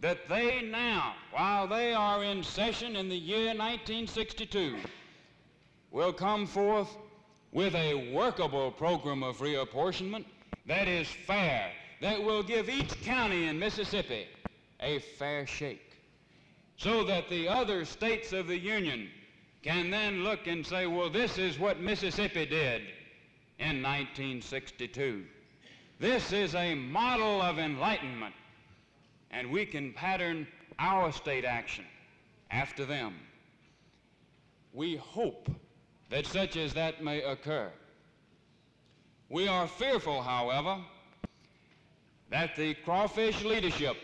That they now, while they are in session in the year 1962, will come forth with a workable program of reapportionment that is fair, that will give each county in Mississippi a fair shake, so that the other states of the Union can then look and say, well, this is what Mississippi did in 1962. This is a model of enlightenment, and we can pattern our state action after them. We hope that such as that may occur. We are fearful, however, that the crawfish leadership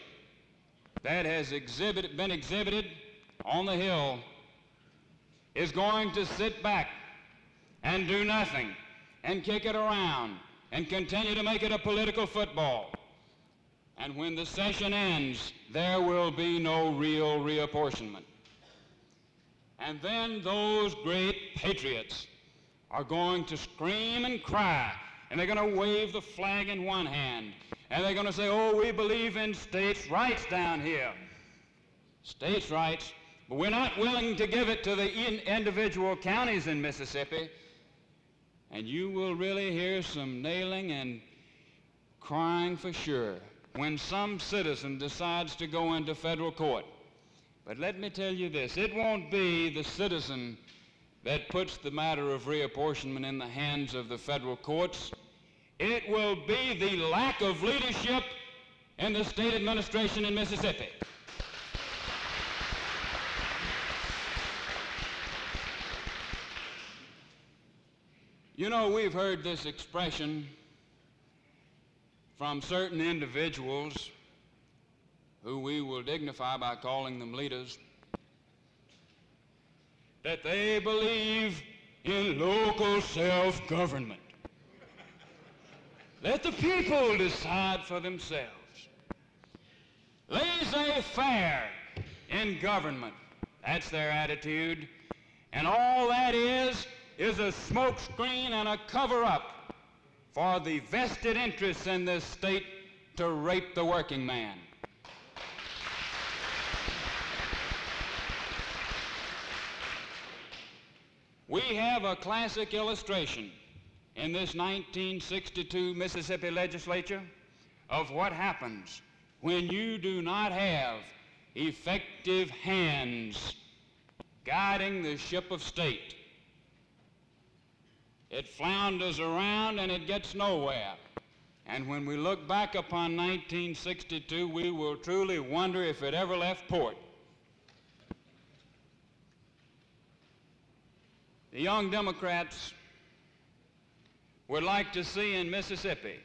that has been exhibited on the Hill is going to sit back and do nothing and kick it around and continue to make it a political football. And when the session ends, there will be no real reapportionment. And then those great patriots are going to scream and cry, and they're going to wave the flag in one hand, and they're going to say, oh, we believe in states' rights down here. States' rights, but we're not willing to give it to the individual counties in Mississippi. And you will really hear some nailing and crying for sure when some citizen decides to go into federal court. But let me tell you this, it won't be the citizen that puts the matter of reapportionment in the hands of the federal courts. It will be the lack of leadership in the state administration in Mississippi. You know, we've heard this expression from certain individuals who we will dignify by calling them leaders, that they believe in local self-government. Let the people decide for themselves. Laissez-faire in government. That's their attitude. And all that is a smokescreen and a cover-up for the vested interests in this state to rape the working man. We have a classic illustration in this 1962 Mississippi legislature of what happens when you do not have effective hands guiding the ship of state. It flounders around and it gets nowhere. And when we look back upon 1962, we will truly wonder if it ever left port. The Young Democrats would like to see in Mississippi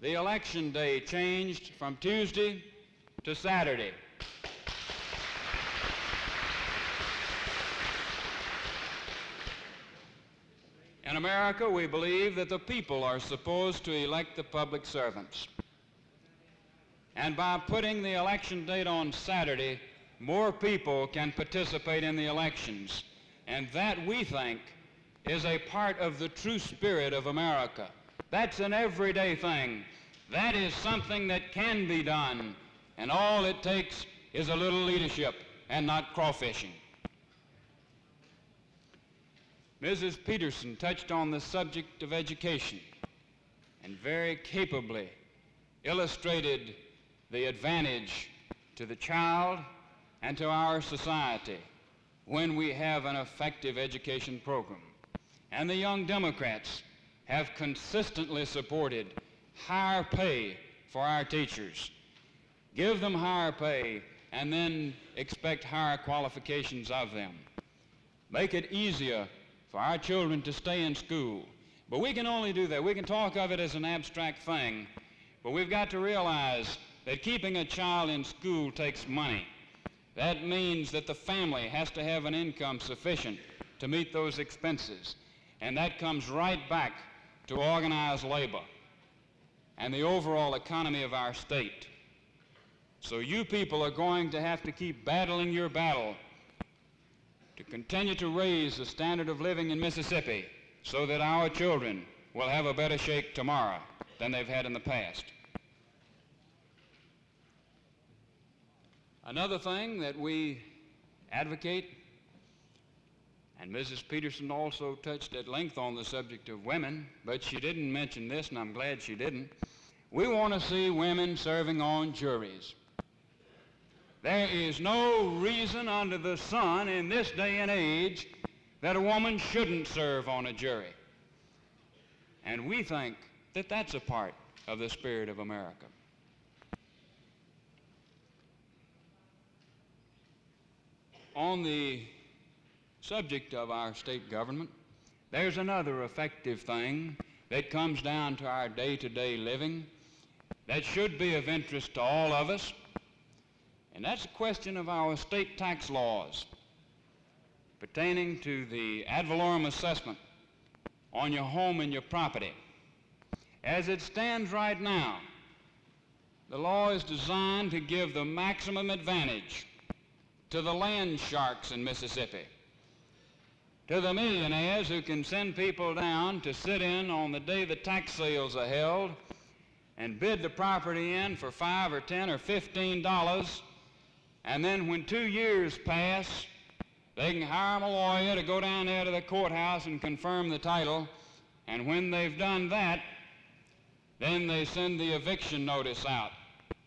the election day changed from Tuesday to Saturday. In America, we believe that the people are supposed to elect the public servants. And by putting the election date on Saturday, more people can participate in the elections. And that, we think, is a part of the true spirit of America. That's an everyday thing. That is something that can be done. And all it takes is a little leadership and not crawfishing. Mrs. Peterson touched on the subject of education and very capably illustrated the advantage to the child and to our society when we have an effective education program. And the Young Democrats have consistently supported higher pay for our teachers. Give them higher pay and then expect higher qualifications of them. Make it easier for our children to stay in school. But we can only do that. We can talk of it as an abstract thing, but we've got to realize that keeping a child in school takes money. That means that the family has to have an income sufficient to meet those expenses. And that comes right back to organized labor and the overall economy of our state. So you people are going to have to keep battling your battle to continue to raise the standard of living in Mississippi so that our children will have a better shake tomorrow than they've had in the past. Another thing that we advocate, and Mrs. Peterson also touched at length on the subject of women, but she didn't mention this, and I'm glad she didn't. We want to see women serving on juries. There is no reason under the sun in this day and age that a woman shouldn't serve on a jury. And we think that that's a part of the spirit of America. On the subject of our state government, there's another effective thing that comes down to our day-to-day living that should be of interest to all of us, and that's a question of our state tax laws pertaining to the ad valorem assessment on your home and your property. As it stands right now, the law is designed to give the maximum advantage to the land sharks in Mississippi, to the millionaires who can send people down to sit in on the day the tax sales are held and bid the property in for $5 or $10 or $15, and then when 2 years pass, they can hire a lawyer to go down there to the courthouse and confirm the title, and when they've done that, then they send the eviction notice out.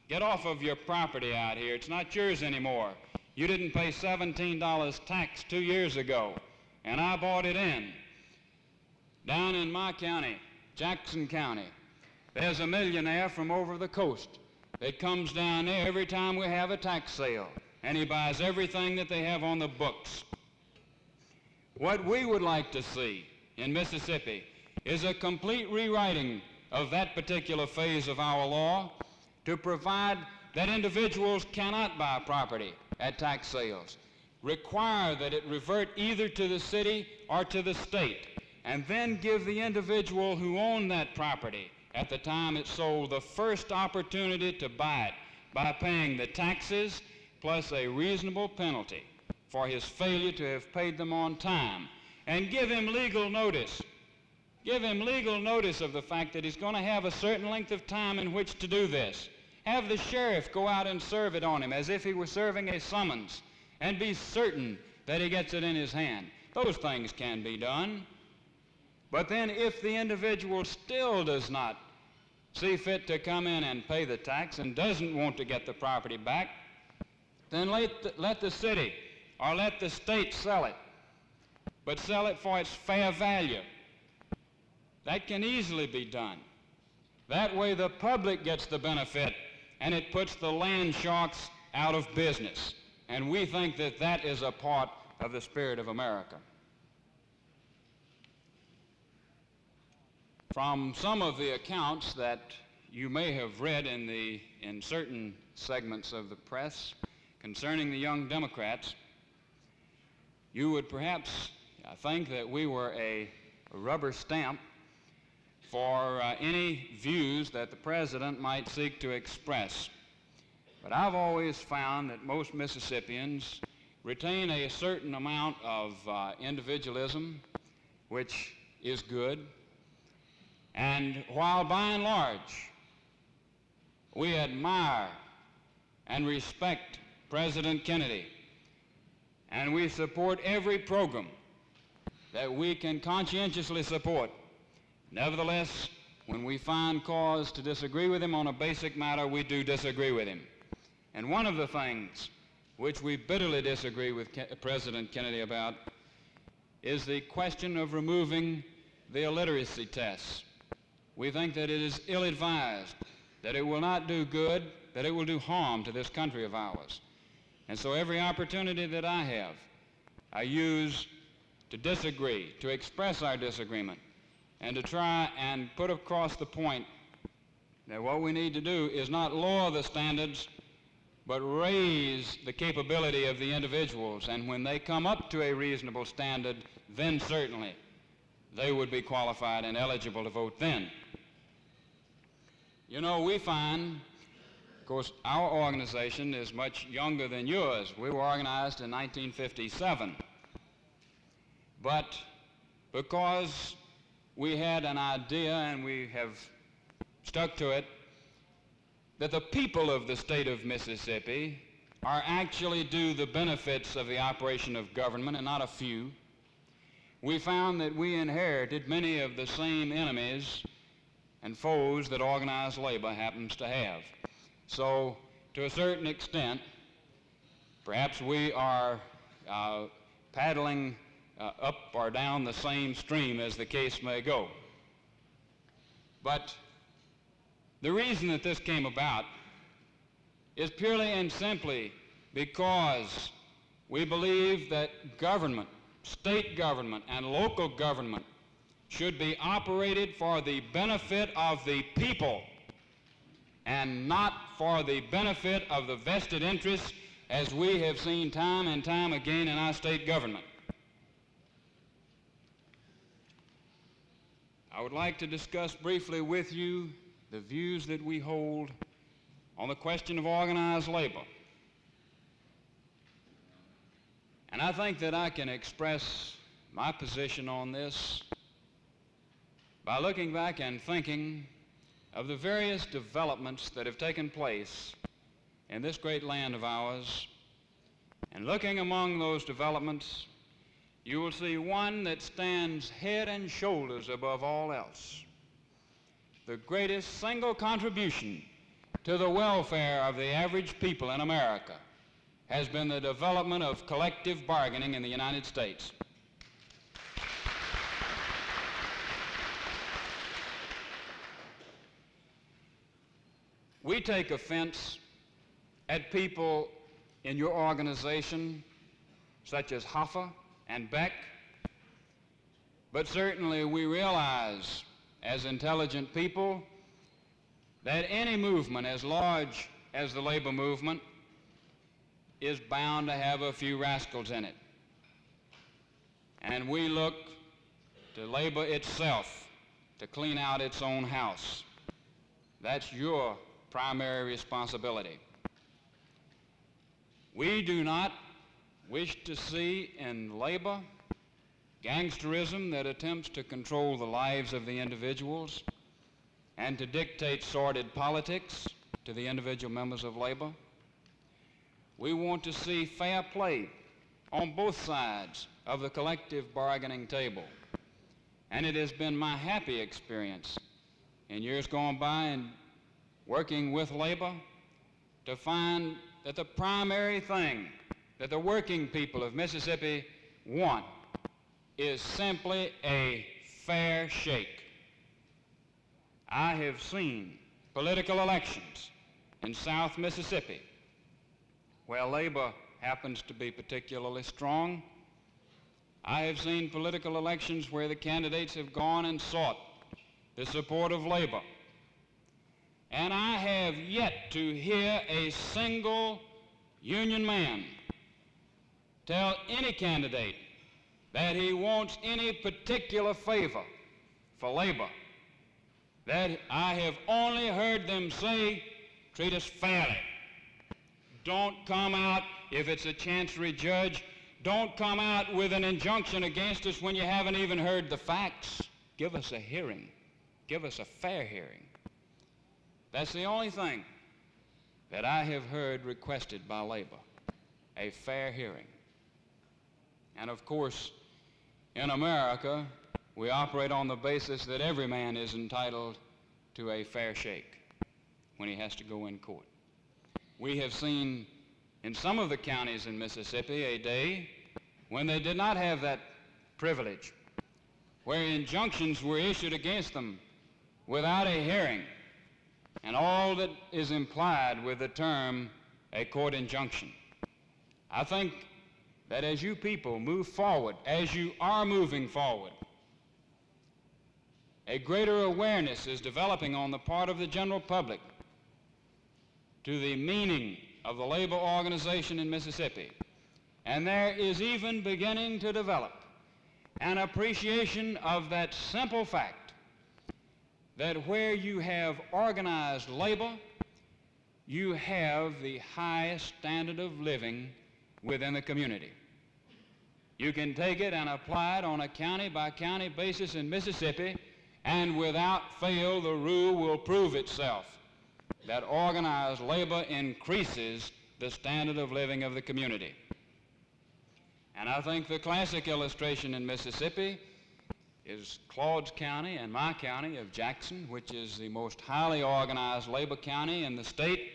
Get off of your property out here. It's not yours anymore. You didn't pay $17 tax 2 years ago, and I bought it in. Down in my county, Jackson County, there's a millionaire from over the coast that comes down there every time we have a tax sale, and he buys everything that they have on the books. What we would like to see in Mississippi is a complete rewriting of that particular phase of our law to provide that individuals cannot buy property at tax sales. Require that it revert either to the city or to the state, and then give the individual who owned that property at the time it's sold the first opportunity to buy it by paying the taxes plus a reasonable penalty for his failure to have paid them on time, and give him legal notice. Give him legal notice of the fact that he's going to have a certain length of time in which to do this. Have the sheriff go out and serve it on him as if he were serving a summons, and be certain that he gets it in his hand. Those things can be done. But then if the individual still does not see fit to come in and pay the tax and doesn't want to get the property back, then let the city or let the state sell it, but sell it for its fair value. That can easily be done. That way the public gets the benefit, and it puts the land sharks out of business. And we think that that is a part of the spirit of America. From some of the accounts that you may have read in certain segments of the press concerning the Young Democrats, you would perhaps think that we were a rubber stamp for any views that the president might seek to express. But I've always found that most Mississippians retain a certain amount of individualism, which is good. And while by and large we admire and respect President Kennedy, and we support every program that we can conscientiously support, nevertheless, when we find cause to disagree with him on a basic matter, we do disagree with him. And one of the things which we bitterly disagree with President Kennedy about is the question of removing the illiteracy tests. We think that it is ill-advised, that it will not do good, that it will do harm to this country of ours. And so every opportunity that I have, I use to disagree, to express our disagreement, and to try and put across the point that what we need to do is not lower the standards, but raise the capability of the individuals. And when they come up to a reasonable standard, then certainly they would be qualified and eligible to vote then. You know, we find, of course, our organization is much younger than yours. We were organized in 1957. But because we had an idea and we have stuck to it, that the people of the state of Mississippi are actually due the benefits of the operation of government and not a few, we found that we inherited many of the same enemies and foes that organized labor happens to have. So, to a certain extent, perhaps we are paddling up or down the same stream as the case may go. But the reason that this came about is purely and simply because we believe that government, state government and local government, should be operated for the benefit of the people and not for the benefit of the vested interests, as we have seen time and time again in our state government. I would like to discuss briefly with you the views that we hold on the question of organized labor. And I think that I can express my position on this by looking back and thinking of the various developments that have taken place in this great land of ours. And looking among those developments, you will see one that stands head and shoulders above all else. The greatest single contribution to the welfare of the average people in America has been the development of collective bargaining in the United States. We take offense at people in your organization, such as Hoffa and Beck, but certainly we realize, as intelligent people, that any movement as large as the labor movement is bound to have a few rascals in it. And we look to labor itself to clean out its own house. That's your primary responsibility. We do not wish to see in labor gangsterism that attempts to control the lives of the individuals and to dictate sordid politics to the individual members of labor. We want to see fair play on both sides of the collective bargaining table. And it has been my happy experience in years gone by in working with labor to find that the primary thing that the working people of Mississippi want is simply a fair shake. I have seen political elections in South Mississippi where labor happens to be particularly strong. I have seen political elections where the candidates have gone and sought the support of labor. And I have yet to hear a single union man tell any candidate that he wants any particular favor for labor. That I have only heard them say, treat us fairly. Don't come out, if it's a chancery judge, don't come out with an injunction against us when you haven't even heard the facts. Give us a hearing. Give us a fair hearing. That's the only thing that I have heard requested by labor, a fair hearing. And of course, in America, we operate on the basis that every man is entitled to a fair shake when he has to go in court. We have seen in some of the counties in Mississippi a day when they did not have that privilege, where injunctions were issued against them without a hearing, and all that is implied with the term a court injunction. I think that as you people move forward, as you are moving forward, a greater awareness is developing on the part of the general public to the meaning of the labor organization in Mississippi. And there is even beginning to develop an appreciation of that simple fact that where you have organized labor, you have the highest standard of living within the community. You can take it and apply it on a county-by-county basis in Mississippi, and without fail the rule will prove itself that organized labor increases the standard of living of the community. And I think the classic illustration in Mississippi is Claude's County and my county of Jackson, which is the most highly organized labor county in the state.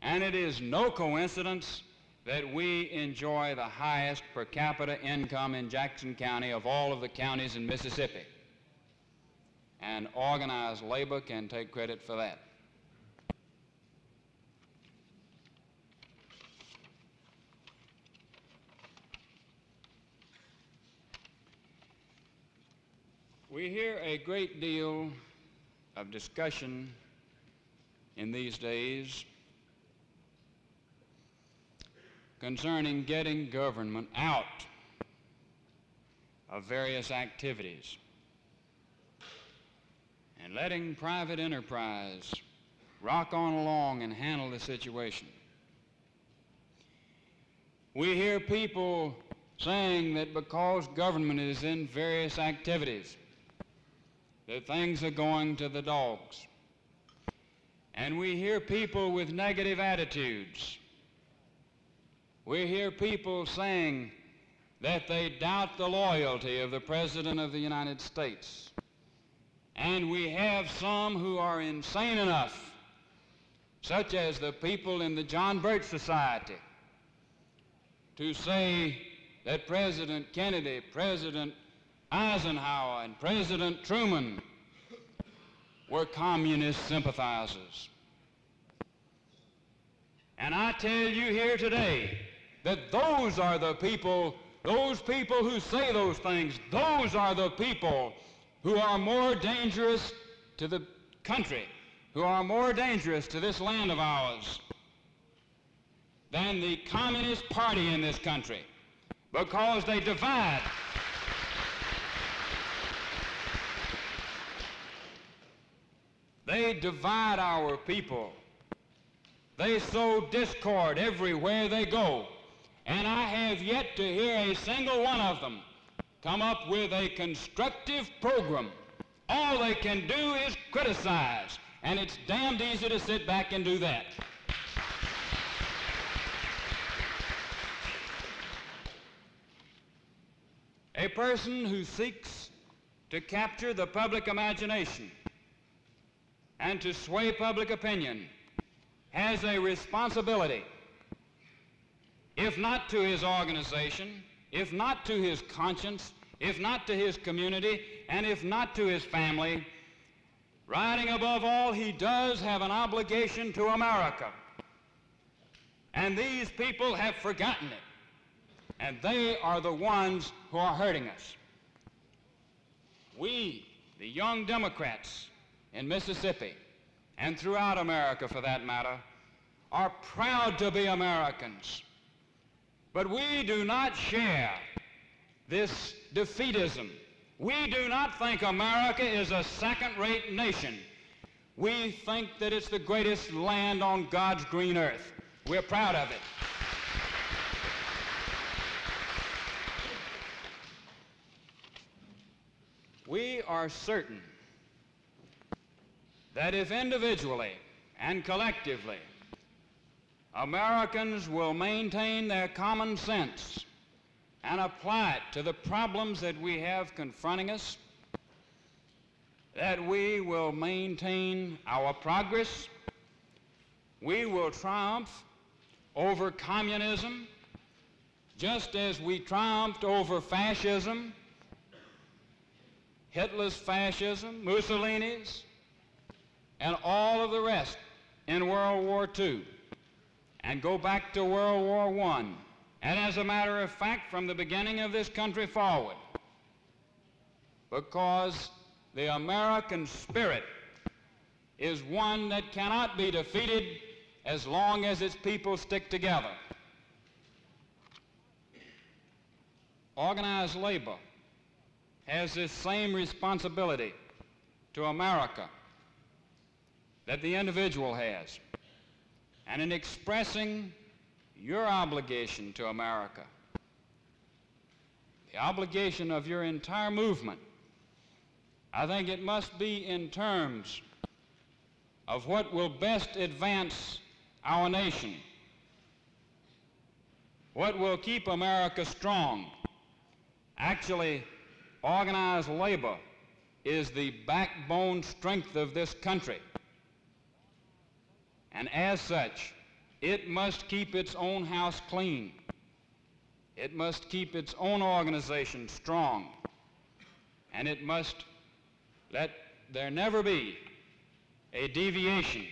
And it is no coincidence that we enjoy the highest per capita income in Jackson County of all of the counties in Mississippi. And organized labor can take credit for that. We hear a great deal of discussion in these days concerning getting government out of various activities and letting private enterprise rock on along and handle the situation. We hear people saying that because government is in various activities, that things are going to the dogs. And we hear people with negative attitudes. We hear people saying that they doubt the loyalty of the President of the United States. And we have some who are insane enough, such as the people in the John Birch Society, to say that President Kennedy, President Eisenhower, and President Truman were communist sympathizers. And I tell you here today that those are the people, those people who say those things, those are the people who are more dangerous to the country, who are more dangerous to this land of ours than the Communist Party in this country, because they divide. They divide our people. They sow discord everywhere they go. And I have yet to hear a single one of them come up with a constructive program. All they can do is criticize, and it's damned easy to sit back and do that. A person who seeks to capture the public imagination and to sway public opinion has a responsibility, if not to his organization, if not to his conscience, if not to his community, and if not to his family, rising above all, he does have an obligation to America. And these people have forgotten it, and they are the ones who are hurting us. We, the young Democrats in Mississippi, and throughout America for that matter, are proud to be Americans. But we do not share this defeatism. We do not think America is a second-rate nation. We think that it's the greatest land on God's green earth. We're proud of it. We are certain that if individually and collectively Americans will maintain their common sense and apply it to the problems that we have confronting us, that we will maintain our progress, we will triumph over communism, just as we triumphed over fascism, Hitler's fascism, Mussolini's, and all of the rest in World War II. and go back to World War I. And as a matter of fact, from the beginning of this country forward, because the American spirit is one that cannot be defeated as long as its people stick together. Organized labor has this same responsibility to America that the individual has. And in expressing your obligation to America, the obligation of your entire movement, I think it must be in terms of what will best advance our nation, what will keep America strong. Actually, organized labor is the backbone strength of this country. And as such, it must keep its own house clean. It must keep its own organization strong. And it must let there never be a deviation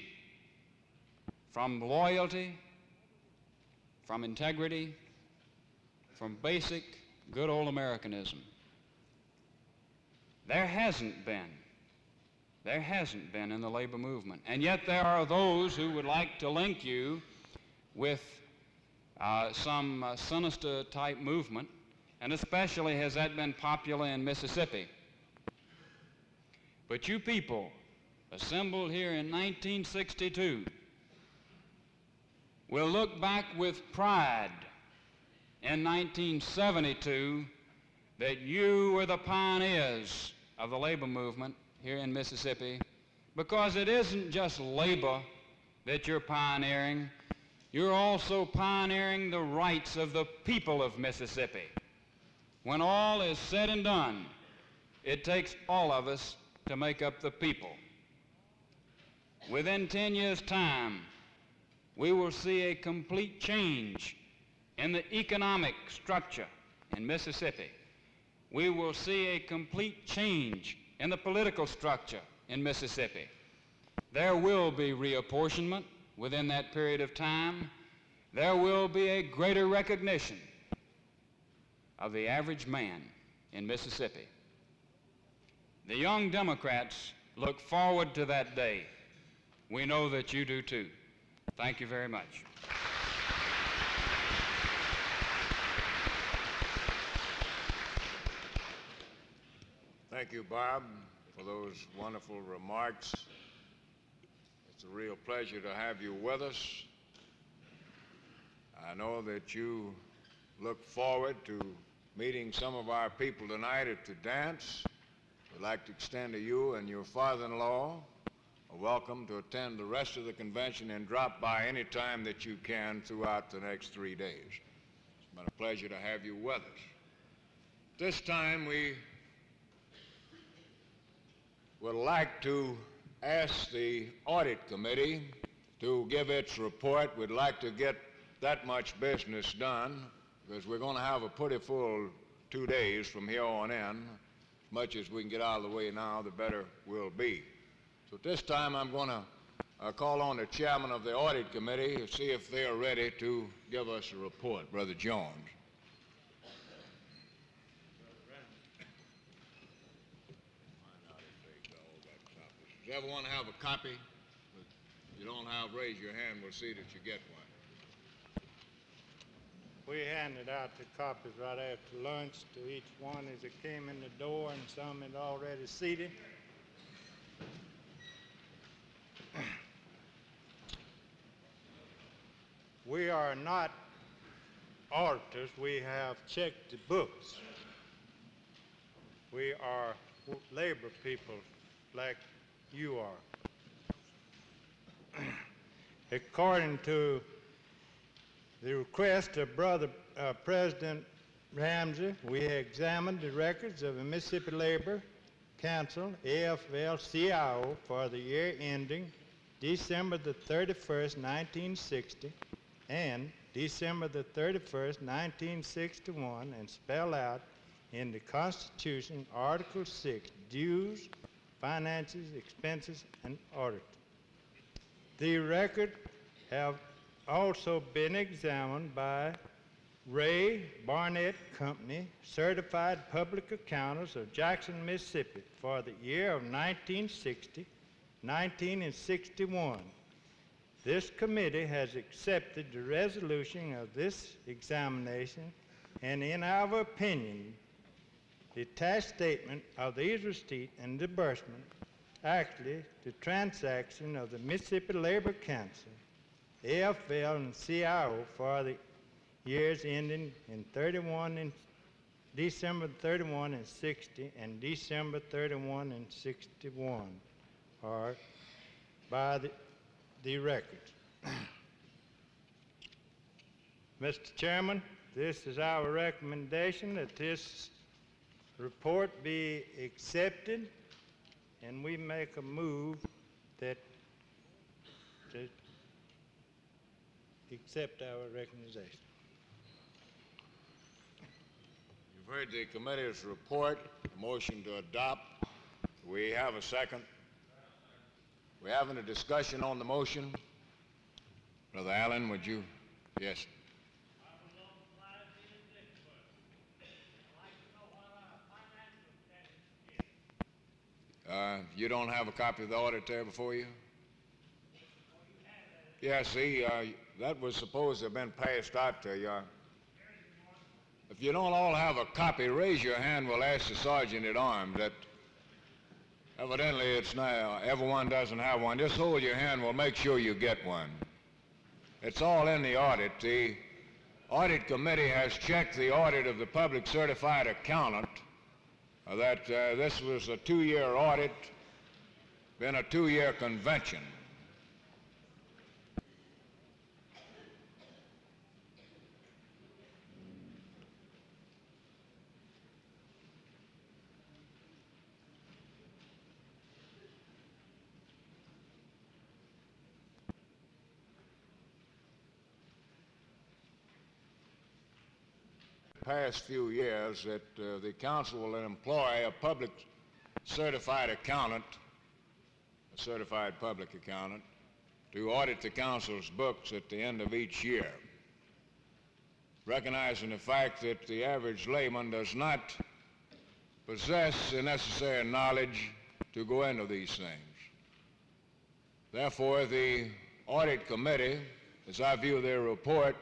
from loyalty, from integrity, from basic good old Americanism. There hasn't been in the labor movement. And yet there are those who would like to link you with some sinister type movement, and especially has that been popular in Mississippi. But you people assembled here in 1962 will look back with pride in 1972 that you were the pioneers of the labor movement here in Mississippi, because it isn't just labor that you're pioneering, you're also pioneering the rights of the people of Mississippi. When all is said and done, it takes all of us to make up the people. Within 10 years' time, we will see a complete change in the economic structure in Mississippi. We will see a complete change in the political structure in Mississippi. There will be reapportionment within that period of time. There will be a greater recognition of the average man in Mississippi. The young Democrats look forward to that day. We know that you do too. Thank you very much. Thank you, Bob, for those wonderful remarks. It's a real pleasure to have you with us. I know that you look forward to meeting some of our people tonight at the dance. We'd like to extend to you and your father-in-law a welcome to attend the rest of the convention and drop by any time that you can throughout the next 3 days. It's been a pleasure to have you with us. This time we would like to ask the audit committee to give its report. We'd like to get that much business done because we're going to have a pretty full 2 days from here on in. As much as we can get out of the way now, the better we'll be. So at this time, I'm going to call on the chairman of the audit committee to see if they're ready to give us a report. Brother Jones. Does everyone have a copy? If you don't have, raise your hand. We'll see that you get one. We handed out the copies right after lunch to each one as it came in the door, and some had already seated. We are not auditors. We have checked the books. We are labor people like you are. According to the request of President Ramsey, we examined the records of the Mississippi Labor Council, AFL-CIO, for the year ending December the 31st, 1960, and December the 31st, 1961, and spell out in the Constitution, Article 6, dues, finances, expenses, and audit. The record also been examined by Ray Barnett Company, certified public accountants of Jackson, Mississippi, for the year of 1960, 1961. This committee has accepted the resolution of this examination, and in our opinion, the attached statement of these receipts and disbursement actually the transaction of the Mississippi Labor Council, AFL and CIO for the years ending in December 31 and 60 and December 31 and 61 are by the records. Mr. Chairman, this is our recommendation that this report be accepted, and we make a move that to accept our recommendation. You've heard the committee's report, motion to adopt. We have a second. We're having a discussion on the motion. Brother Allen, would you? Yes. You don't have a copy of the audit there before you? Yeah, see, that was supposed to have been passed out to you. If you don't all have a copy, raise your hand. We'll ask the sergeant at arms. That evidently it's not, everyone doesn't have one. Just hold your hand. We'll make sure you get one. It's all in the audit. The audit committee has checked the audit of the public certified accountant. That this was a 2-year audit, been a 2-year convention. Past few years that the council will employ a public certified accountant, a certified public accountant, to audit the council's books at the end of each year, recognizing the fact that the average layman does not possess the necessary knowledge to go into these things. Therefore, the audit committee, as I view their report,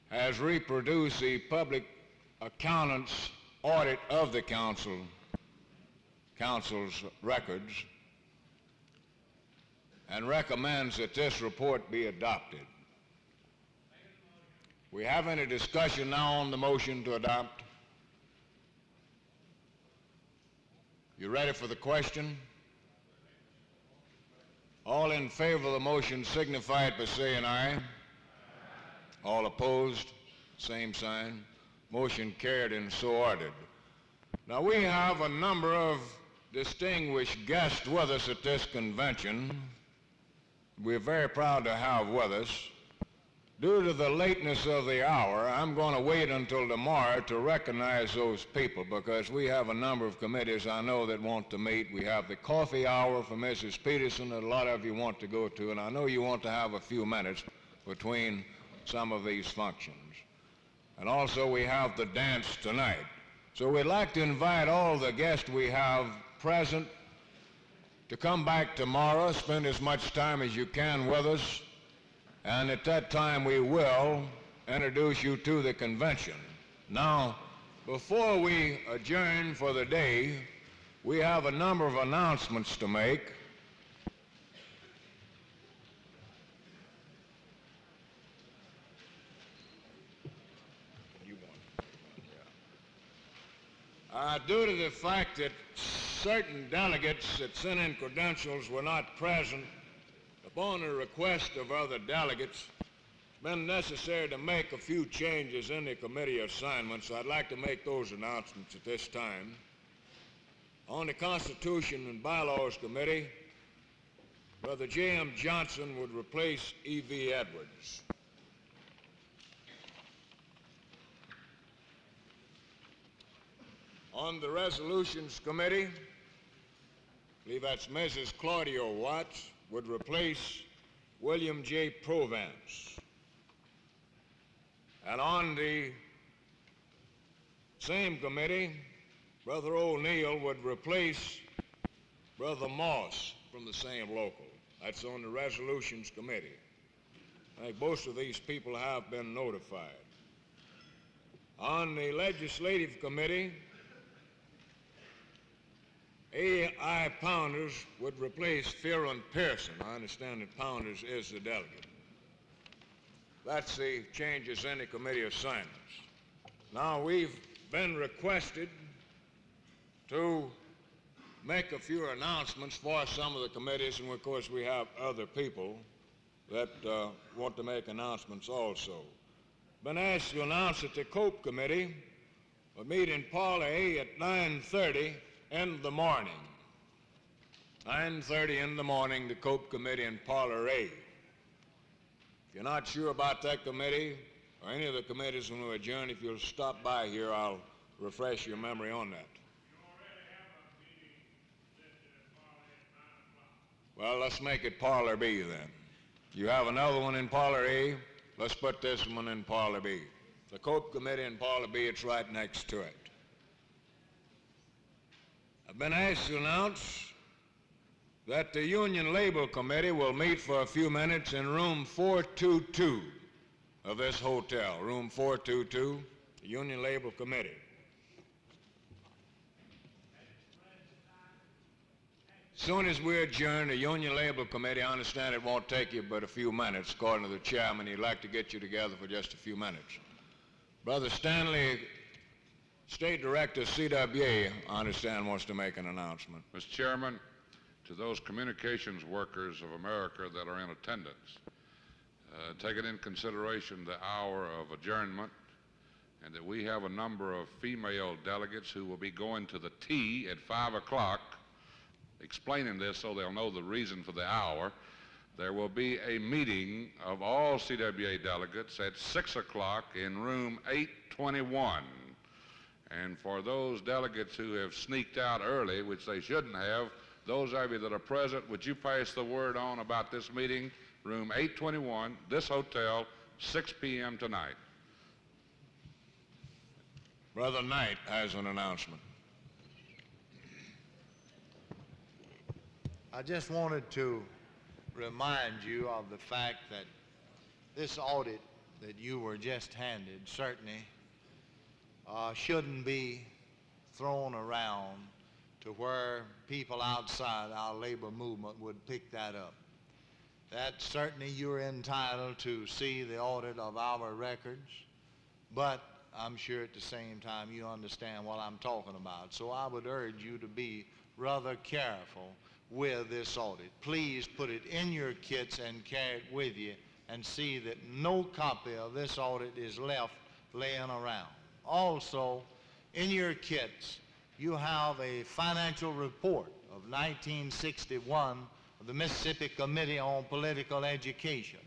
has reproduced the public accountant's audit of the council's records and recommends that this report be adopted. We have any discussion now on the motion to adopt? You ready for the question? All in favor of the motion signify it by saying aye. All opposed, same sign. Motion carried and so ordered. Now we have a number of distinguished guests with us at this convention. We're very proud to have with us. Due to the lateness of the hour, I'm going to wait until tomorrow to recognize those people because we have a number of committees I know that want to meet. We have the coffee hour for Mrs. Peterson that a lot of you want to go to, and I know you want to have a few minutes between some of these functions. And also we have the dance tonight. So we'd like to invite all the guests we have present to come back tomorrow, spend as much time as you can with us, and at that time we will introduce you to the convention. Now, before we adjourn for the day, we have a number of announcements to make. Due to the fact that certain delegates that sent in credentials were not present, upon the request of other delegates, it's been necessary to make a few changes in the committee assignments. I'd like to make those announcements at this time. On the Constitution and Bylaws Committee, Brother J.M. Johnson would replace E.V. Edwards. On the Resolutions Committee, I believe that's Mrs. Claudia Watts, would replace William J. Provence. And on the same committee, Brother O'Neill would replace Brother Moss from the same local. That's on the Resolutions Committee. I think most of these people have been notified. On the Legislative Committee, A.I. Pounders would replace Theron Pearson. I understand that Pounders is the delegate. That's the changes in the committee assignments. Now, we've been requested to make a few announcements for some of the committees, and of course we have other people that want to make announcements also. Been asked to announce that the COPE Committee will meet in Parlor A at 9:30 in the morning. 9:30 in the morning, the COPE Committee in Parlor A. If you're not sure about that committee or any of the committees when we adjourn, if you'll stop by here, I'll refresh your memory on that. Well, let's make it Parlor B then. You have another one in Parlor A. Let's put this one in Parlor B. The COPE Committee in Parlor B, it's right next to it. I've been asked to announce that the Union Labor Committee will meet for a few minutes in room 422 of this hotel. Room 422, the Union Labor Committee. As soon as we adjourn, the Union Labor Committee, I understand it won't take you but a few minutes. According to the chairman, he'd like to get you together for just a few minutes. Brother Stanley, State Director CWA, I understand, wants to make an announcement. Mr. Chairman, to those communications workers of America that are in attendance, taking in consideration the hour of adjournment and that we have a number of female delegates who will be going to the tea at 5 o'clock, explaining this so they'll know the reason for the hour. There will be a meeting of all CWA delegates at 6 o'clock in room 821. And for those delegates who have sneaked out early, which they shouldn't have, those of you that are present, would you pass the word on about this meeting? Room 821, this hotel, 6 p.m. tonight. Brother Knight has an announcement. I just wanted to remind you of the fact that this audit that you were just handed certainly shouldn't be thrown around to where people outside our labor movement would pick that up. That certainly you're entitled to see the audit of our records, but I'm sure at the same time you understand what I'm talking about. So I would urge you to be rather careful with this audit. Please put it in your kits and carry it with you and see that no copy of this audit is left laying around. Also, in your kits, you have a financial report of 1961 of the Mississippi Committee on Political Education.